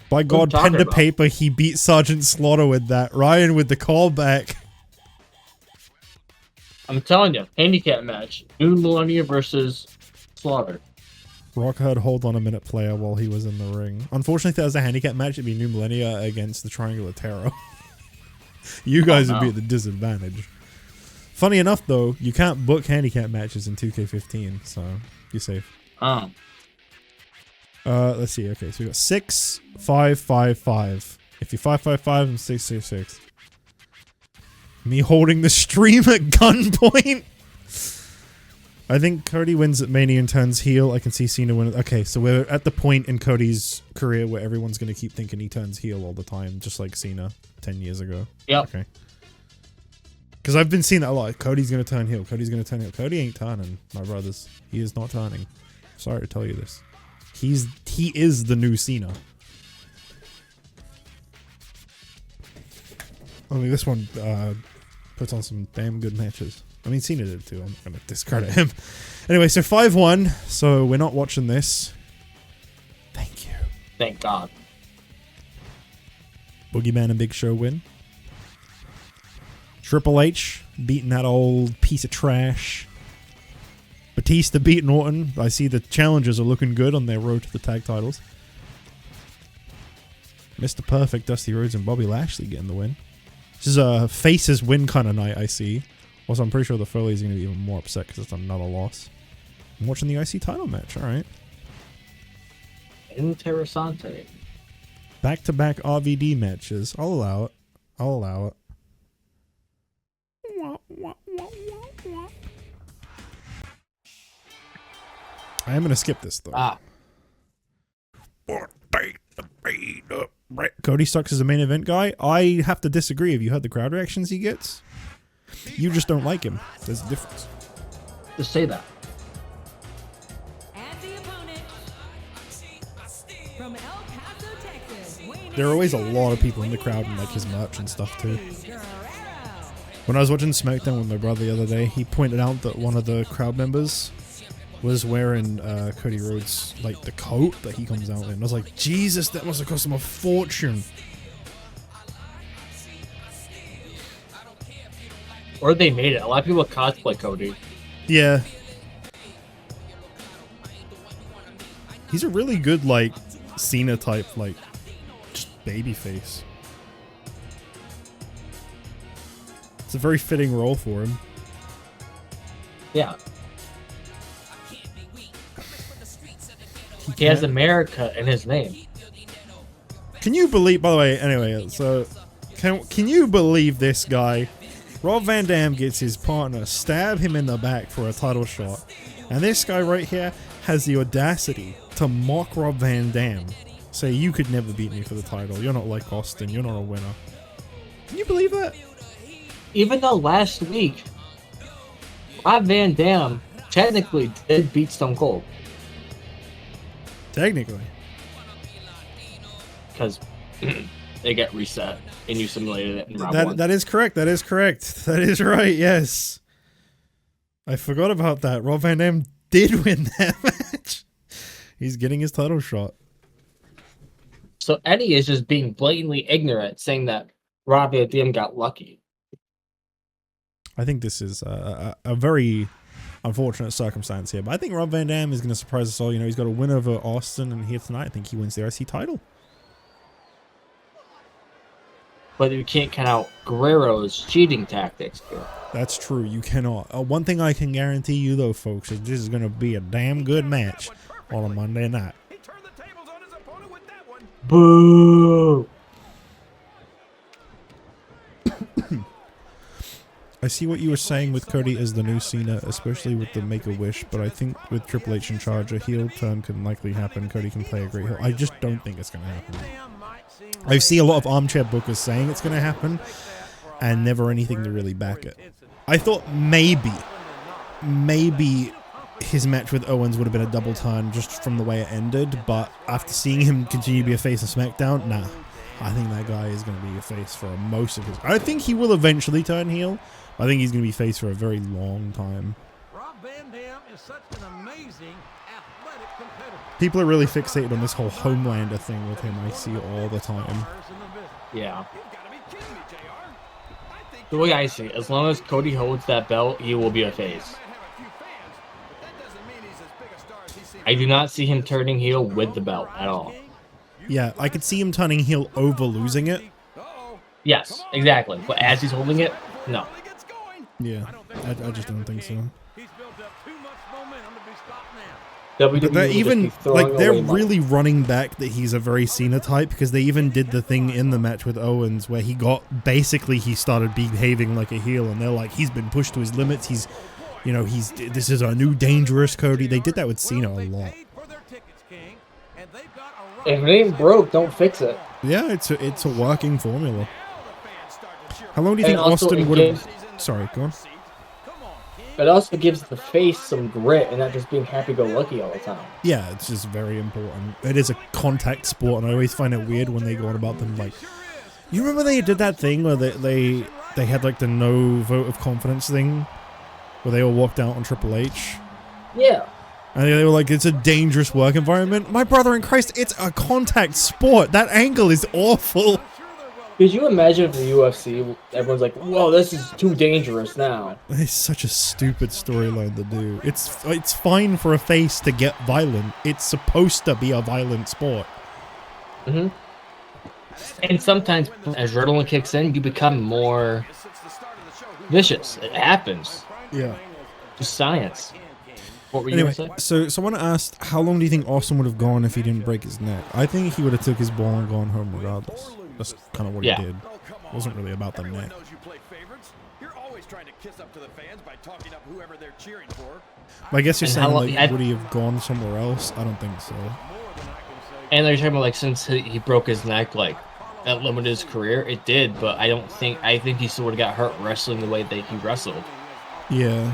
By God, pen to paper, he beat Sergeant Slaughter with that. Ryan with the callback. I'm telling you, handicap match. New Millennia versus Slaughter. Rock heard hold on a minute player while he was in the ring. Unfortunately, if that was a handicap match, it'd be New Millennia against the Triangular Terror. You guys would be at the disadvantage. Funny enough, though, you can't book handicap matches in 2K15, so you're safe. Let's see. Okay, so we got 6, 5, 5, 5. If you're 5, 5, 5, I'm 6, 6, 6. Me holding the stream at gunpoint. I think Cody wins at Mania and turns heel. I can see Cena win. Okay, so we're at the point in Cody's career where everyone's going to keep thinking he turns heel all the time, just like Cena 10 years ago. Yep. Okay. Because I've been seeing that a lot. Cody's going to turn heel. Cody's going to turn heel. Cody ain't turning, my brothers. He is not turning. Sorry to tell you this. He is the new Cena. I mean, this one puts on some damn good matches. I mean, Cena did too. I'm not going to discredit him. Anyway, so 5-1. So we're not watching this. Thank you. Thank God. Boogeyman and Big Show win. Triple H beating that old piece of trash. Batista beating Orton. I see the challengers are looking good on their road to the tag titles. Mr. Perfect, Dusty Rhodes, and Bobby Lashley getting the win. This is a faces win kind of night, I see. Also, I'm pretty sure the Foley's going to be even more upset because it's another loss. I'm watching the IC title match, alright. Interessante. Back-to-back RVD matches. I'll allow it. I'll allow it. I am going to skip this, though. Cody sucks as a main event guy. I have to disagree. Have you heard the crowd reactions he gets? You just don't like him. There's a difference. Just say that. And the opponent from El Paso, Texas. There are always a lot of people in the crowd and like his merch and stuff too. When I was watching SmackDown with my brother the other day, he pointed out that one of the crowd members was wearing Cody Rhodes, like the coat that he comes out in. I was like, Jesus, that must have cost him a fortune. Or they made it. A lot of people cosplay Cody. Yeah. He's a really good, like, Cena type, like, just babyface. It's a very fitting role for him. He has America in his name. Can you believe, by the way, anyway, so can you believe this guy? Rob Van Dam gets his partner stab him in the back for a title shot. And this guy right here has the audacity to mock Rob Van Dam. Say, you could never beat me for the title. You're not like Austin. You're not a winner. Can you believe that? Even though last week, Rob Van Dam technically did beat Stone Cold. Technically. Because they got reset and you simulated it in round one. That is correct. That is correct. That is right. Yes. I forgot about that. Rob Van Dam did win that match. He's getting his title shot. So Eddie is just being blatantly ignorant, saying that Rob Van Dam got lucky. I think this is a very unfortunate circumstance here. But I think Rob Van Dam is going to surprise us all. You know, he's got a win over Austin, and here tonight I think he wins the IC title. But you can't count out Guerrero's cheating tactics here. That's true. You cannot. One thing I can guarantee you, though, folks, is this is going to be a damn good match on a Monday night. He turned the tables on his opponent with that one. Boo! I see what you were saying with Cody as the new Cena, especially with the Make-A-Wish, but I think with Triple H in charge, a heel turn can likely happen. Cody can play a great heel. I just don't think it's going to happen. I see a lot of armchair bookers saying it's going to happen, and never anything to really back it. I thought maybe his match with Owens would have been a double turn just from the way it ended, but after seeing him continue to be a face of SmackDown, nah. I think that guy is going to be a face for most of his... I think he will eventually turn heel. I think he's going to be face for a very long time. Rob Van Dam is such an amazing athletic competitor. People are really fixated on this whole Homelander thing with him. I see it all the time. Yeah. You've got to be kidding me, JR. I think The way I see it, as long as Cody holds that belt, he will be a face. he might have a few fans, but that doesn't mean he's as big a star as he seems. I do not see him turning heel with the belt at all. Yeah, I could see him turning heel over losing it. Uh-oh. Yes, exactly. But as he's holding it, no. He gets going. Yeah, I just don't think so. He's built up too much momentum to be stopped now. WWE But they're will just even be throwing like they're away money. really running back that he's a very Cena type, because they even did the thing in the match with Owens where he started behaving like a heel, and they're like, he's been pushed to his limits. He's, you know, this is a new dangerous Cody. They did that with Cena a lot. If it ain't broke, don't fix it. Yeah, it's a working formula. How long do you And think also Austin it would have? gives- Sorry, go on. It also gives the face some grit and not just being happy-go-lucky all the time. Yeah, it's just very important. It is a contact sport, and I always find it weird when they go on about them like, you remember they did that thing where they had like the no vote of confidence thing, where they all walked out on Triple H, Yeah. and they were like, it's a dangerous work environment. My brother in Christ, it's a contact sport. That angle is awful. Could you imagine if the UFC, everyone's like, whoa, this is too dangerous now. It's such a stupid storyline to do. It's fine for a face to get violent. It's supposed to be a violent sport. hmm And sometimes as adrenaline kicks in, you become more vicious. It happens. Yeah. Just science. What were you Anyway, going to say? so someone asked, how long do you think Austin would have gone if he didn't break his neck? I think he would have took his ball and gone home regardless. That's kind of what Yeah. he did. Oh, come It on. wasn't really about the Everyone neck. knows you play favorites. You're always trying to kiss up to the fans by talking up whoever they're cheering for. But I guess you're And saying, how long- like, would he have gone somewhere else? I don't think so. And they're talking about, like, since he broke his neck, like, that limited his career. It did, but I think he still would have got hurt wrestling the way that he wrestled. Yeah.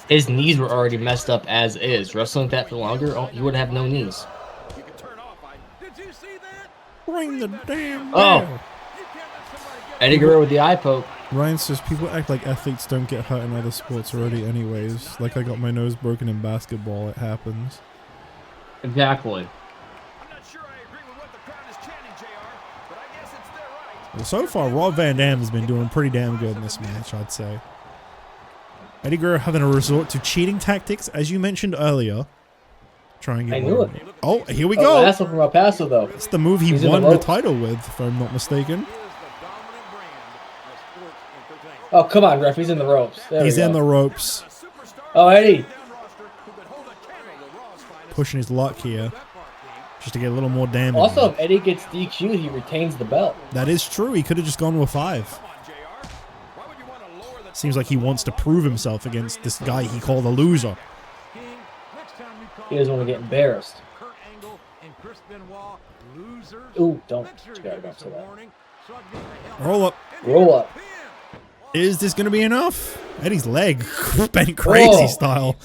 His knees were already messed up as is. Wrestling that for longer, he would have no knees. You can turn off. Did you see that? Ring the damn bell. Oh. You can't let somebody get Eddie Guerrero with the eye poke. Ryan says, people act like athletes don't get hurt in other sports already anyways. Like I got my nose broken in basketball, it happens. Exactly. I'm not sure I agree with what the crowd is chanting, JR, but I guess it's their right. Well, so far, Rob Van Dam has been doing pretty damn good in this match, I'd say. Eddie Guerrero having a resort to cheating tactics, as you mentioned earlier. Try and get I knew one. it. Oh, here we Oh, go. Lasso from El Paso, though. It's the move he He's in won the the ropes. title with, if I'm not mistaken. is the dominant brand of sports entertainment. Oh, come on, ref. He's in the ropes. There He's we in go. the ropes. Oh, Eddie. pushing his luck here. Just to get a little more damage. Also, if Eddie gets DQ'd, he retains the belt. That is true. He could have just gone with 5. Seems like he wants to prove himself against this guy he called a loser. He doesn't want to get embarrassed. Ooh, don't say that. Roll up. Roll up. Is this going to be enough? Eddie's leg bent crazy Whoa. style.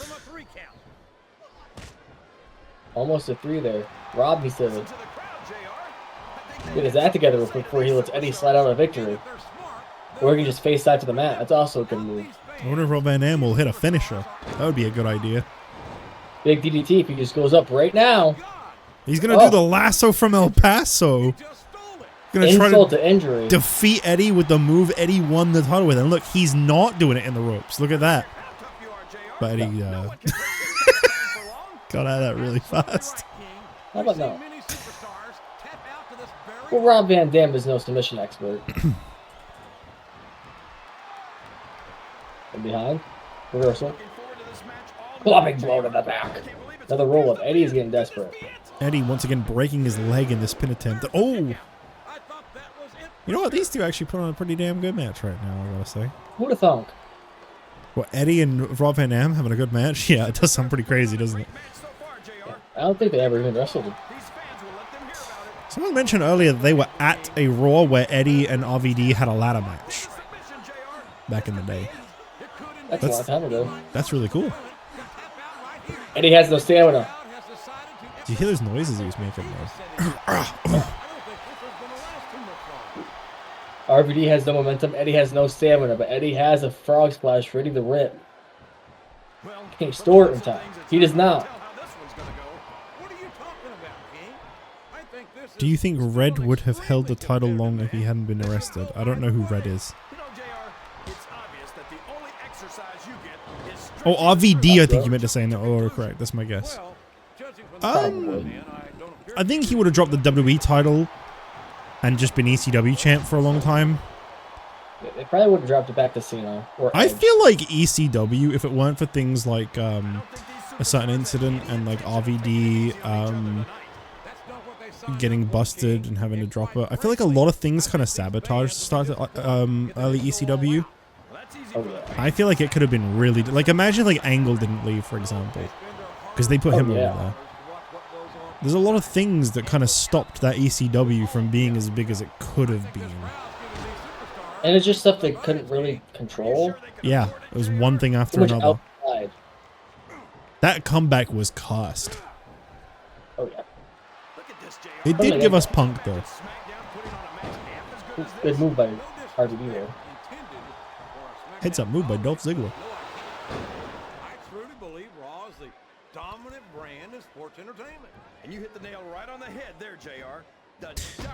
Almost a 3 there. Rob needs to get his act together real quick before he lets Eddie slide out of victory. Or he can just face side to the mat. That's also a good move. I wonder if Rob Van Dam will hit a finisher. That would be a good idea. Big DDT if he just goes up right now. He's going to do the lasso from El Paso. Going to try Insult to to injury. defeat Eddie with the move Eddie won the title with. And look, he's not doing it in the ropes. Look at that. But Eddie got out of that really fast. How about no? Well, Rob Van Dam is no submission expert. From behind. Reversal. Clubbing blow to the back. Another roll up. Eddie is getting desperate. Eddie once again breaking his leg in this pin attempt. Oh! You know what? These two actually put on a pretty damn good match right now, I gotta say. Who'da thunk? What, Eddie and Rob Van Dam having a good match? Yeah, it does sound pretty crazy, doesn't it? I don't think they ever even wrestled. Someone mentioned earlier that they were at a Raw where Eddie and RVD had a ladder match back in the day. That's a long time ago. That's really cool. Eddie has no stamina. Do you hear those noises he was making though? RVD has no momentum. Eddie has no stamina, but Eddie has a frog splash ready to rip. Can't store it in time. He does not. Do you think Red would have held the title long if he hadn't been arrested? I don't know who Red is. Oh, RVD, I think you meant to say in the order, correct. That's my guess. I think he would have dropped the WWE title and just been ECW champ for a long time. They probably would have dropped it back to Cena. Or I Edge. feel like ECW, if it weren't for things like a certain incident and like RVD getting busted and having to drop it, I feel like a lot of things kind of sabotaged the start of early ECW. Oh, yeah. I feel like it could have been really... Like, imagine like Angle didn't leave, for example. Because they put him over there. There's a lot of things that kind of stopped that ECW from being as big as it could have been. And it's just stuff they couldn't really control. Yeah, it was one thing after Too much another. outside. That comeback was cursed. Oh, yeah. It did give us Punk, though. Good move by RVD there. Heads up move by Dolph Ziggler. I truly believe Raw is the dominant brand in sports entertainment. And you hit the nail right on the head there, JR.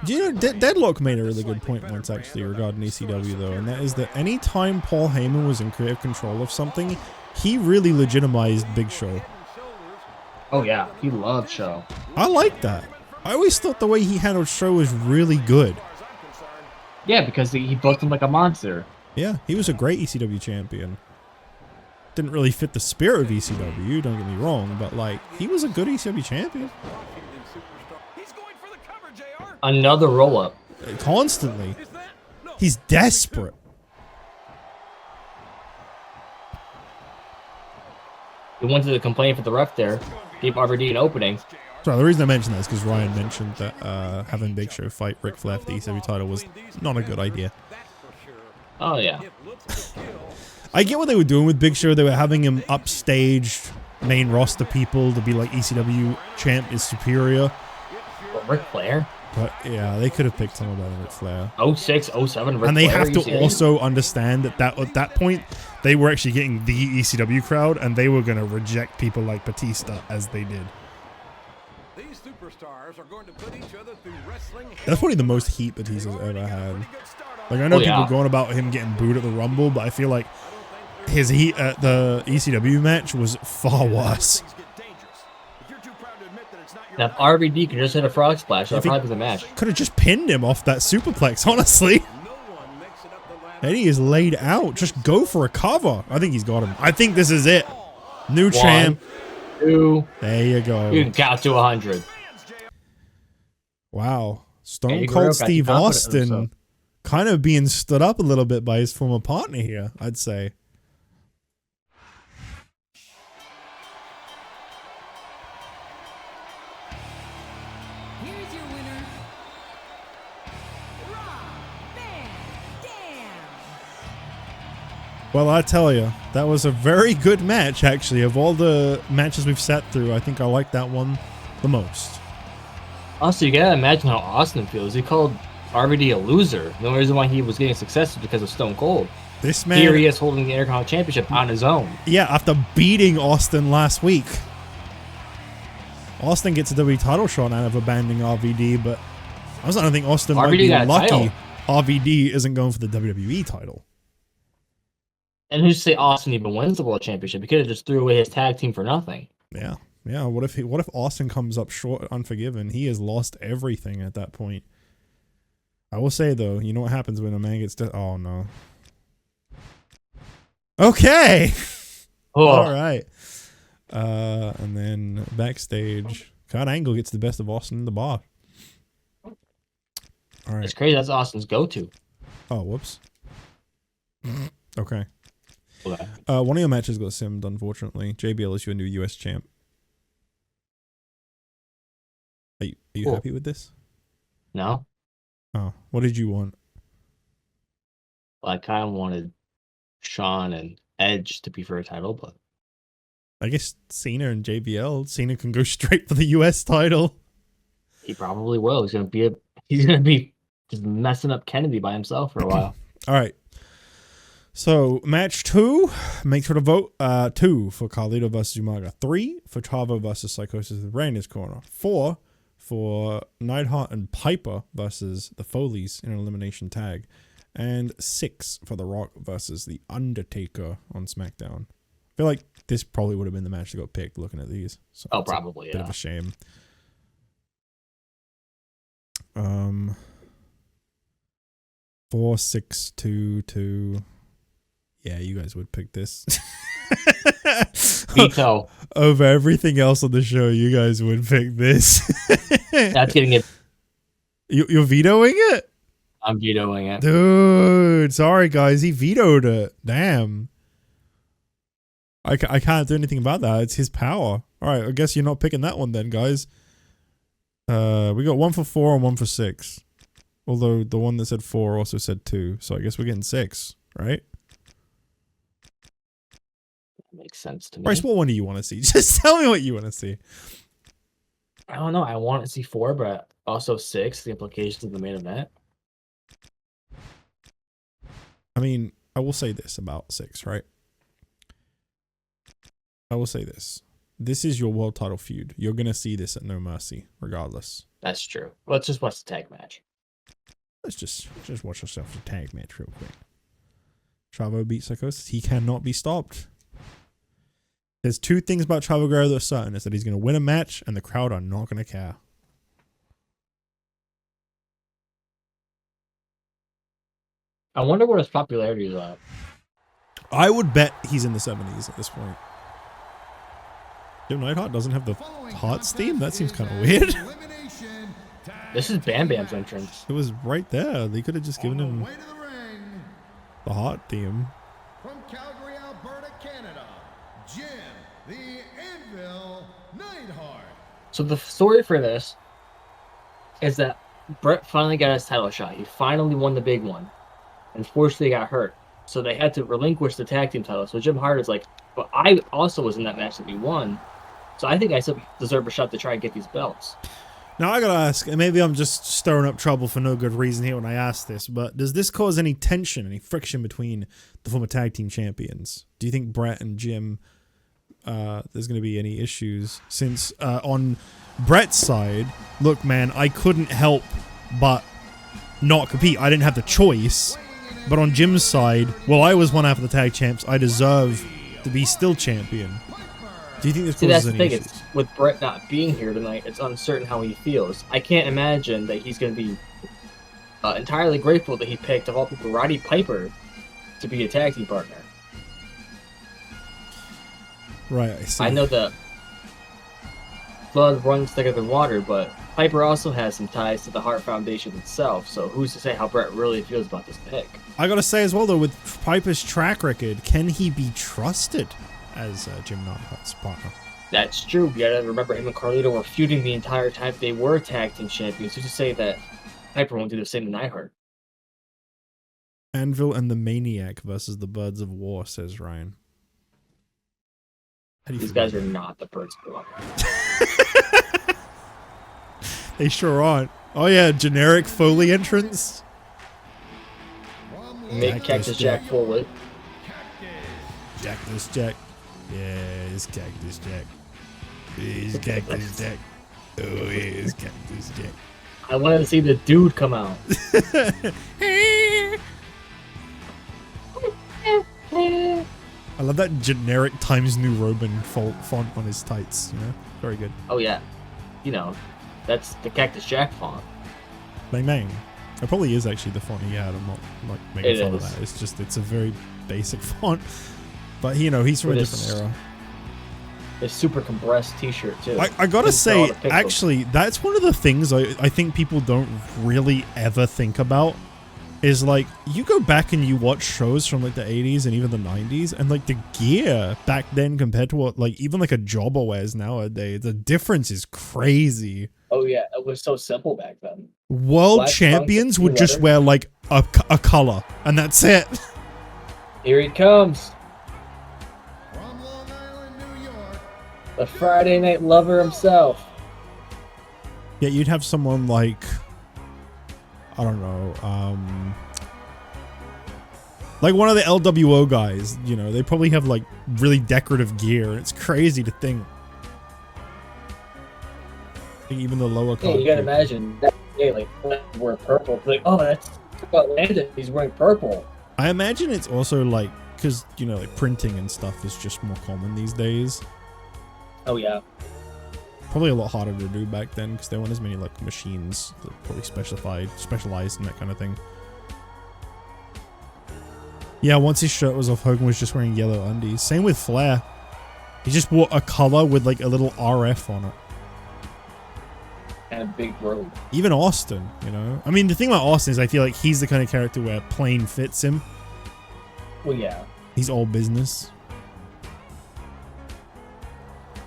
Do you know, Deadlock made a really good point once, actually, regarding ECW, though, and that is that any time Paul Heyman was in creative control of something, he really legitimized Big Show. Oh, yeah. He loved Show. I like that. I always thought the way he handled Show was really good. Yeah, because he booked him like a monster. Yeah, he was a great ECW champion. Didn't really fit the spirit of ECW, don't get me wrong, but like, he was a good ECW champion. Another roll-up. Constantly. He's desperate. He wanted to complain for the ref there. Gave RVD an opening. So the reason I mentioned that is because Ryan mentioned that having Big Show fight Ric Flair for the ECW title was not a good idea. Oh, yeah. I get what they were doing with Big Show. They were having him upstage main roster people to be like ECW champ is superior. But Ric Flair? But yeah, they could have picked someone better than Ric Flair. 06, 07 Ric And they Flair, have are you to serious? also understand that at that point, they were actually getting the ECW crowd, and they were going to reject people like Batista as they did. These superstars are going to put each other through wrestling. That's probably the most heat Batista's ever had. Like, I know people going about him getting booed at the Rumble, but I feel like his heat at the ECW match was far worse. Now, if RVD could just hit a frog splash, that If he- probably was a match. Could have just pinned him off that superplex, honestly. Eddie is laid out. Just go for a cover. I think he's got him. I think this is it. New champ. 2. There you go. You can count to 100. Wow. Stone Eddie Cold Guerrero got Steve too confident in himself. Austin kind of being stood up a little bit by his former partner here, I'd say. Here's your winner, Rob Van Dam. Well, I tell you, that was a very good match, actually. Of all the matches we've sat through, I think I like that one the most. Also, you gotta imagine how Austin feels. He called RVD a loser. The only reason why he was getting success is because of Stone Cold. This man... Here he is holding the Intercontinental Championship on his own. Yeah, after beating Austin last week. Austin gets a WWE title shot out of abandoning RVD, but I don't think Austin might RVD be got a lucky title. RVD isn't going for the WWE title. And who's to say Austin even wins the World Championship? He could have just threw away his tag team for nothing. Yeah. Yeah, what if Austin comes up short at Unforgiven? He has lost everything at that point. I will say, though, you know what happens when a man gets... oh, no. Okay! Oh, All right. And then backstage, Kurt Angle gets the best of Austin in the bar. All right. it's crazy. That's Austin's go-to. Oh, whoops. Okay. Okay. One of your matches got simmed, unfortunately. JBL is your new US champ. Are you Cool. happy with this? No? Oh, what did you want? Well, I kind of wanted Shawn and Edge to be for a title, but I guess Cena and JBL. Cena can go straight for the US title. he probably will. He's gonna be just messing up Kennedy by himself for a while. All right. So, match 2. Make sure to vote. 2 for Carlito versus Umaga. 3 for Chavo versus Psychosis with Ray in his corner. 4 for Neidhart and Piper versus the Foleys in an elimination tag. And 6 for The Rock versus The Undertaker on SmackDown. I feel like this probably would have been the match that got picked looking at these. So Oh, it's probably, a bit yeah. of a shame. 4, 6, 2, 2. Yeah, you guys would pick this. Veto. Over everything else on the show, you guys would pick this. That's getting it. You're vetoing it? I'm vetoing it. Dude, sorry guys, he vetoed it. Damn. I can't do anything about that. It's his power. Alright, I guess you're not picking that one then, guys. We got 1 for 4 and 1 for 6. Although the one that said 4 also said 2. So I guess we're getting 6, right? Makes sense to me. Bryce, what one do you want to see? Just tell me what you want to see. I don't know. I want to see 4, but also 6. The implications of the main event. I mean, I will say this about 6, right? I will say this. This is your world title feud. You're going to see this at No Mercy, regardless. That's true. Let's just watch the tag match. Let's just watch yourself a tag match real quick. Chavo beats Psychosis. He cannot be stopped. There's 2 things about Chavo Guerrero that are certain. Is that he's going to win a match and the crowd are not going to care. I wonder what his popularity is at. I would bet he's in the 70s at this point. Jim Neidhart doesn't have the Hearts theme? That seems kind of weird. This is Bam Bam's entrance. It was right there. They could have just given him the Heart theme. From Calgary, Alberta, Canada, Jim the Anvil Neidhart. So the story for this is that Brett finally got his title shot. He finally won the big one. Unfortunately, he got hurt. So they had to relinquish the tag team title. So Jim Hart is like, but I also was in that match that we won. So I think I still deserve a shot to try and get these belts. Now I gotta ask, and maybe I'm just stirring up trouble for no good reason here when I ask this, but does this cause any tension, any friction between the former tag team champions? Do you think Brett and Jim, there's going to be any issues? Since on Brett's side, look man, I couldn't help but not compete. I didn't have the choice. But on Jim's side, well, I was one half of the tag champs. I deserve to be still champion. Do you think this See, that's causes the any thing. issues? It's, with Brett not being here tonight, it's uncertain how he feels. I can't imagine that he's going to be entirely grateful that he picked, of all people, Roddy Piper to be a tag team partner. Right, I see. I know that blood runs thicker than water, but Piper also has some ties to the Hart Foundation itself, so who's to say how Bret really feels about this pick? I gotta say as well, though, with Piper's track record, can he be trusted as Jim Neidhart's partner? That's true. You gotta remember him and Carlito were feuding the entire time they were tag team champions. Who's to say that Piper won't do the same to Neidhart? Anvil and the Maniac versus the Birds of War, says Ryan. How do you These feel guys about are not the Birds of War. that? They sure aren't. Oh yeah, generic Foley entrance. Make Cactus Jack forward. Cactus Jack. Yes, Cactus Jack. He's Cactus Jack. Oh, yes, Cactus Jack. I wanted to see the dude come out. I love that generic Times New Roman font on his tights, you know? Very good. Oh yeah, you know, that's the Cactus Jack font. Bang bang. It probably is actually the font he had. I'm not like making fun of that. It's just, it's a very basic font. But, you know, he's from a different era. A super compressed t-shirt, too. I gotta say, actually, that's one of the things I think people don't really ever think about. Is like, you go back and you watch shows from like the 80s and even the 90s, and like the gear back then compared to what like even like a jobber wears nowadays, the difference is crazy. Oh yeah, it was so simple back then. World Black champions trunks, would just wear like a color, and that's it. Here he comes. From Long Island, New York. The Friday Night Lover himself. Yeah, you'd have someone like, I don't know, like one of the LWO guys, you know, they probably have like really decorative gear. It's crazy to think. I think even the lower Yeah, you gotta imagine that day, like, wearing purple. Like, oh, that's about Landon. He's wearing purple. I imagine it's also like, because, you know, like printing and stuff is just more common these days. Oh, yeah. Probably a lot harder to do back then because there weren't as many like machines that probably specialized in that kind of thing. Yeah, once his shirt was off, Hogan was just wearing yellow undies. Same with Flair. He just wore a color with like a little RF on it. And a big robe. Even Austin, you know? I mean, the thing about Austin is I feel like he's the kind of character where plain fits him. Well, yeah. He's all business.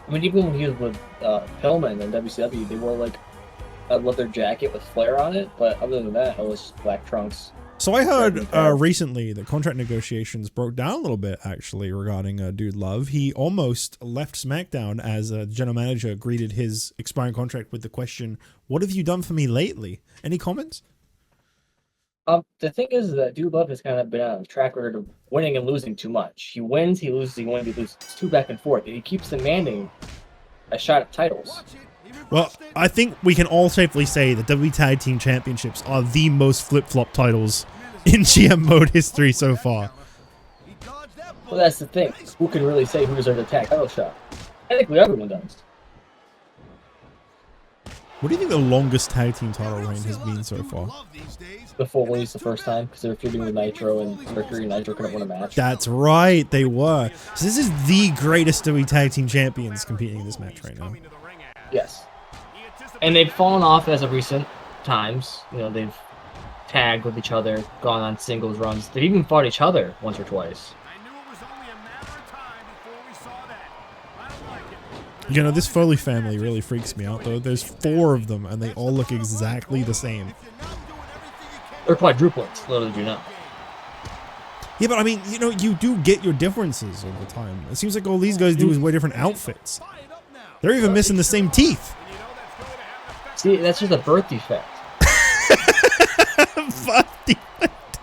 I mean, even when he was with Pillman in WCW, they wore like a leather jacket with Flair on it, but other than that, it was just black trunks. So I heard recently that contract negotiations broke down a little bit, actually, regarding Dude Love. He almost left SmackDown as a general manager greeted his expiring contract with the question, "What have you done for me lately?" Any comments? The thing is that Dude Love has kind of been on a track record of winning and losing too much. He wins, he loses, he wins, he loses. It's too back and forth. And he keeps demanding a shot at titles. Well, I think we can all safely say that WWE Tag Team Championships are the most flip-flop titles in GM mode history so far. Well, that's the thing. Who can really say who deserves a tag title shot? Technically, everyone does. What do you think the longest tag team title reign has been so far? The Foley's the first time, because they were feuding with Nitro, and Mercury and Nitro couldn't win a match. That's right, they were. So this is the greatest WWE Tag Team Champions competing in this match right now. Yes. And they've fallen off as of recent times. You know, they've tagged with each other, gone on singles runs. They've even fought each other once or twice. You know, this Foley family really freaks me out, though. There's 4 of them, and they all look exactly the same. They're quadruplets, little do you know. Yeah, but I mean, you know, you do get your differences all the time. It seems like all these guys do is wear different outfits. They're even missing the same teeth. See, that's just a birth defect. Birth defect.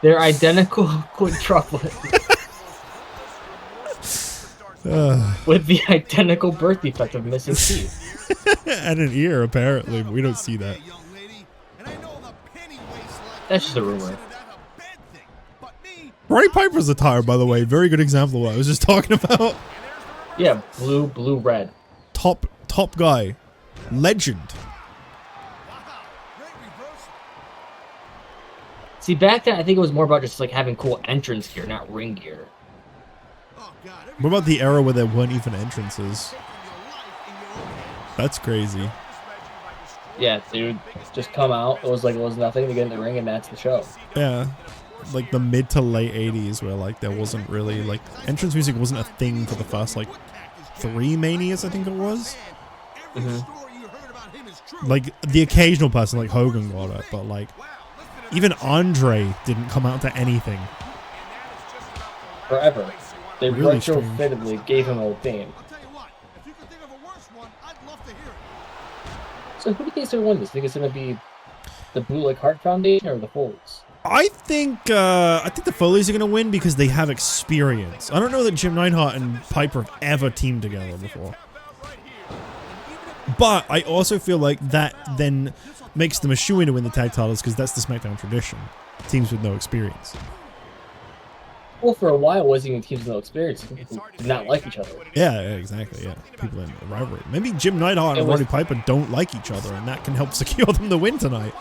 They're identical quadruplets. With the identical birth defect of missing teeth. And an ear, apparently, but we don't see that. That's just a rumor. Roddy Piper's attire, by the way, very good example of what I was just talking about. Yeah, blue, red. Top guy. Legend. See, back then, I think it was more about just like having cool entrance gear, not ring gear. What about the era where there weren't even entrances? That's crazy. Yeah, dude, just come out. It was like it was nothing to get in the ring, and that's the show. Yeah. Like the mid to late 80s where like there wasn't really like entrance music wasn't a thing for the first like 3 Manias, I think it was. Like the occasional person like Hogan got it, but like even Andre didn't come out to anything. Forever. They Really retrofittedly gave him a theme. So who do you think is going to win this? Think it's going to be the Bootleg Heart Foundation or the Folds? I think the Foleys are gonna win because they have experience. I don't know that Jim Neidhart and Piper have ever teamed together before. But I also feel like that then makes them a shoo-in to win the tag titles because that's the SmackDown tradition. Teams with no experience. Well, for a while, wasn't even teams with no experience. People did not like each other. Yeah, exactly. Yeah, people in rivalry. Maybe Jim Neidhart and Roddy Piper don't like each other, and that can help secure them the win tonight.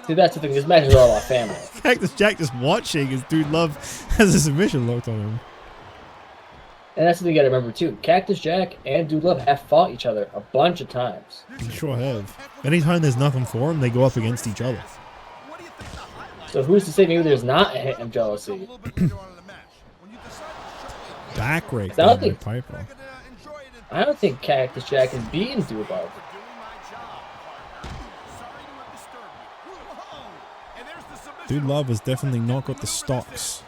See, that's the thing. This match is all about family. Cactus Jack just watching his Dude Love has a submission locked on him. And that's the thing you gotta remember too. Cactus Jack and Dude Love have fought each other a bunch of times. They sure have. Anytime there's nothing for them, they go up against each other. So who's to say maybe there's not a hint of jealousy? Back rake I by Piper. I don't think Cactus Jack is beating Dude Love. Dude Love has definitely not got the stocks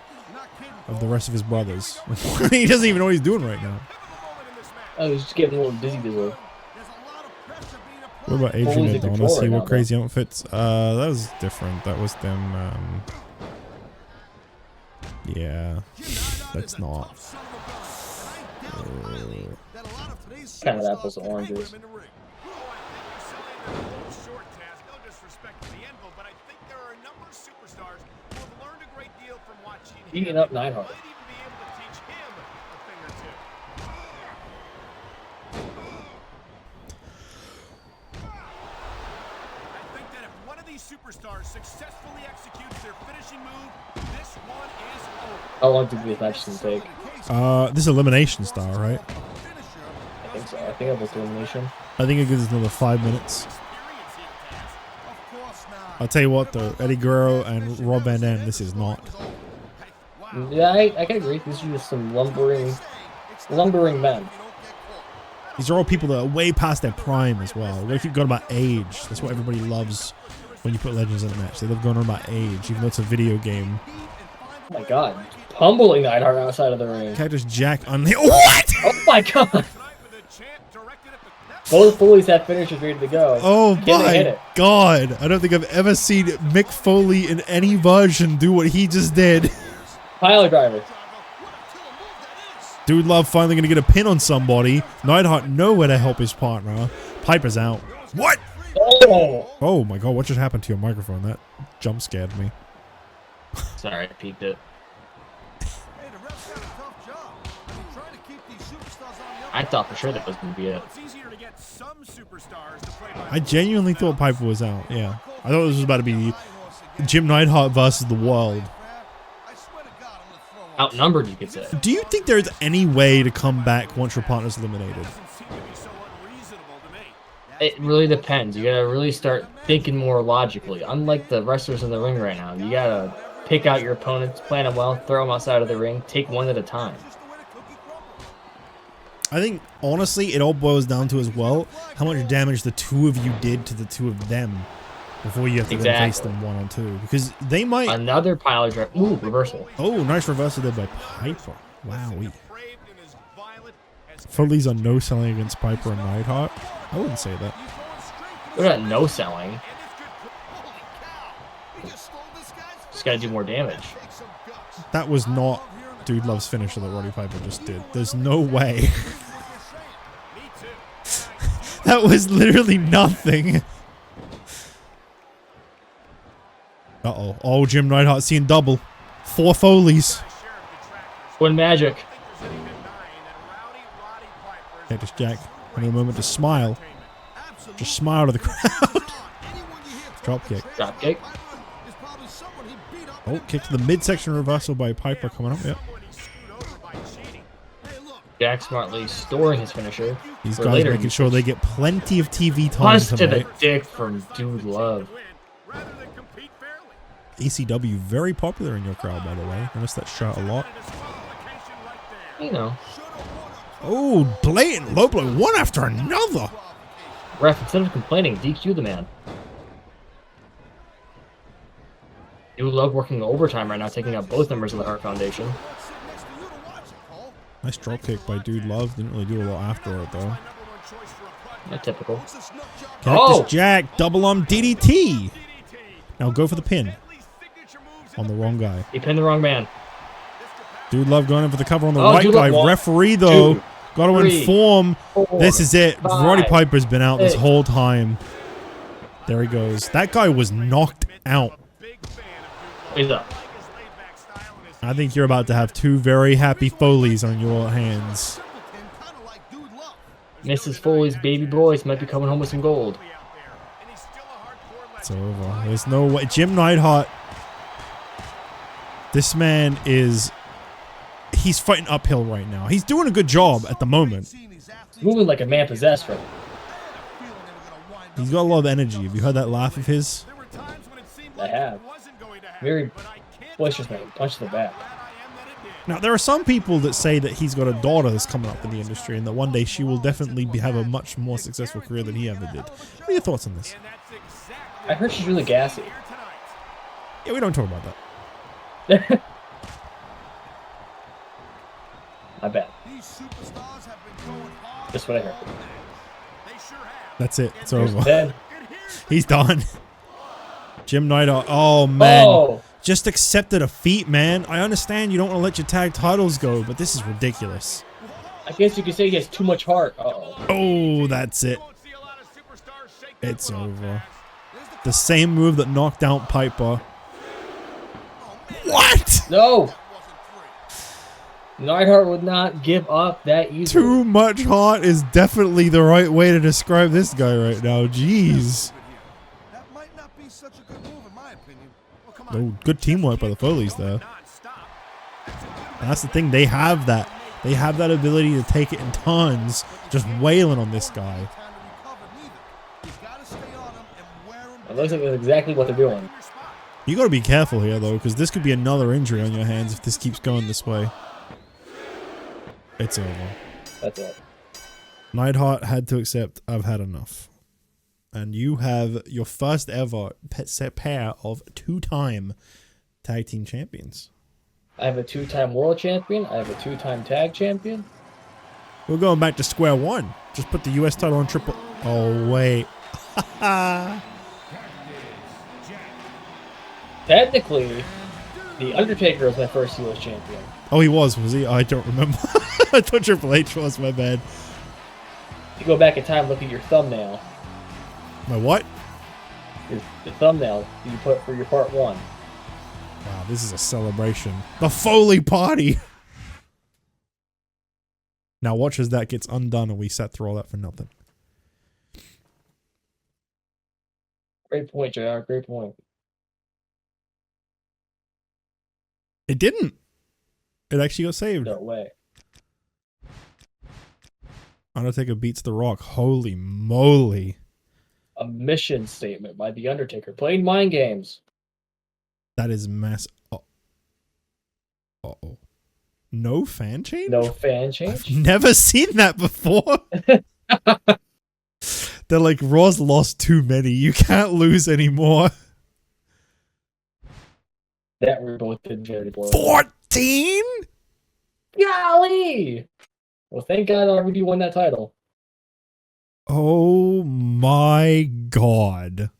of the rest of his brothers. He doesn't even know what he's doing right now. Oh, he's just getting a little dizzy dizzle. What about Adrian Adonis? He wore crazy outfits. That was different. That was them. Yeah, that's not. Kind of apples and oranges. Beating up Neidhart. Superstars successfully executes their finishing move. This one is over. How long did this match take? This elimination style, right? I think so. I think I booked elimination. I think it gives us another 5 minutes. I'll tell you what though, Eddie Guerrero and Rob Van Dam, this is not. Yeah, I can agree. These are just some lumbering men. These are all people that are way past their prime as well. We keep going about age. That's what everybody loves when you put legends in a match. They love going on about age, even though it's a video game. Oh my god. Pummeling Neidhart outside of the ring. Cactus Jack on the... What?! Oh my god! Both Foleys have finishers ready to go. Oh my god! I don't think I've ever seen Mick Foley in any version do what he just did. Pile driver. Dude Love finally gonna get a pin on somebody. Neidhart nowhere to help his partner. Piper's out. What? Oh my god, what just happened to your microphone? That jump scared me. Sorry, I peeked it. I thought for sure that was going to be it. I genuinely thought Piper was out, yeah. I thought this was about to be Jim Neidhart versus the world. Outnumbered, you could say. Do you think there's any way to come back once your partner's eliminated? It really depends. You gotta really start thinking more logically. Unlike the wrestlers in the ring right now, you gotta pick out your opponents, plan them well, throw them outside of the ring, take one at a time. I think, honestly, it all boils down to as well how much damage the two of you did to the two of them before you have to then face them one on two. Because they might... Another pile drive. Ooh, reversal. Oh, nice reversal there by Piper. Wow. Foley's on no selling against Piper and Neidhart. I wouldn't say that. We're not no selling. Just gotta do more damage. That was not Dude Love's finisher that Roddy Piper just did. There's no way. That was literally nothing. Uh-oh. Oh, Jim Neidhart seeing double. 4 Foleys. Twin magic. Cactus Jack having a moment to smile. Just smile to the crowd. Drop kick. Drop kick. Oh, kick to the midsection reversal by Piper coming up. Yep. Jack smartly storing his finisher. These for guys later making usage. sure they get plenty of TV time Punch to the tonight. dick from Dude Love. Rather than compete fairly. ECW, very popular in your crowd, by the way. Notice that shot a lot. Disqualification right there. You know. Oh, blatant low blow, one after another. Ref, instead of complaining, DQ the man. Dude Love working overtime right now, taking out both members of the Hart Foundation. Nice drop kick by Dude Love. Didn't really do a lot after it, though. Not typical. Cactus Jack, double arm DDT. Now go for the pin. On the wrong guy. He pinned the wrong man. Dude Love going in for the cover on the Oh, right Dude guy. Love, Referee, though. two, Got to three, inform. 4, This is it. 5, Roddy Piper's been out this 6. whole time. There he goes. That guy was knocked out. He's up. I think you're about to have two very happy Foleys on your hands. Mrs. Foley's baby boys might be coming home with some gold. It's over. There's no way. Jim Neidhart. This man is... He's fighting uphill right now. He's doing a good job at the moment. Moving like a man possessed right now. He's got a lot of energy. Have you heard that laugh of his? I have. Very boisterous man. Punch to the back. Now, there are some people that say that he's got a daughter that's coming up in the industry and that one day she will definitely have a much more successful career than he ever did. What are your thoughts on this? I heard she's really gassy. Yeah, we don't talk about that. I bet. Just what I heard. That's it. It's over. Then, He's done. Jim Neidhart. Oh, man. oh, Just accept a defeat, man. I understand you don't want to let your tag titles go, but this is ridiculous. I guess you could say he has too much heart. Uh-oh. Oh, that's it. It's over. The same move that knocked out Piper. What? No! Neidhart would not give up that easily. Too much heart is definitely the right way to describe this guy right now. Jeez. That might not be such a good move in my opinion. Well, come on. Oh, good teamwork by the Foleys there. And that's the thing. They have that. They have that ability to take it in tons, just wailing on this guy. It looks like that's exactly what they're doing. You got to be careful here, though, because this could be another injury on your hands if this keeps going this way. It's over. That's it. Neidhart had to accept, I've had enough. And you have your first ever set pair of two-time tag team champions. I have a 2-time world champion. I have a 2-time tag champion. We're going back to square one. Just put the U.S. title on triple... Oh, wait. Technically, The Undertaker was my first U.S. champion. Oh, he was he? I don't remember. I thought Triple H was, my bad. If you go back in time, look at your thumbnail. My what? The thumbnail you put for your part 1. Wow, this is a celebration. The Foley party! Now watch as that gets undone and we sat through all that for nothing. Great point, JR. Great point. It didn't. It actually got saved. No way. Undertaker beats The Rock. Holy moly. A mission statement by The Undertaker. Playing mind games. That is mass. Uh-oh. No fan change? No fan I've change? never seen that before. They're like, Raw's lost too many. You can't lose anymore. That we both did very poorly. 14? Golly! Well, thank God RVD won that title. Oh my god.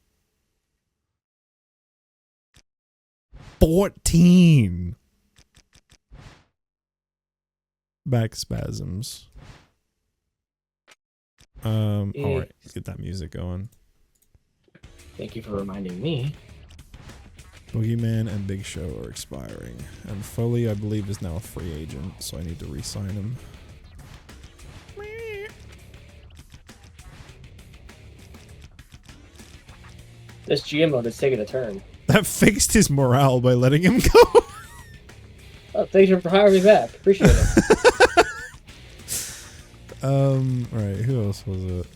14. Back spasms. Alright, let's get that music going. Thank you for reminding me. Boogeyman and Big Show are expiring. And Foley, I believe, is now a free agent, so I need to re-sign him. This GM mode is taking a turn. That fixed his morale by letting him go. Oh, thanks for hiring me back. Appreciate it. Right, who else was it?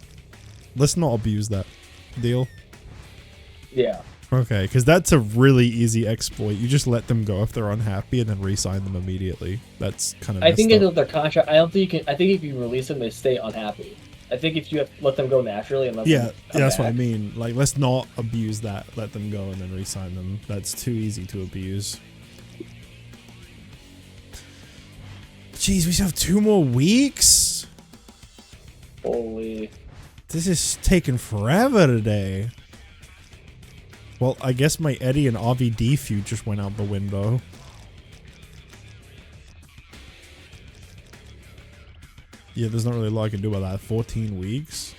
Let's not abuse that. Deal? Yeah. Okay, because that's a really easy exploit. You just let them go if they're unhappy and then re-sign them immediately. That's kind of I think messed it's up. their contract. I don't think you can. I think if you release them, they stay unhappy. I think if you have let them go naturally and let Yeah, them come that's back, what I mean. Like, let's not abuse that. Let them go and then re-sign them. That's too easy to abuse. Jeez, we still have 2 more weeks? Holy. This is taking forever today. Well, I guess my Eddie and RVD feud just went out the window. Yeah, there's not really a lot I can do about that. 14 weeks?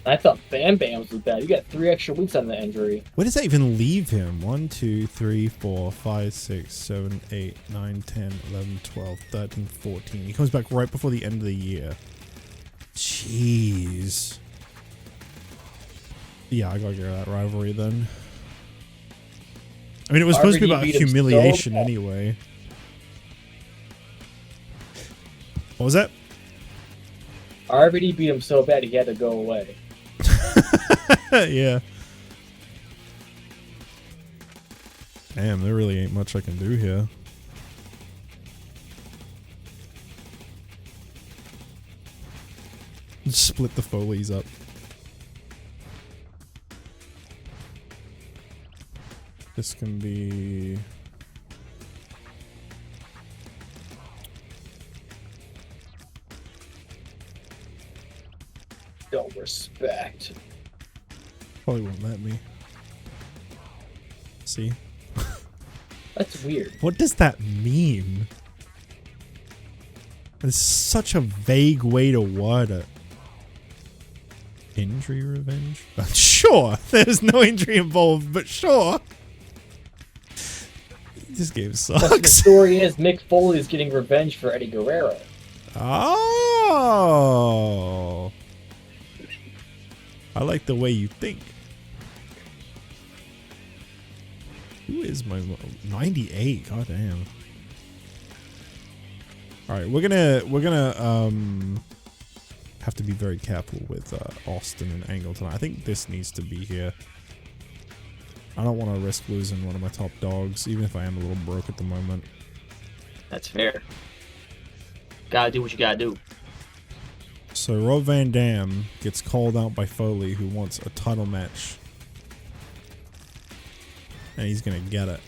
I thought Bam Bam's was bad. You got 3 extra weeks on the injury. Where does that even leave him? 1, 2, 3, 4, 5, 6, 7, 8, 9, 10, 11, 12, 13, 14. He comes back right before the end of the year. Jeez. Yeah, I gotta get rid of that rivalry then. I mean, it was supposed to be RVD about beat him so humiliation bad. anyway. What was that? RVD beat him so bad he had to go away. Yeah. Damn, there really ain't much I can do here. Just split the Foleys up. This can be... No respect. Probably won't let me. See? That's weird. What does that mean? It's such a vague way to word it. Injury revenge? Sure, there's no injury involved, but sure. This game But the sucks. story is Mick Foley is getting revenge for Eddie Guerrero. Oh. I like the way you think. Who is my 98? God damn. All right, we're gonna have to be very careful with Austin and Angle tonight. I think this needs to be here. I don't want to risk losing one of my top dogs, even if I am a little broke at the moment. That's fair. Gotta do what you gotta do. So Rob Van Dam gets called out by Foley, who wants a title match. And he's gonna get it.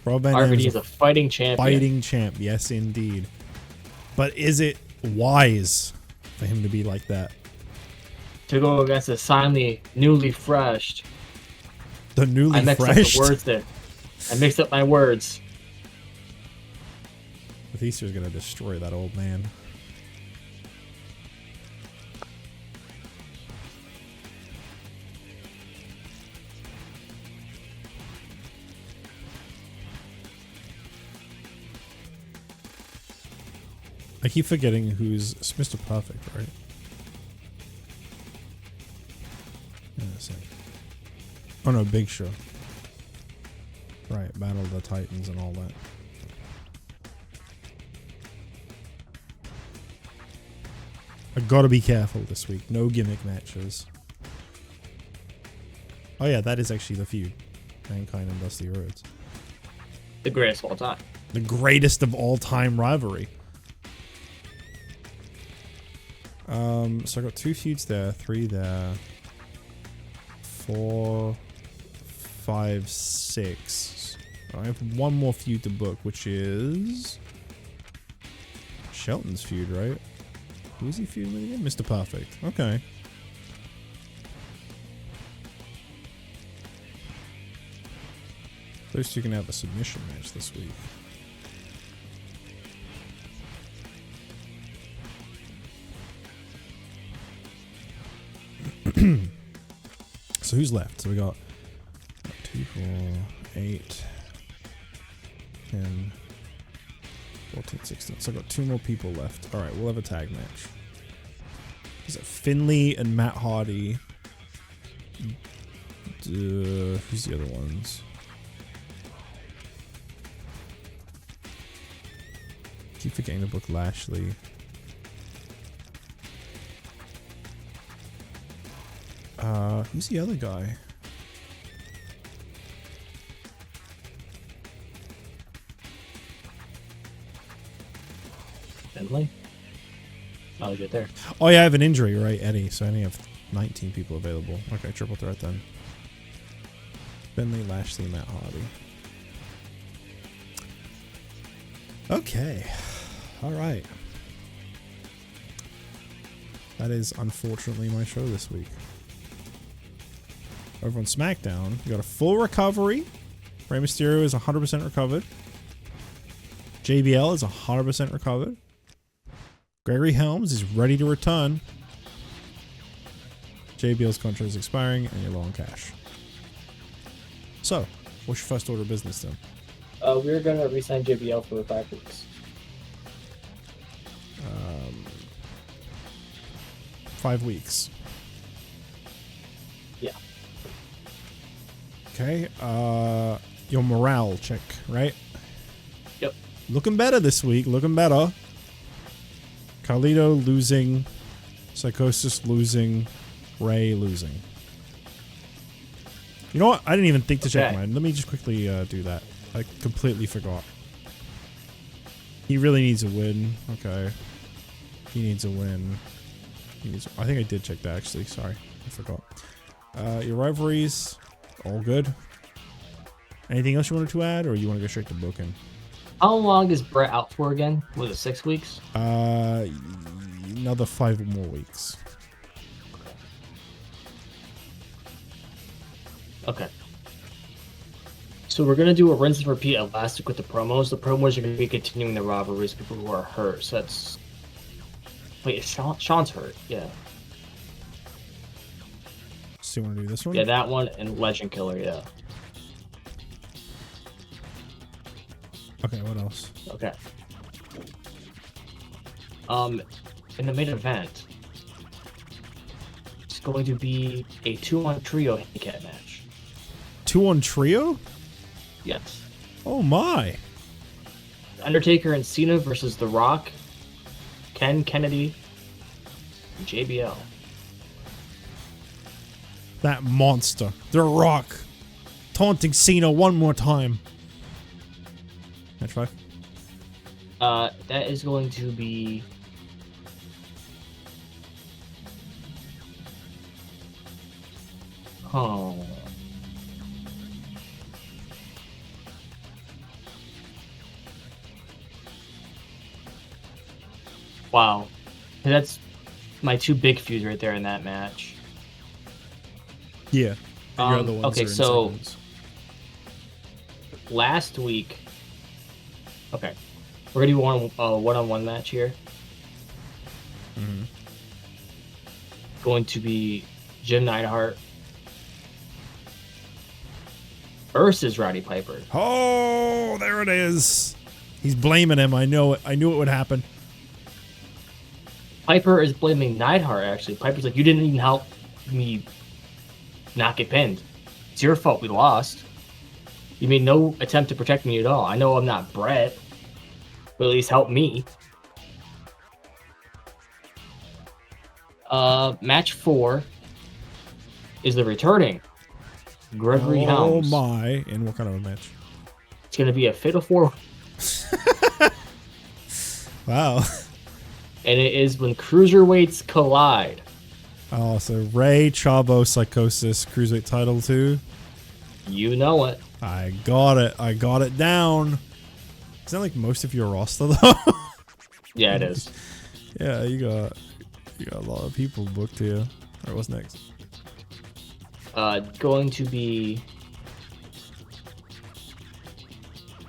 Rob Van Dam RVD is is a fighting champion. fighting champ, yes indeed. But is it wise for him to be like that? To go against the finally newly freshed. The newly I mixed fresh. up the words there. I mixed up my words. Bathista's gonna destroy that old man. I keep forgetting who's it's Mr. Perfect, right? Yeah, same. Oh no, Big Show. Right, Battle of the Titans and all that. I gotta be careful this week. No gimmick matches. Oh yeah, that is actually the feud. Mankind and Dusty Rhodes. The greatest of all time. The greatest of all time rivalry. So I got 2 feuds there, 3 there, 4, 5, 6. I have 1 more feud to book, which is Shelton's feud, right? Who's he feuding with again? Mr. Perfect. Okay. Those 2 can have a submission match this week. So who's left? So we got 2, 4, 8, 10, 14, 16. So I got 2 more people left. Alright, we'll have a tag match. Is it Finley and Matt Hardy? Who's the other ones? keep forgetting to book Lashley. Who's the other guy? Finley? Oh, you're there. Oh yeah, I have an injury, right, Eddie? So I only have 19 people available. Okay, triple threat then. Finley, Lashley, Matt Hardy. Okay. All right. That is unfortunately my show this week. Over on SmackDown, we got a full recovery. Rey Mysterio is 100% recovered. JBL is 100% recovered. Gregory Helms is ready to return. JBL's contract is expiring and you're low on cash. So, what's your first order of business then? We're going to re-sign JBL for 5 weeks. 5 weeks. Yeah. Okay. Your morale check, right? Yep. Looking better this week. Looking better. Carlito losing. Psychosis losing. Ray losing. You know what? I didn't even think to check mine. Let me just quickly do that. I completely forgot. He really needs a win. Okay. He needs a win. I think I did check that actually. Sorry. I forgot. Your rivalries. All good. Anything else you wanted to add, or you want to go straight to booking? How long is Brett out for again? Was it 6 weeks? Another 5 more weeks. Okay. So we're gonna do a rinse and repeat elastic with the promos. The promos are gonna be continuing the rivalries, people who are hurt. So that's. Wait, Sean's hurt. Yeah. So you want to do this one? Yeah, that one and Legend Killer. Yeah. Okay. What else? Okay. In the main event, it's going to be a 2-on trio handicap match. 2-on trio? Yes. Oh my! Undertaker and Cena versus The Rock, Ken Kennedy, and JBL. That monster, The Rock, taunting Cena one more time. Match 5. That is going to be. Oh. Wow. That's my 2 big feuds right there in that match. Yeah. And your other ones okay, are in so segments. last week. Okay, we're gonna do one-on-one match here. Mm-hmm. Going to be Jim Neidhart versus Roddy Piper. Oh, there it is. He's blaming him. I know it. I knew it would happen. Piper is blaming Neidhart, actually. Piper's like, you didn't even help me not get pinned. It's your fault we lost. You made no attempt to protect me at all. I know I'm not Brett, but at least help me. Match 4 is the returning Gregory Helms. Oh my. And what kind of a match? It's going to be a Fatal 4. Wow. And it is when Cruiserweights collide. Oh, so Ray, Chavo, Psychosis, Cruiserweight title 2. You know it. I got it. I got it down. Is that like most of your roster though? Yeah, it is. Yeah, you got a lot of people booked here. Alright, what's next? Going to be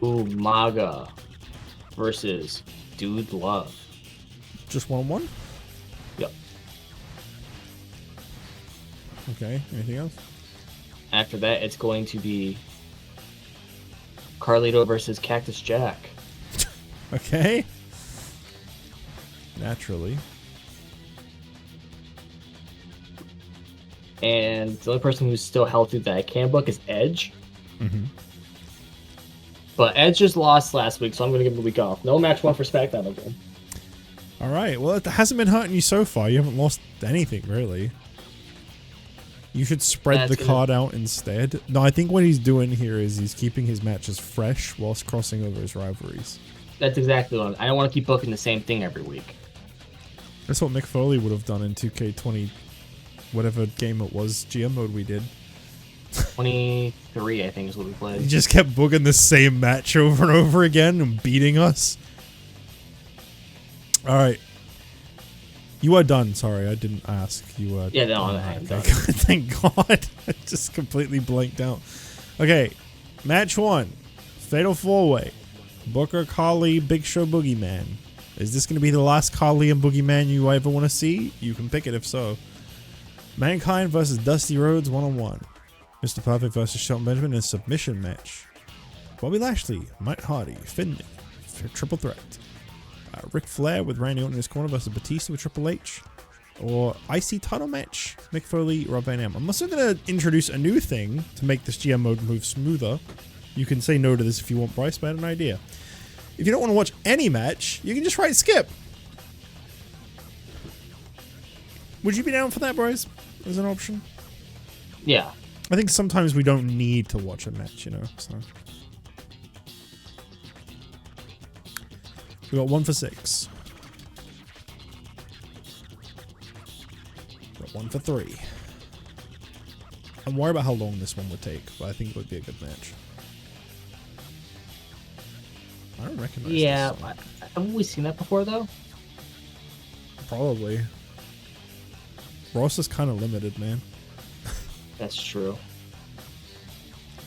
Umaga versus Dude Love. Just 1-on-1? Yep. Okay, anything else? After that, it's going to be Carlito versus Cactus Jack. Okay. Naturally. And the only person who's still healthy that I can book is Edge. Mm-hmm. But Edge just lost last week, so I'm going to give him a week off. No match 1 for SmackDown again. All right. Well, it hasn't been hurting you so far. You haven't lost anything, really. You should spread the card out instead. No, I think what he's doing here is he's keeping his matches fresh whilst crossing over his rivalries. That's exactly what I don't want to keep booking the same thing every week. That's what Mick Foley would have done in 2K20, whatever game it was, GM mode we did. 23, I think, is what we played. He just kept booking the same match over and over again and beating us. All right. You are done. Sorry, I didn't ask. You were. Yeah, no, I'm done. Thank God. I just completely blanked out. Okay, match 1. Fatal 4-Way. Booker, Khali, Big Show, Boogeyman. Is this going to be the last Khali and Boogeyman you ever want to see? You can pick it if so. Mankind versus Dusty Rhodes 1-on-1. Mr. Perfect versus Shelton Benjamin in a submission match. Bobby Lashley, Mike Hardy, Finlay, triple threat. Ric Flair with Randy Orton in his corner versus Batista with Triple H. Or IC title match, Mick Foley, Rob Van Dam. I'm also going to introduce a new thing to make this GM mode move smoother. You can say no to this if you want, Bryce, but I had an idea. If you don't want to watch any match, you can just write skip. Would you be down for that, Bryce, as an option? Yeah. I think sometimes we don't need to watch a match, you know, so. We got 1 for 6. Got 1 for 3. I'm worried about how long this one would take, but I think it would be a good match. I don't recognize this. Yeah, haven't we seen that before, though? Probably. Ross is kind of limited, man. That's true.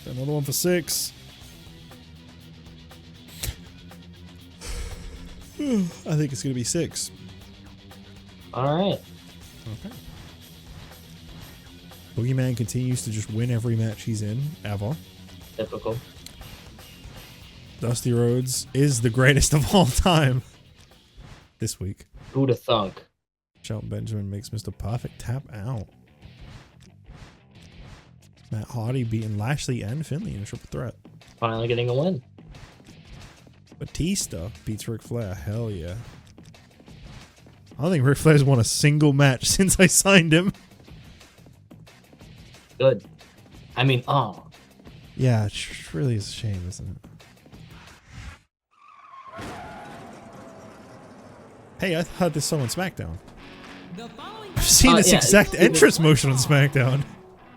Another 1 for 6. I think it's going to be 6. All right. Okay. Boogeyman continues to just win every match he's in, ever. Typical. Dusty Rhodes is the greatest of all time. This week. Who'd have thunk? Shelton Benjamin makes Mr. Perfect tap out. Matt Hardy beating Lashley and Finlay in a triple threat. Finally getting a win. Batista beats Ric Flair. Hell yeah. I don't think Ric Flair's won a single match since I signed him. Good. I mean, oh. Yeah, it really is a shame, isn't it? Hey, I heard this song on SmackDown. I've seen this exact entrance motion on SmackDown.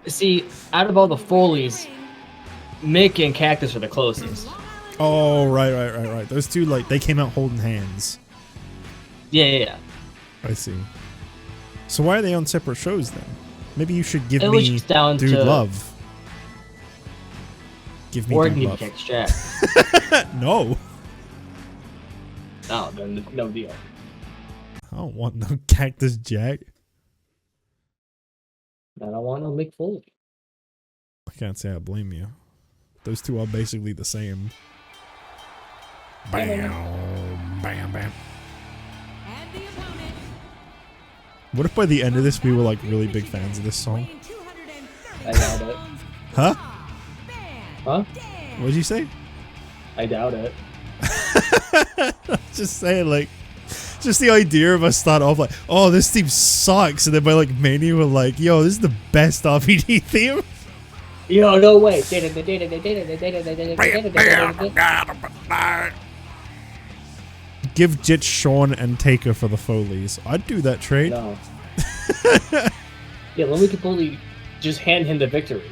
See, out of all the Foleys, Mick and Cactus are the closest. Oh, right. Those two, like, they came out holding hands. Yeah. I see. So why are they on separate shows then? Maybe you should give It me was just down Dude to Love. Give me or Dude give Love. Cactus Jack. No. No, then no deal. I don't want no Cactus Jack. I don't want no Mick Foley. I can't say I blame you. Those two are basically the same. Bam, bam, bam. And the opponent, What if by the end of this we were like really big fans of this song? weighing 230 I doubt it. Huh? Huh? What did you say? I doubt it. Just saying, like, just the idea of us start off like, oh, this theme sucks, and then by like Mania we're like, yo, this is the best RPG theme. Yo, no way. Give Jit Sean and Taker for the Foleys. I'd do that trade. No. Yeah, let me Foley just hand him the victory.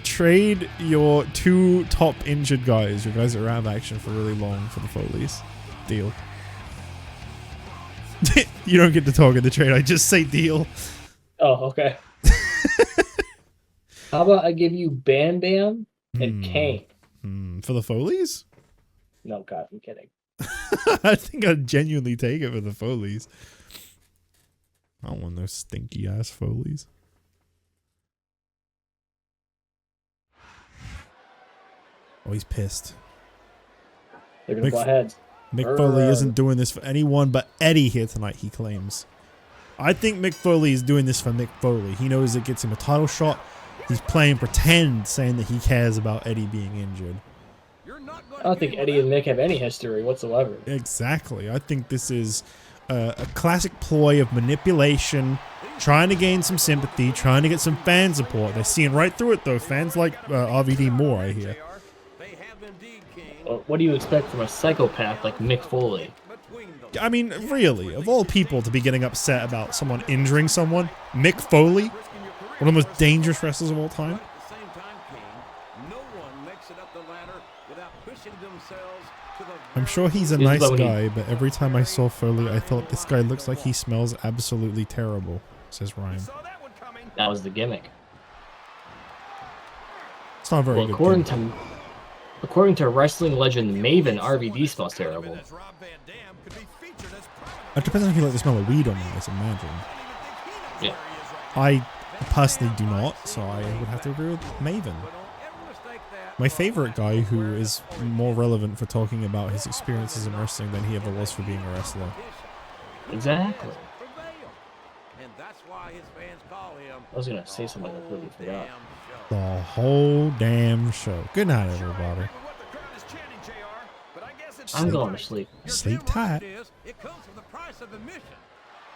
Trade your 2 top injured guys, your guys that are out of action for really long, for the Foleys. Deal. You don't get to talk in the trade. I just say deal. Oh, okay. How about I give you Bam Bam and Kane? For the Foleys? No, God, I'm kidding. I think I'd genuinely take it for the Foleys. I don't want those stinky ass Foleys. Oh, he's pissed. They're gonna butt heads. Mick Foley isn't doing this for anyone but Eddie here tonight, he claims. I think Mick Foley is doing this for Mick Foley. He knows it gets him a title shot. He's playing pretend, saying that he cares about Eddie being injured. I don't think Eddie and Mick have any history whatsoever. Exactly. I think this is a classic ploy of manipulation, trying to gain some sympathy, trying to get some fan support. They're seeing right through it, though. Fans like RVD more, I hear. What do you expect from a psychopath like Mick Foley? I mean, really, of all people to be getting upset about someone injuring someone, Mick Foley, one of the most dangerous wrestlers of all time. I'm sure he's a nice guy, but every time I saw Foley, I thought this guy looks like he smells absolutely terrible, says Ryan. That was the gimmick. It's not a very good according to wrestling legend Maven, RVD smells terrible. It depends on if you like the smell of weed or not, I imagine. Yeah. I personally do not, so I would have to agree with Maven. My favorite guy who is more relevant for talking about his experiences in wrestling than he ever was for being a wrestler. Exactly. I was gonna say something I completely forgot. The whole damn show. Good night, everybody. I'm going to sleep. Sleep tight.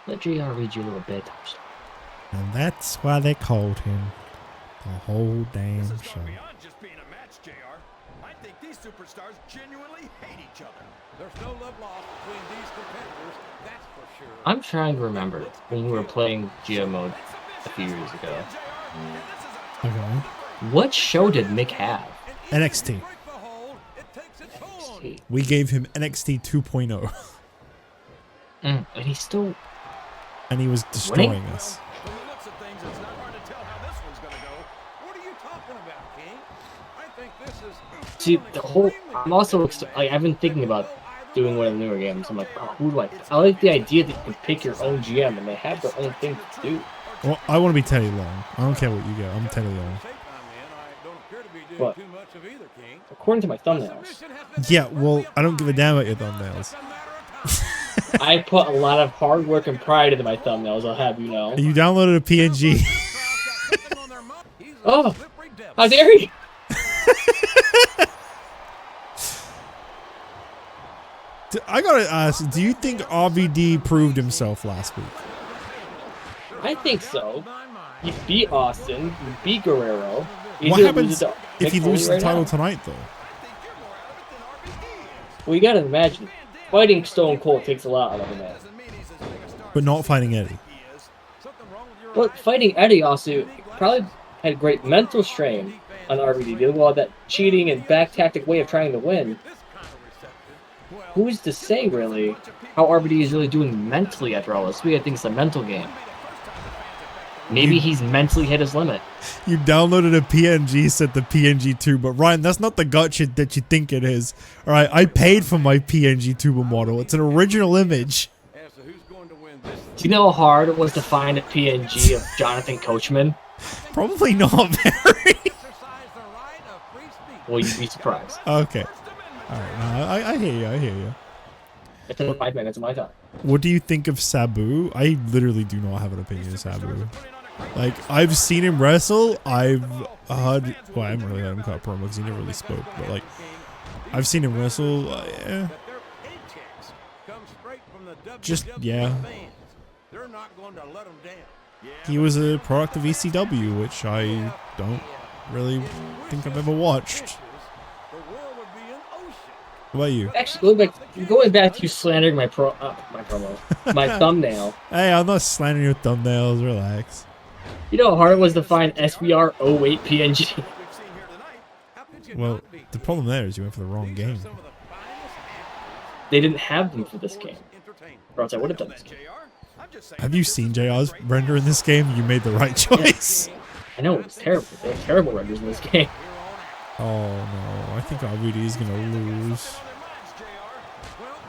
Let JR read you a little bedtime story. And that's why they called him the whole damn show. I think these superstars genuinely hate each other. There's no love lost between these competitors, that's for sure. I'm trying to remember when we were playing GM mode a few years ago. Okay. What show did Mick have? NXT. NXT. We gave him NXT 2.0. And he's still... And he was destroying winning? us. From the looks of things, it's not hard to tell how this one's going to go. What are you talking about, King? I think this is... See, the whole... I'm also... I've been thinking about doing one of the newer games. I'm like, oh, who do I like the idea that you can pick your own GM and they have their own thing to do. Well, I want to be Teddy Long. I don't care what you get. I'm Teddy Long. What? According to my thumbnails. Yeah, well, I don't give a damn about your thumbnails. I put a lot of hard work and pride into my thumbnails, I'll have you know. You downloaded a PNG. Oh, how dare you! I gotta ask, do you think RVD proved himself last week? I think so. You beat Austin, you beat Guerrero. What happens if he loses the title tonight, though? Well, you gotta imagine, fighting Stone Cold takes a lot out of a man. But not fighting Eddie. But fighting Eddie also probably had great mental strain on RVD. Dealing with all that cheating and back tactic way of trying to win. Who's to say, really, how RVD is really doing mentally after all this? I think it's a mental game. Maybe he's mentally hit his limit. You downloaded a PNG, said the PNG tuber. But Ryan, that's not the gotcha that you think it is. All right, I paid for my PNG tuber model. It's an original image. Do you know how hard it was to find a PNG of Jonathan Coachman? Probably not very. Well, you'd be surprised. Okay. All right, no, I hear you. I hear you. It took 5 minutes of my time. What do you think of Sabu? I literally do not have an opinion of Sabu. Like, I've seen him wrestle. I've heard... Well, I haven't really heard him cut promo because he never really spoke. But, like, I've seen him wrestle. Yeah. Just, yeah. He was a product of ECW, which I don't really think I've ever watched. What about you? Actually, going back to you slandering my promo, my thumbnail. Hey, I'm not slandering your thumbnails. Relax. You know how hard it was to find SBR 08 PNG? Well, the problem there is you went for the wrong game. They didn't have them for this game. Or else I would have done this game. Have you seen JR's render in this game? You made the right choice. I know, it was terrible. They have terrible renders in this game. Oh no, I think RVD is gonna lose.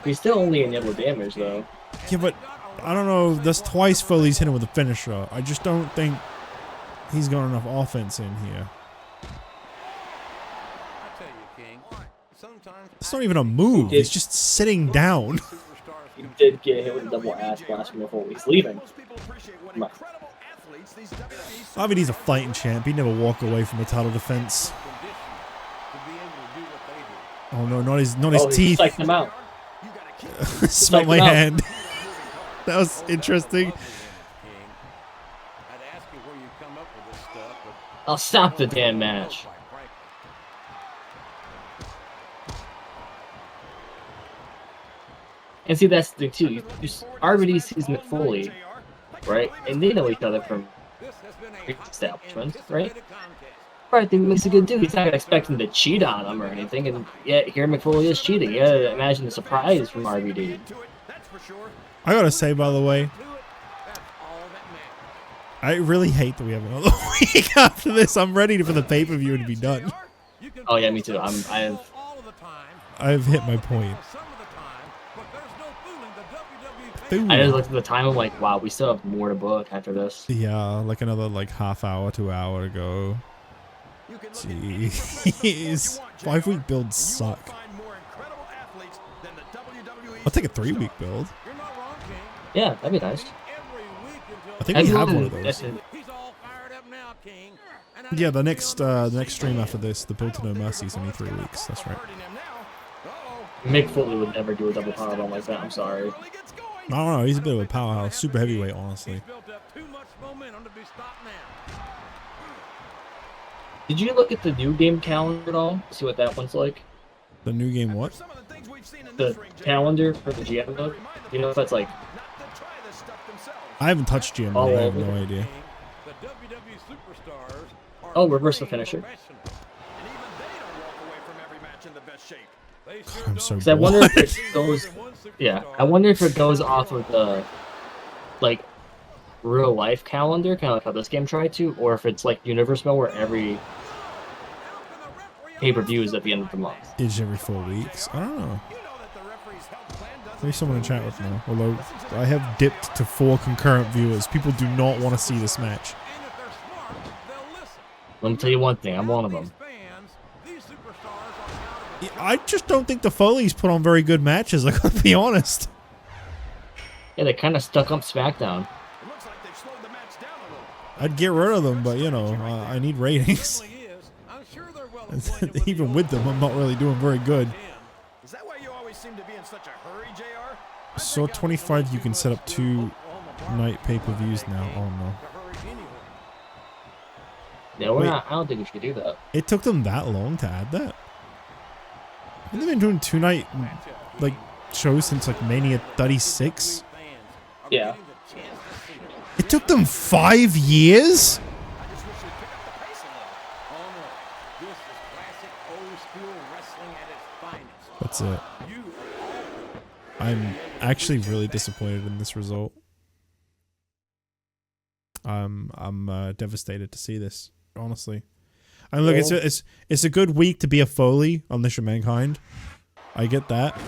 He's still only in yellow damage, though. Yeah, but I don't know. That's twice Foley's hit him with a finisher. I just don't think he's got enough offense in here. It's not even a move. He's just sitting down. He did get hit with a double ass blast before he's leaving. RVD's a fighting champ. He'd never walk away from a title defense. Oh Oh no, not his Oh, he teeth. psyched him out. Smell my him out. hand. That was interesting. I'll stop the damn match. And see, that's the thing too. RVD sees McFoley, right? And they know each other from establishments, right? Right, think he's a good dude. He's not gonna expect him to cheat on him or anything. And yet, here McFoley is cheating. You gotta imagine the surprise from RVD. I gotta say, by the way, I really hate that we have another week after this. I'm ready for the pay-per-view to be done. Oh yeah, me too. I've hit my point. I just looked at the time. I'm like, wow, we still have more to book after this. Yeah, like another half hour to hour to go. Jeez, 5-week builds suck. I'll take a 3-week build. Yeah, that'd be nice. I think we have one of those. Yeah, the next stream after this, the Build to No Mercy, is only 3 weeks. That's right. Mick Foley would never do a double powerbomb like that. I'm sorry. I don't know. He's a bit of a powerhouse, super heavyweight, honestly. Did you look at the new game calendar at all? See what that one's like? The new game, what? The calendar for the GM mode. You know if that's like. I haven't touched GM. I have no idea. Oh, reverse the finisher. I'm so. I wonder if it goes. Yeah, I wonder if it goes off of the real life calendar, kind of like how this game tried to, or if it's like universe mode where every pay-per-view is at the end of the month. Is every 4 weeks? I don't know. Maybe someone in chat with me. Although I have dipped to 4 concurrent viewers. People do not want to see this match. Let me tell you one thing. I'm one of them. I just don't think the Foley's put on very good matches. I gotta be honest. Yeah, they kind of stuck up SmackDown. I'd get rid of them, but you know, I need ratings. Even with them, I'm not really doing very good. Is that why you always seem to be in such a hurry, JR? So 25, you can set up 2 night pay-per-views now. Oh no. Yeah, we're not. I don't think we should do that. It took them that long to add that. Haven't they been doing 2 night shows since Mania 36? Yeah. It took them 5 years? That's it. I'm actually really disappointed in this result. I'm devastated to see this, honestly. And look, it's a good week to be a Foley on Unleash Your Mankind. I get that,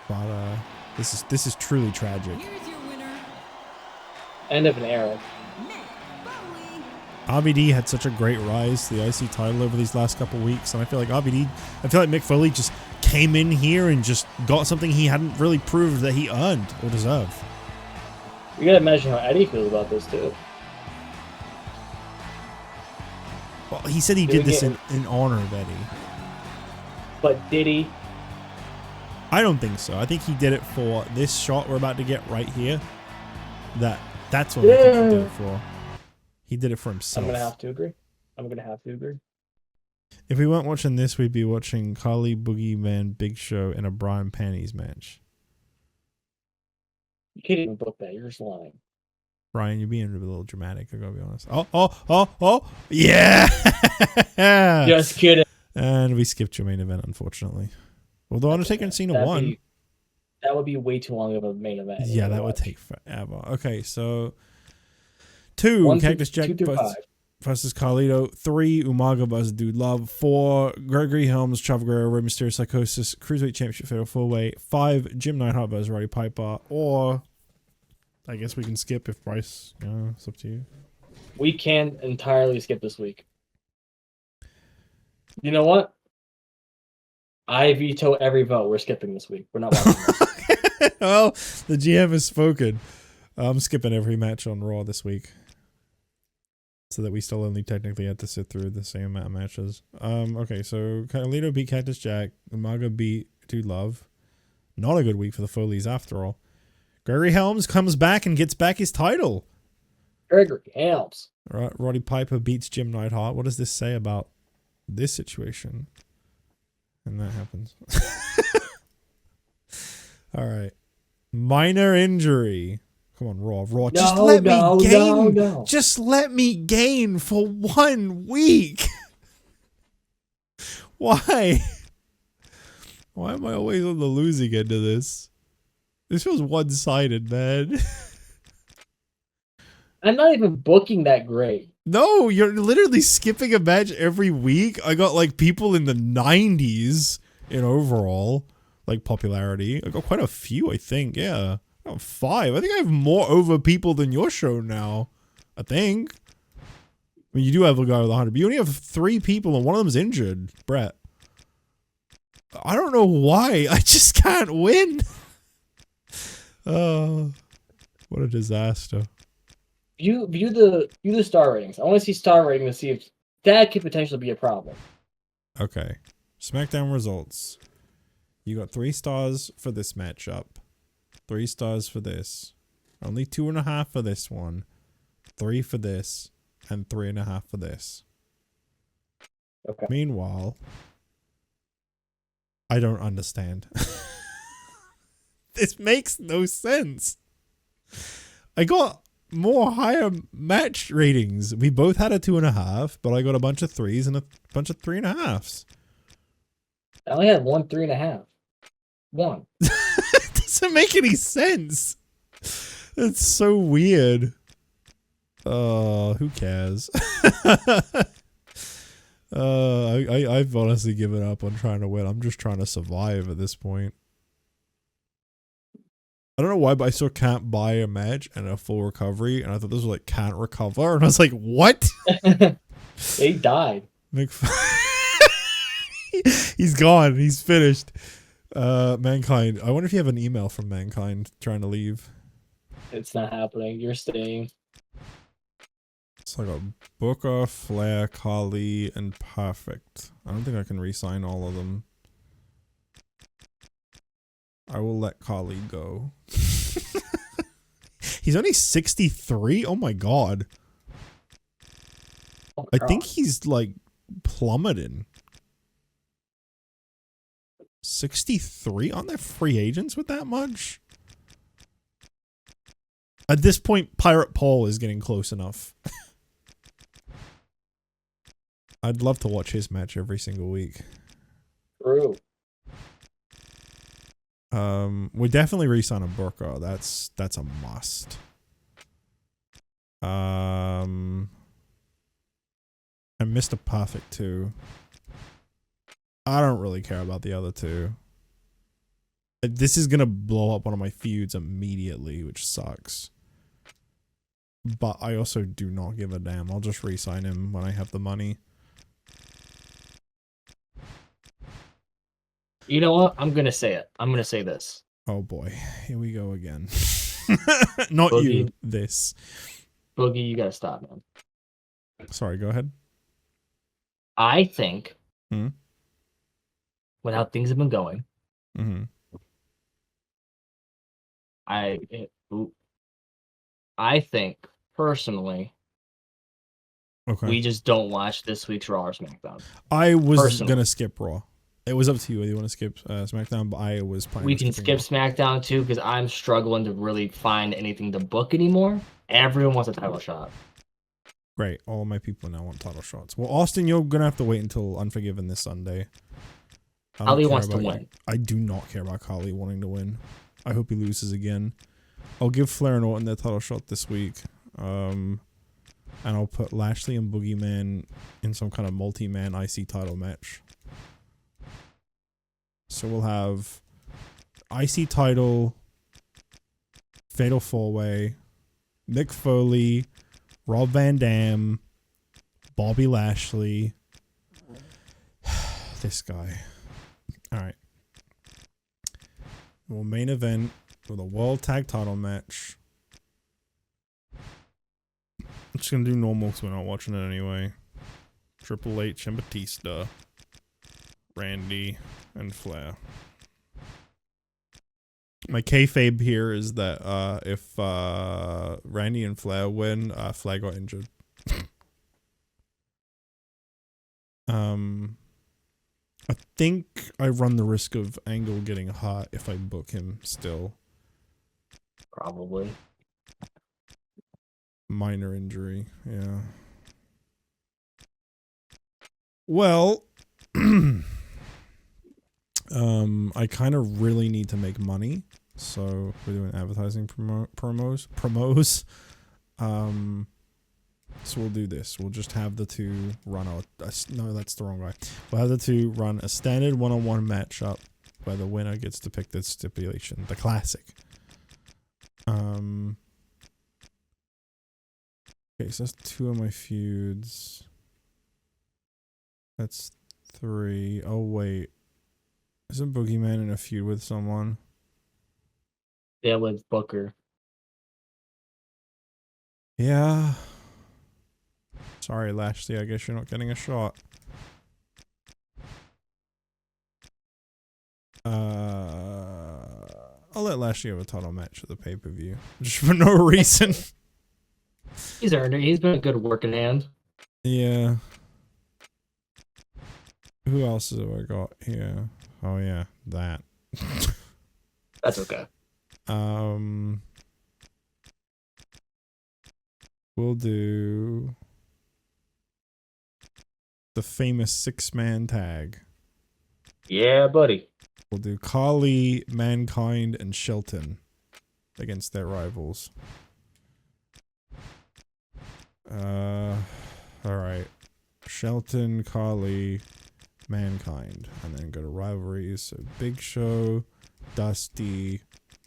but this is truly tragic. End of an era. RVD had such a great rise to the IC title over these last couple weeks, and I feel like Mick Foley just came in here and just got something he hadn't really proved that he earned or deserved. You gotta imagine how Eddie feels about this too. Well, he said he did this in honor of Eddie. But did he? I don't think so. I think he did it for this shot we're about to get right here. That's what I think he did it for. He did it for himself. I'm gonna have to agree. If we weren't watching this, we'd be watching Carly, Boogeyman, Big Show, and a Brian Panties match. You can't even book that. You're just lying. Brian, you're being a little dramatic, I gotta be honest. Oh, yeah! Just kidding. And we skipped your main event, unfortunately. Although Undertaker and Cena won. That would be way too long of a main event. Yeah, that would take forever. Okay, so 2, Cactus Jack versus Carlito. 3, Umaga versus Dude Love. 4, Gregory Helms, Chavo Guerrero, Rey Mysterio, Psychosis, Cruiserweight Championship Fatal 4-Way. 5, Jim Neidhart versus Roddy Piper. Or I guess we can skip if Bryce, it's up to you. We can entirely skip this week. You know what? I veto every vote. We're skipping this week. We're not watching this. Well, the GM has spoken. I'm skipping every match on Raw this week. So that we still only technically had to sit through the same amount of matches. Okay, so Carlito beat Cactus Jack. Umaga beat Dude Love. Not a good week for the Foleys after all. Gregory Helms comes back and gets back his title. Gregory Helms. Roddy Piper beats Jim Neidhart. What does this say about this situation? And that happens. All right. Minor injury. Come on, Raw. Raw. Just let me gain. No. Just let me gain for 1 week. Why? Why am I always on the losing end of this? This feels one-sided, man. I'm not even booking that great. No, you're literally skipping a match every week. I got like people in the 90s in overall like popularity. I got quite a few, I think. Yeah, I got 5. I think I have more over people than your show now. I think. I mean, you do have a guy with 100, but you only have 3 people, and one of them's injured. Brett. I don't know why. I just can't win. Oh, what a disaster. View the star ratings. I want to see star rating to see if that could potentially be a problem. Okay. SmackDown results. You got 3 stars for this matchup. 3 stars for this. Only 2.5 for this one. 3 for this. And 3.5 for this. Okay. Meanwhile, I don't understand. This makes no sense. I got more higher match ratings. We both had a 2.5, but I got a bunch of 3s and a bunch of 3.5s. I only had 1 3.5. 1. It doesn't make any sense. It's so weird. Who cares? I've honestly given up on trying to win. I'm just trying to survive at this point. I don't know why, but I still can't buy a match and a full recovery, and I thought this was like can't recover, and I was like, what? They died. He's gone. He's finished. Mankind. I wonder if you have an email from Mankind trying to leave. It's not happening. You're staying. It's like a Booker, Flair, Kali, and Perfect. I don't think I can re-sign all of them. I will let Kali go. He's only 63? Oh my god. Oh my I God. think he's like plummeting. 63? Aren't there free agents with that much? At this point, Pirate Paul is getting close enough. I'd love to watch his match every single week. True. We definitely re-sign a Burka. That's a must. And Mr. Perfect too. I don't really care about the other 2. This is gonna blow up one of my feuds immediately, which sucks. But I also do not give a damn. I'll just re-sign him when I have the money. You know what? I'm gonna say it. I'm gonna say this. Oh boy, here we go again. Not Boogie. you, this. Boogie, you gotta stop, man. Sorry, go ahead. I think Hmm? with how things have been going, Mm-hmm. I think personally Okay. we just don't watch this week's Raw or SmackDown. I was personally. gonna skip Raw. It was up to you whether you want to skip SmackDown, but I was planning We on can skipping skip SmackDown too because I'm struggling to really find anything to book anymore. Everyone wants a title shot. Great. All of my people now want title shots. Well, Austin, you're gonna have to wait until Unforgiven this Sunday. I don't Ali care wants to about you. win. I do not care about Kali wanting to win. I hope he loses again. I'll give Flair and Orton their title shot this week. And I'll put Lashley and Boogeyman in some kind of multi-man IC title match. So we'll have IC title, Fatal 4-Way, Mick Foley, Rob Van Dam, Bobby Lashley. This guy. Alright. We'll main event with a World Tag Title match. I'm just gonna do normal because we're not watching it anyway. Triple H and Batista, Randy and Flair. My kayfabe here is that if Randy and Flair win, Flair got injured. I think I run the risk of Angle getting hurt if I book him still. Probably. Minor injury, yeah. Well, I kind of really need to make money, so we're doing advertising promos. So we'll do this. We'll just have the two run no, that's the wrong guy. We'll have the two run a standard one-on-one matchup where the winner gets to pick the stipulation, the classic. Okay, so that's 2 of my feuds. That's 3. Oh wait, isn't Boogeyman in a feud with someone? Yeah, with Booker. Yeah. Sorry, Lashley. I guess you're not getting a shot. I'll let Lashley have a title match at the pay-per-view, just for no reason. He's earned it. He's been a good working hand. Yeah. Who else have I got here? Oh yeah, that. That's okay. We'll do the famous 6-man tag. Yeah, buddy. We'll do Kali, Mankind, and Shelton against their rivals. Alright. Shelton, Kali, Mankind. And then go to rivalries. So Big Show, Dusty,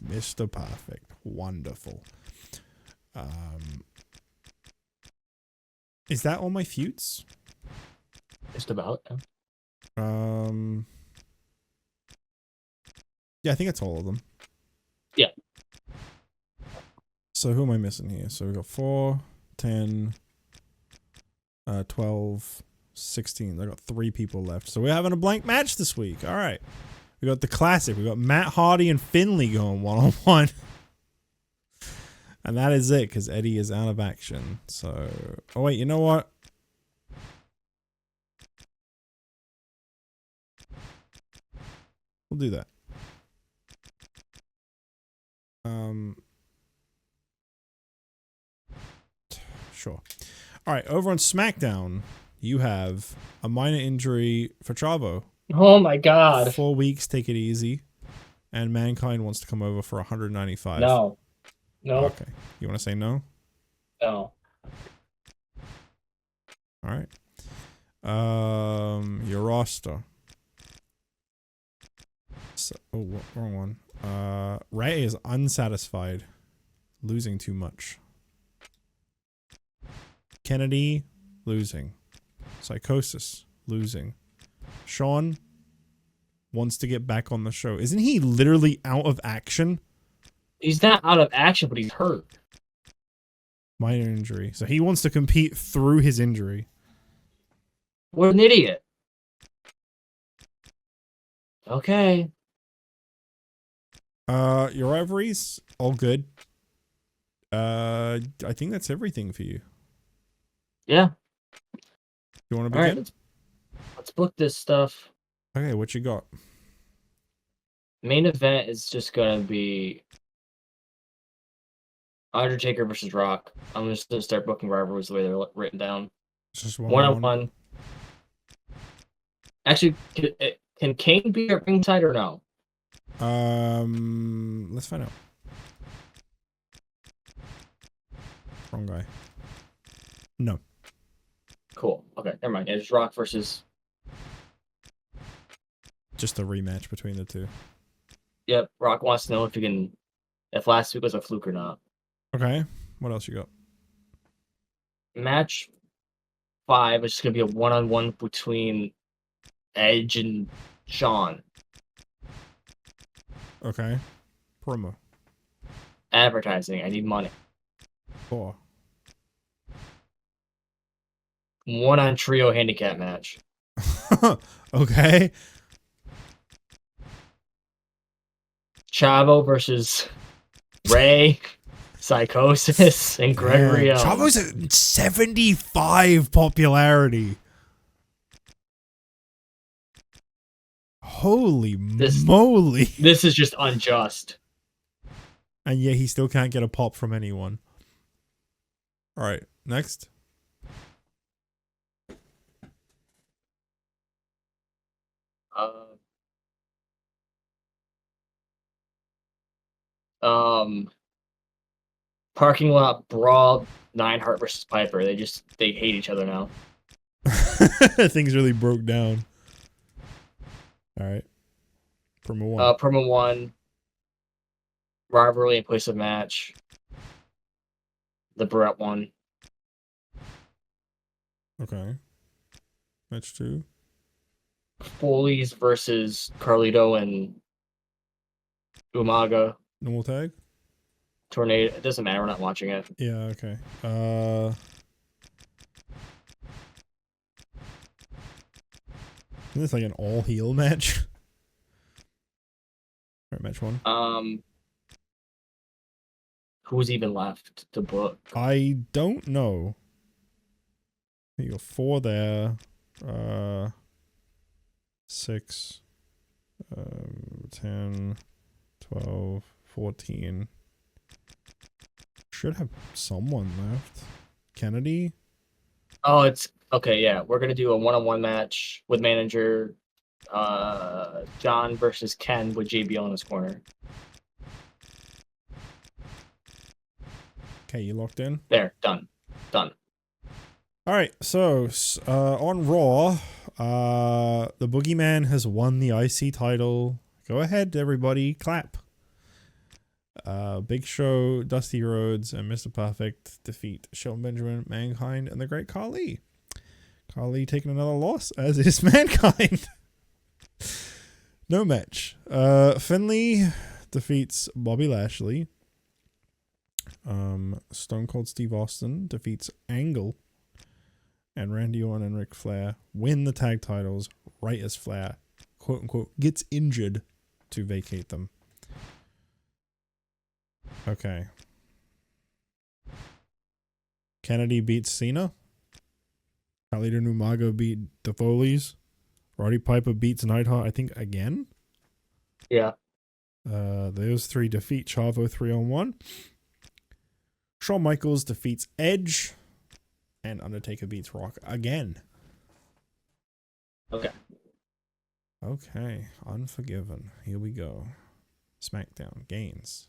Mr. Perfect. Wonderful. Is that all my feuds? Just about. Yeah, I think that's all of them. Yeah. So who am I missing here? So we got 4, 10, 12, 16. I got 3 people left. So we're having a blank match this week. All right. We got the classic. We got Matt Hardy and Finlay going one-on-one. And that is it, because Eddie is out of action. So, oh wait, you know what? We'll do that. Sure. All right, over on SmackDown, you have a minor injury for Chavo. Oh my god. 4 weeks, take it easy. And Mankind wants to come over for 195. No. No. Okay. You want to say no? No. All right. Your roster. So, oh, wrong one. Ray is unsatisfied, losing too much. Kennedy, losing. Psychosis, losing. Sean wants to get back on the show. Isn't he literally out of action? He's not out of action, but he's hurt. Minor injury. So he wants to compete through his injury. What an idiot. Okay. Your rivalries, all good. I think that's everything for you. Yeah. You want to All begin? right, let's book this stuff. Okay, what you got? Main event is just gonna be Undertaker versus Rock. I'm just gonna start booking rivalries the way they're written down. It's just One-on-one. Actually, can Kane be at ringside or no? Let's find out. Wrong guy. No. Cool. Okay, never mind. It's Rock versus. Just a rematch between the two. Yep. Rock wants to know if last week was a fluke or not. Okay. What else you got? Match 5 is just gonna be a one-on-one between Edge and Shawn. Okay. Promo. Advertising. I need money. 4. 1 on trio handicap match. Okay. Chavo versus Ray, Psychosis, and Gregory Damn. Owens. Chavo's at 75 popularity. Holy moly. This is just unjust. And yet he still can't get a pop from anyone. Alright, next. Parking lot brawl, Neidhart versus Piper. They hate each other now. Things really broke down. Alright. Promo 1. Promo 1. Rivalry in place of match. The Brett one. Okay. Match 2. Foley's versus Carlito and Umaga. Normal tag? Tornado. It doesn't matter. We're not watching it. Yeah, okay. Isn't this like an all heel match? Alright, match 1. Who's even left to book? I don't know. You got 4 there. 6. 10. 12. 14. Should have someone left. Kennedy? Oh, it's okay. Yeah, we're gonna do a one-on-one match with manager John versus Ken with JBL in his corner. Okay, you locked in? There, done. Alright, so on Raw, the Boogeyman has won the IC title. Go ahead, everybody, clap. Big Show, Dusty Rhodes, and Mr. Perfect defeat Shelton Benjamin, Mankind, and the Great Khali. Khali taking another loss, as is Mankind. No match. Finley defeats Bobby Lashley. Stone Cold Steve Austin defeats Angle. And Randy Orton and Ric Flair win the tag titles right as Flair, quote unquote, gets injured to vacate them. Okay. Kennedy beats Cena. Carlito and Umaga beat the Foleys. Roddy Piper beats Neidhart, I think, again? Yeah. Those 3 defeat Chavo 3-on-1. Shawn Michaels defeats Edge. And Undertaker beats Rock again. Okay. Okay. Unforgiven. Here we go. SmackDown gains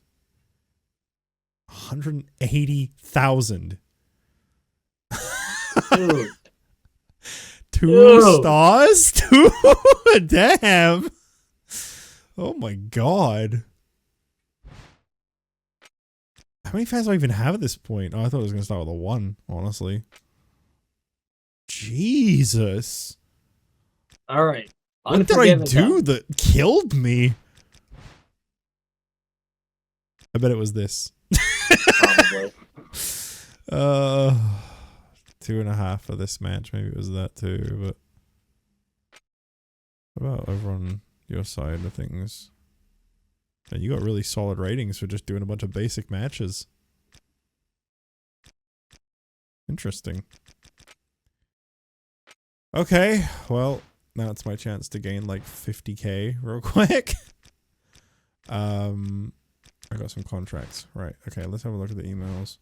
180,000. Dude. 2 stars? 2? Damn. Oh my god. How many fans do I even have at this point? Oh, I thought it was going to start with a 1, honestly. Jesus. All right. What did I do that killed me? I bet it was this. Probably. 2.5 for this match. Maybe it was that too, but what about over on your side of things? And you got really solid ratings for just doing a bunch of basic matches. Interesting. Okay, well, now it's my chance to gain like 50k real quick. I got some contracts. Right, okay, let's have a look at the emails.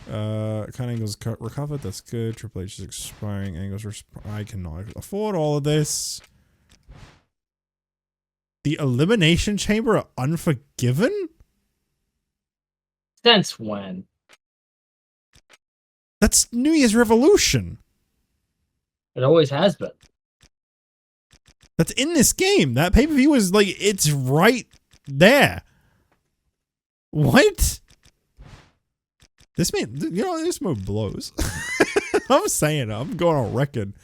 Kind angles recovered, that's good. Triple H is expiring, angles I cannot afford all of this. The Elimination Chamber of Unforgiven? Since when? That's New Year's Revolution. It always has been. That's in this game. That pay-per-view is like, it's right there. What? This this mode blows. I'm saying it. I'm going on record.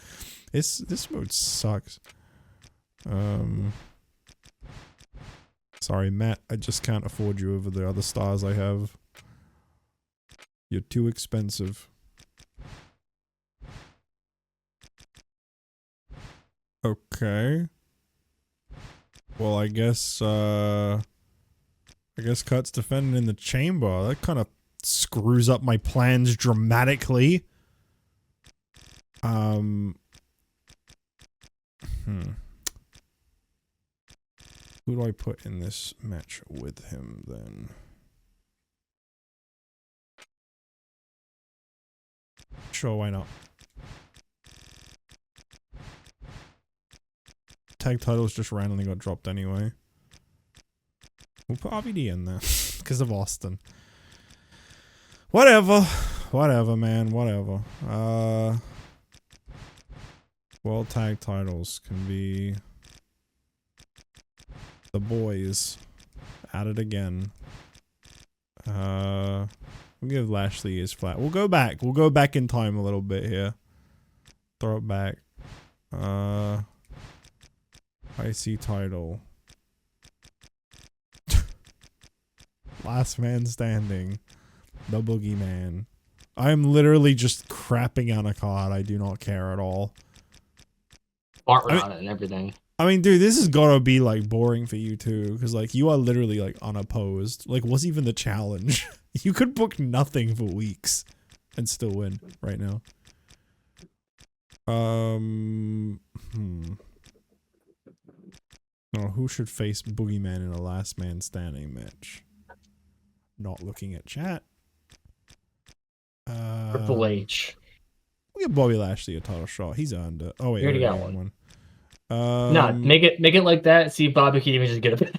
This mode sucks. Sorry, Matt. I just can't afford you over the other stars I have. You're too expensive. Okay. Well, I guess Cut's defending in the chamber. That kind of screws up my plans dramatically. Who do I put in this match with him then? Sure, why not? Tag titles just randomly got dropped anyway. We'll put RVD in there because of Austin. Whatever, man, whatever. World tag titles can be the boys at it again. We'll give Lashley his flat. We'll go back. We'll go back in time a little bit here. Throw it back. IC title. Last man standing. The Boogeyman. I'm literally just crapping on a card. I do not care at all. Art on it and everything. I mean, dude, this has gotta be like boring for you too, because like you are literally like unopposed. Like, what's even the challenge? You could book nothing for weeks and still win right now. Oh, who should face Boogeyman in a last man standing match? Not looking at chat. Triple H. We'll give Bobby Lashley a title shot. He's earned it. Oh wait, You already got one. No, make it like that. See if Bobby can even just get a bit.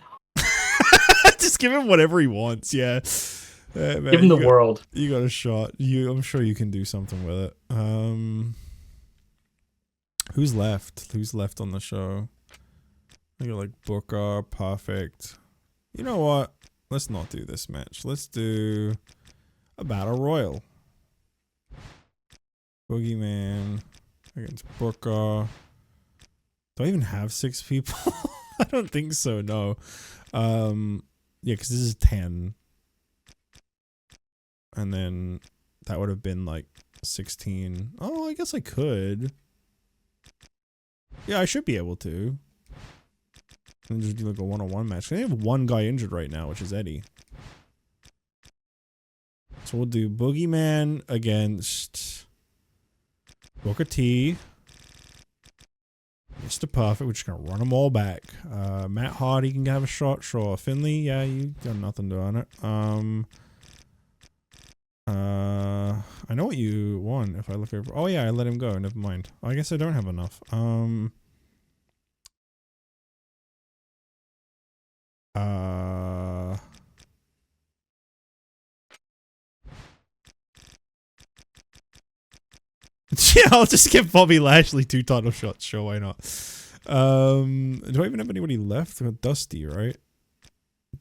Just give him whatever he wants. Yeah. Man, Give him the world. You got a shot. I'm sure you can do something with it. Who's left? Who's left on the show? I got like Booker, Perfect. You know what? Let's not do this match. Let's do a battle royal. Boogeyman against Booker. Do I even have 6 people? I don't think so, no. Yeah, because this is 10. And then that would have been like 16. Oh, I guess I could. Yeah, I should be able to. And just do like a one-on-one match. I have one guy injured right now, which is Eddie. So we'll do Boogeyman against Booker T. Mr. Perfect. We're just gonna run them all back. Matt Hardy can have a shot, sure. Finley, yeah, you got nothing doing it. I know what you want if I look over. Oh yeah, I let him go. Never mind. I guess I don't have enough. Yeah, I'll just give Bobby Lashley 2 title shots. Sure, why not? Do I even have anybody left? We got Dusty, right?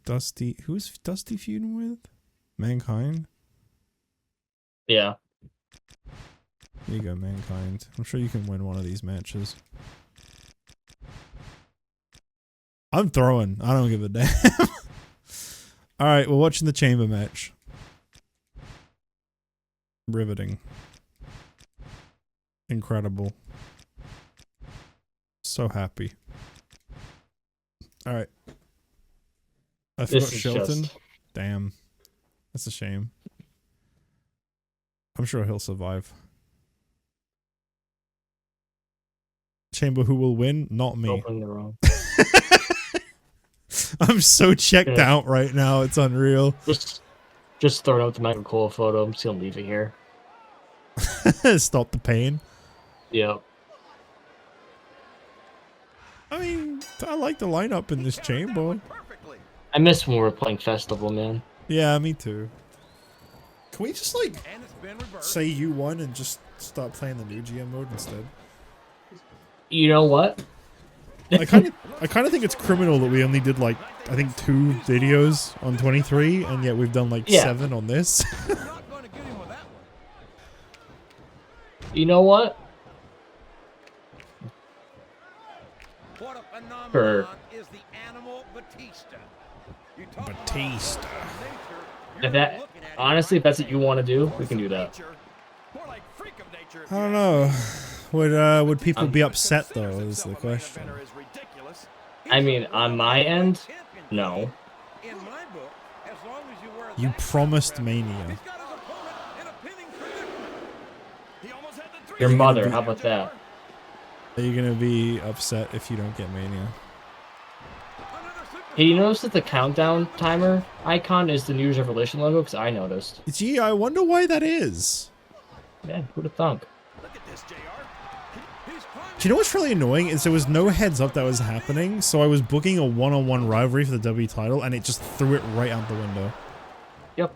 Dusty. Who's Dusty feuding with? Mankind? Yeah. There you go, Mankind. I'm sure you can win one of these matches. I'm throwing. I don't give a damn. Alright, we're watching the chamber match. Riveting. Incredible. So happy. Alright. I forgot Shelton. Damn. That's a shame. I'm sure he'll survive. Chamber, who will win? Not me. Open the wrong. I'm so checked out right now. It's unreal. Just throwing out the Michael Cole photo. I'm still leaving here. Stop the pain. Yep. I mean, I like the lineup in this chamber. I miss when we were playing Festival, man. Yeah, me too. Can we just like say you won and just start playing the new GM mode instead? You know what? I kind of think it's criminal that we only did like I think 2 videos on 23, and yet we've done like 7 on this. You know what? For Batista. If that honestly, if that's what you want to do, we can do that. I don't know. Would people be upset though? Is the question. I mean, on my end, no. You promised Mania. Your mother, how about that? Are you gonna be upset if you don't get Mania? Hey, you notice that the countdown timer icon is the New Year's Revolution logo? Because I noticed. Gee, I wonder why that is. Man, who'd have thunk? Do you know what's really annoying is there was no heads up that was happening, so I was booking a one-on-one rivalry for the W title, and it just threw it right out the window. Yep.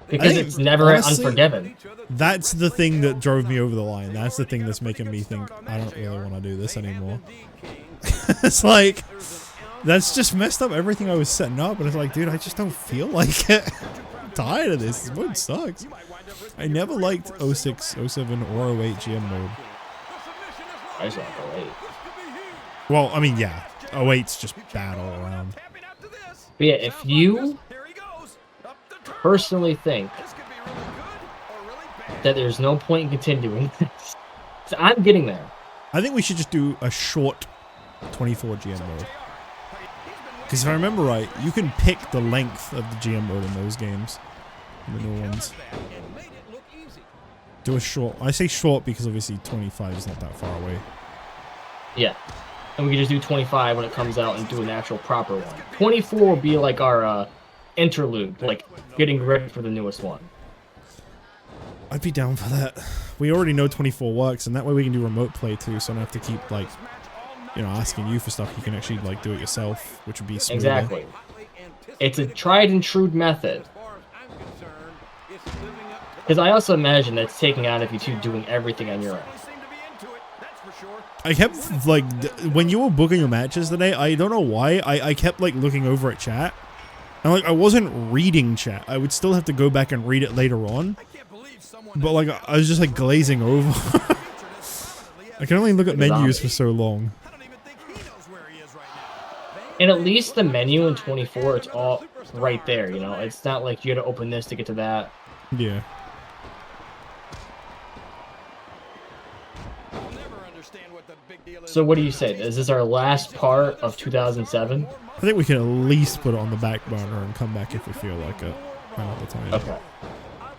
Because it's never honestly, Unforgiven. That's the thing that drove me over the line. That's the thing that's making me think I don't really want to do this anymore. It's like, that's just messed up everything I was setting up, and it's like, dude, I just don't feel like it. I'm tired of this. This mode sucks. I never liked 06, 07, or 08 GM mode. I just want 08. Well, I mean, yeah. 08's just bad all around. But yeah, if you personally think that there's no point in continuing this, I'm getting there. I think we should just do a short 24 GM mode. Because if I remember right, you can pick the length of the GM mode in those games. The new ones. Do a short. I say short because obviously 25 is not that far away. Yeah. And we can just do 25 when it comes out and do an actual proper one. 24 will be like our interlude, like getting ready for the newest one. I'd be down for that. We already know 24 works, and that way we can do remote play too, so I don't have to keep, like, you know, asking you for stuff. You can actually, like, do it yourself, which would be smoother. Exactly. It's a tried and true method. Because I also imagine that's taking out of you two doing everything on your own. I kept, like, when you were booking your matches today, I don't know why, I kept, like, looking over at chat. And, like, I wasn't reading chat. I would still have to go back and read it later on. But, like, I was just, like, glazing over. I can only look at menus for so long. And at least the menu in 24, it's all right there, you know? It's not like you gotta open this to get to that. Yeah. So what do you say? Is this our last part of 2007? I think we can at least put it on the back burner and come back if we feel like it another time. Okay.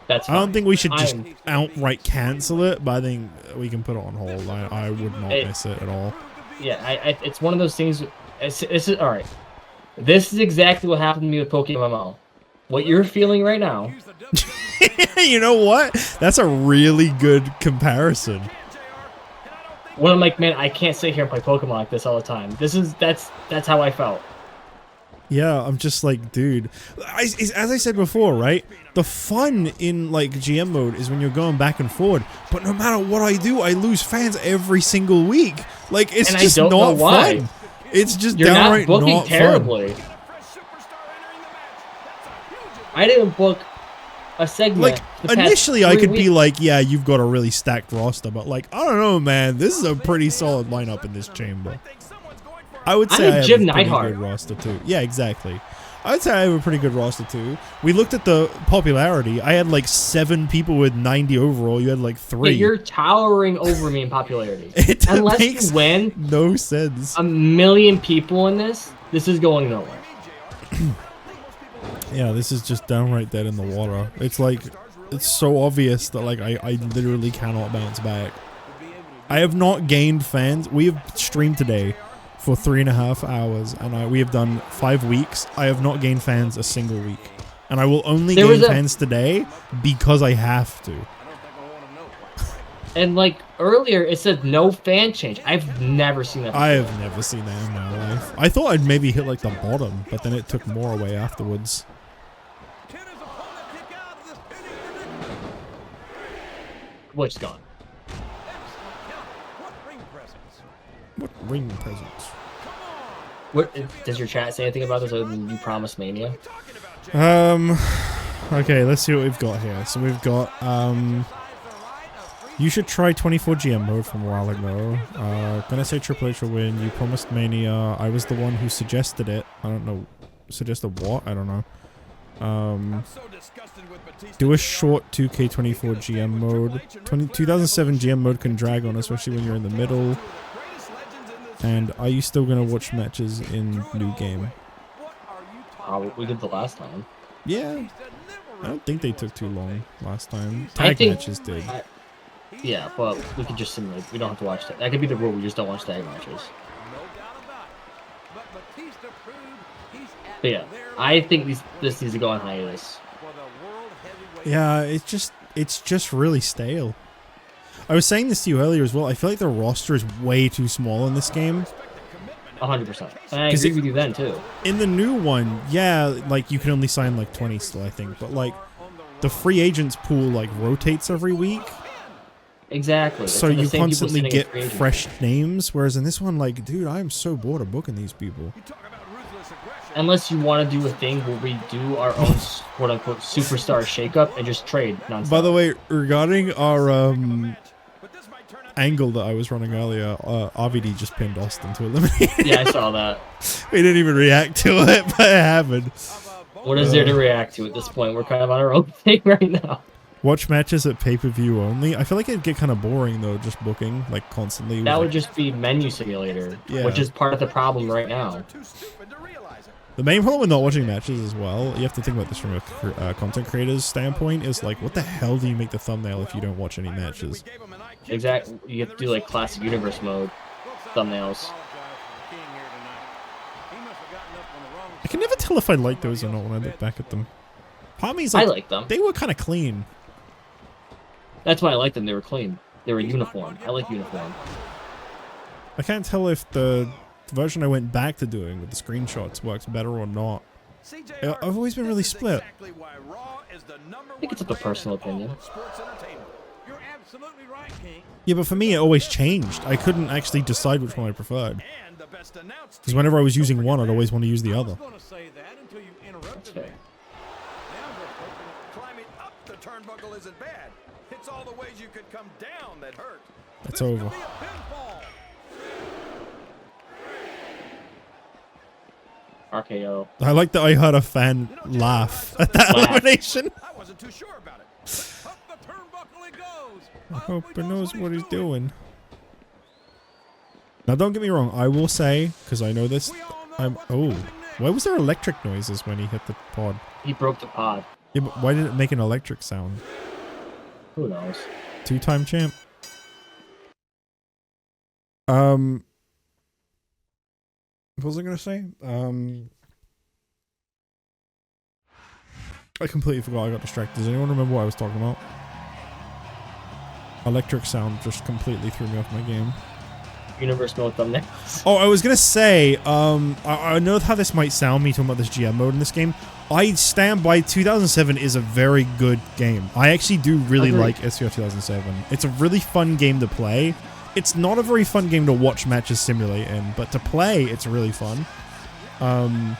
That's fine. I don't think we should just outright cancel it, but I think we can put it on hold. I would not miss it at all. Yeah, it's one of those things. It's all right. This is exactly what happened to me with Pokemon MMO. What you're feeling right now. You know what? That's a really good comparison. When I'm like, man, I can't sit here and play Pokemon like this all the time. That's how I felt. Yeah, I'm just like, dude. As I said before, right? The fun in, like, GM mode is when you're going back and forward. But no matter what I do, I lose fans every single week. Like, it's and just not fun. It's just you're downright not booking not terribly. fun. I didn't book a segment. Like, initially I could be like, yeah, you've got a really stacked roster. But, like, I don't know, man. This is a pretty solid lineup in this chamber. I would say I have a pretty good roster too. Yeah, exactly. I would say I have a pretty good roster too. We looked at the popularity. I had like 7 people with 90 overall. You had like 3. Yeah, you're towering over me in popularity. Unless you win no sense. 1 million people in this is going nowhere. Yeah, this is just downright dead in the water. It's like, it's so obvious that like I literally cannot bounce back. I have not gained fans. We have streamed today for 3.5 hours, and we have done 5 weeks. I have not gained fans a single week, and I will only gain fans today because I have to. And like earlier, it said no fan change. I've never seen that before. I have never seen that in my life. I thought I'd maybe hit like the bottom, but then it took more away afterwards. Which gone? What ring presents? What does your chat say anything about this other than you promised Mania? Okay, let's see what we've got here. So we've got you should try 24 GM mode from a while ago. Gonna say Triple H will win. You promised Mania. I was the one who suggested it. I don't know. Suggested what? I don't know. Do a short 2K24 GM mode. 2007 GM mode can drag on, especially when you're in the middle. And are you still gonna watch matches in new game? We did the last time. Yeah. I don't think they took too long last time. Tag matches did. Yeah, but we could just simulate. We don't have to watch that. That could be the rule. We just don't watch tag matches. But yeah, I think this needs to go on hiatus. Yeah, it's just really stale. I was saying this to you earlier as well. I feel like the roster is way too small in this game. 100%. And I agree with you then too. In the new one, yeah, like you can only sign like 20 still, I think. But like the free agents pool like rotates every week. Exactly. So you constantly get fresh names. Whereas in this one, like, dude, I am so bored of booking these people. Unless you want to do a thing where we do our own quote-unquote superstar shakeup and just trade nonstop. By the way, regarding our angle that I was running earlier, RVD just pinned Austin to eliminate. Yeah, I saw that. We didn't even react to it, but it happened. What is there to react to at this point? We're kind of on our own thing right now. Watch matches at pay-per-view only. I feel like it'd get kind of boring though, just booking like constantly. That would just be menu simulator, which is part of the problem right now. The main problem with not watching matches as well, you have to think about this from a content creator's standpoint, is like, what the hell do you make the thumbnail if you don't watch any matches? Exactly. You have to do like classic universe mode thumbnails. I can never tell if I like those or not when I look back at them. Part of me is like, I like them. They were kind of clean. That's why I like them. They were clean. They were uniform. I like uniform. I can't tell if the version I went back to doing with the screenshots works better or not. I've always been really split. I think it's up to personal opinion. Yeah, but for me it always changed. I couldn't actually decide which one I preferred. Because whenever I was using one, I'd always want to use the other. That's fair. Climbing up the turnbuckle isn't bad. It's all the ways you could come down that hurt. It's over. RKO. I like that I heard a fan laugh at that elimination. I wasn't too sure about it. Up the turnbuckle it goes. I hope he knows what he's doing. Now, don't get me wrong. I will say, because I know this, oh, why was there electric noises when he hit the pod? He broke the pod. Yeah, but why did it make an electric sound? Who knows? Two-time champ. What was I gonna say? I completely forgot. I got distracted. Does anyone remember what I was talking about? Electric sound just completely threw me off my game. Universe mode thumbnails. Oh, I was gonna say, I know how this might sound, me talking about this GM mode in this game. I stand by 2007 is a very good game. I actually do really like SVR 2007. It's a really fun game to play. It's not a very fun game to watch matches simulate in, but to play, it's really fun. I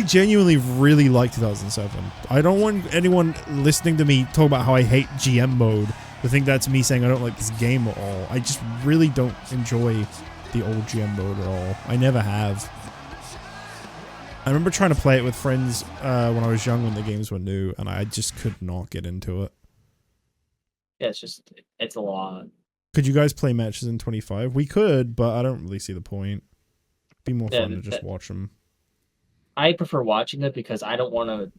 genuinely really like 2007. I don't want anyone listening to me talk about how I hate GM mode to think that's me saying I don't like this game at all. I just really don't enjoy the old GM mode at all. I never have. I remember trying to play it with friends when I was young when the games were new, and I just could not get into it. Yeah, it's a lot. Could you guys play matches in 25? We could, but I don't really see the point. It'd be more fun to just watch them. I prefer watching it because I don't want to...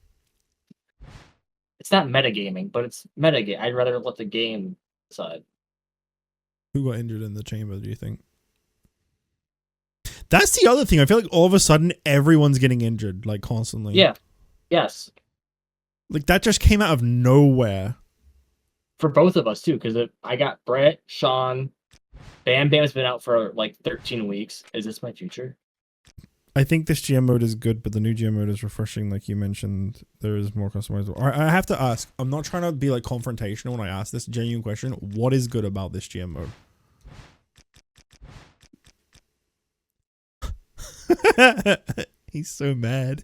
It's not metagaming, but it's metagame. I'd rather let the game decide. Who got injured in the chamber, do you think? That's the other thing. I feel like all of a sudden everyone's getting injured, like constantly. Yeah. Yes. Like that just came out of nowhere. For both of us too, because I got Brett, Sean, Bam Bam's been out for like 13 weeks. Is this my future? I think this GM mode is good, but the new GM mode is refreshing, like you mentioned. There is more customizable. I have to ask. I'm not trying to be like confrontational when I ask this genuine question. What is good about this GM mode? He's so mad.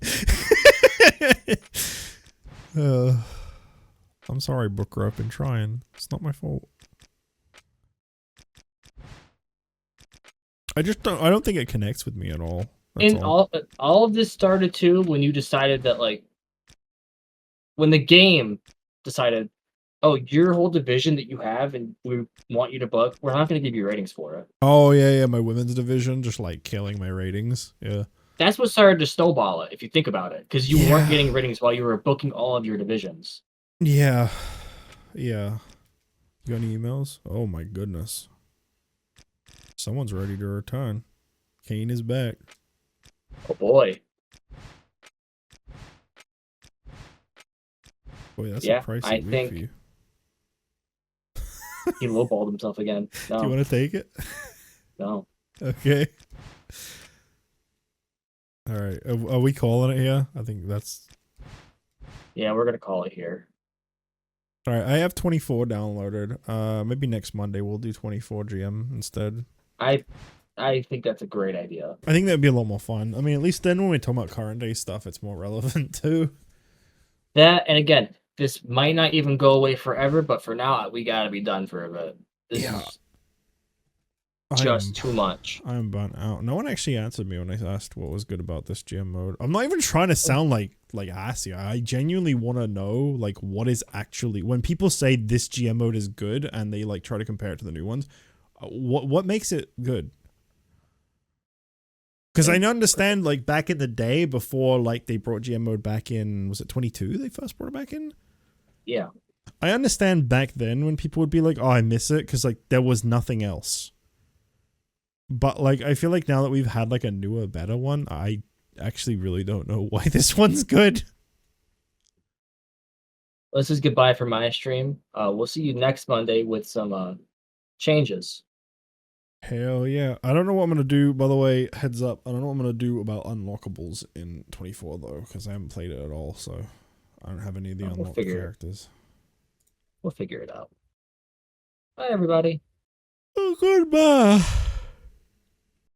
I'm sorry, Booker. I've been trying. It's not my fault. I don't think it connects with me at all. That's all of this started too when you decided that like when the game decided, oh, your whole division that you have and we want you to book, we're not going to give you ratings for it. Oh yeah, my women's division just like killing my ratings. Yeah. That's what started to snowball it, if you think about it, because you Yeah. weren't getting ratings while you were booking all of your divisions. Yeah. Yeah. You got any emails? Oh my goodness. Someone's ready to return. Kane is back. Oh boy. Boy, that's Yeah, a pricey I week think- for you. He lowballed himself again. Do you No, want to take it? no. Okay. All right. Are we calling it here? I think that's. Yeah, we're gonna call it here. All right. I have 24 downloaded. Maybe next Monday we'll do 24 GM instead. I think that's a great idea. I think that'd be a lot more fun. I mean, at least then when we talk about current day stuff, it's more relevant too. That, and again, this might not even go away forever, but for now, we gotta be done for a bit. This Yeah. is just too much. I am burnt out. No one actually answered me when I asked what was good about this GM mode. I'm not even trying to sound like assy. I genuinely want to know like what is actually when people say this GM mode is good and they like try to compare it to the new ones. What makes it good? Because I understand like back in the day before like they brought GM mode back in, was it 22 they first brought it back in? Yeah. I understand back then when people would be like, oh, I miss it because like there was nothing else. But like I feel like now that we've had like a newer, better one, I actually really don't know why this one's good. This is goodbye for my stream. We'll see you next Monday with some changes. Hell yeah. I don't know what I'm going to do, by the way, heads up. I don't know what I'm going to do about unlockables in 24 though, because I haven't played it at all, so I don't have any of the We'll unlocked figure it. characters. We'll figure it out. Bye, everybody. Oh, goodbye.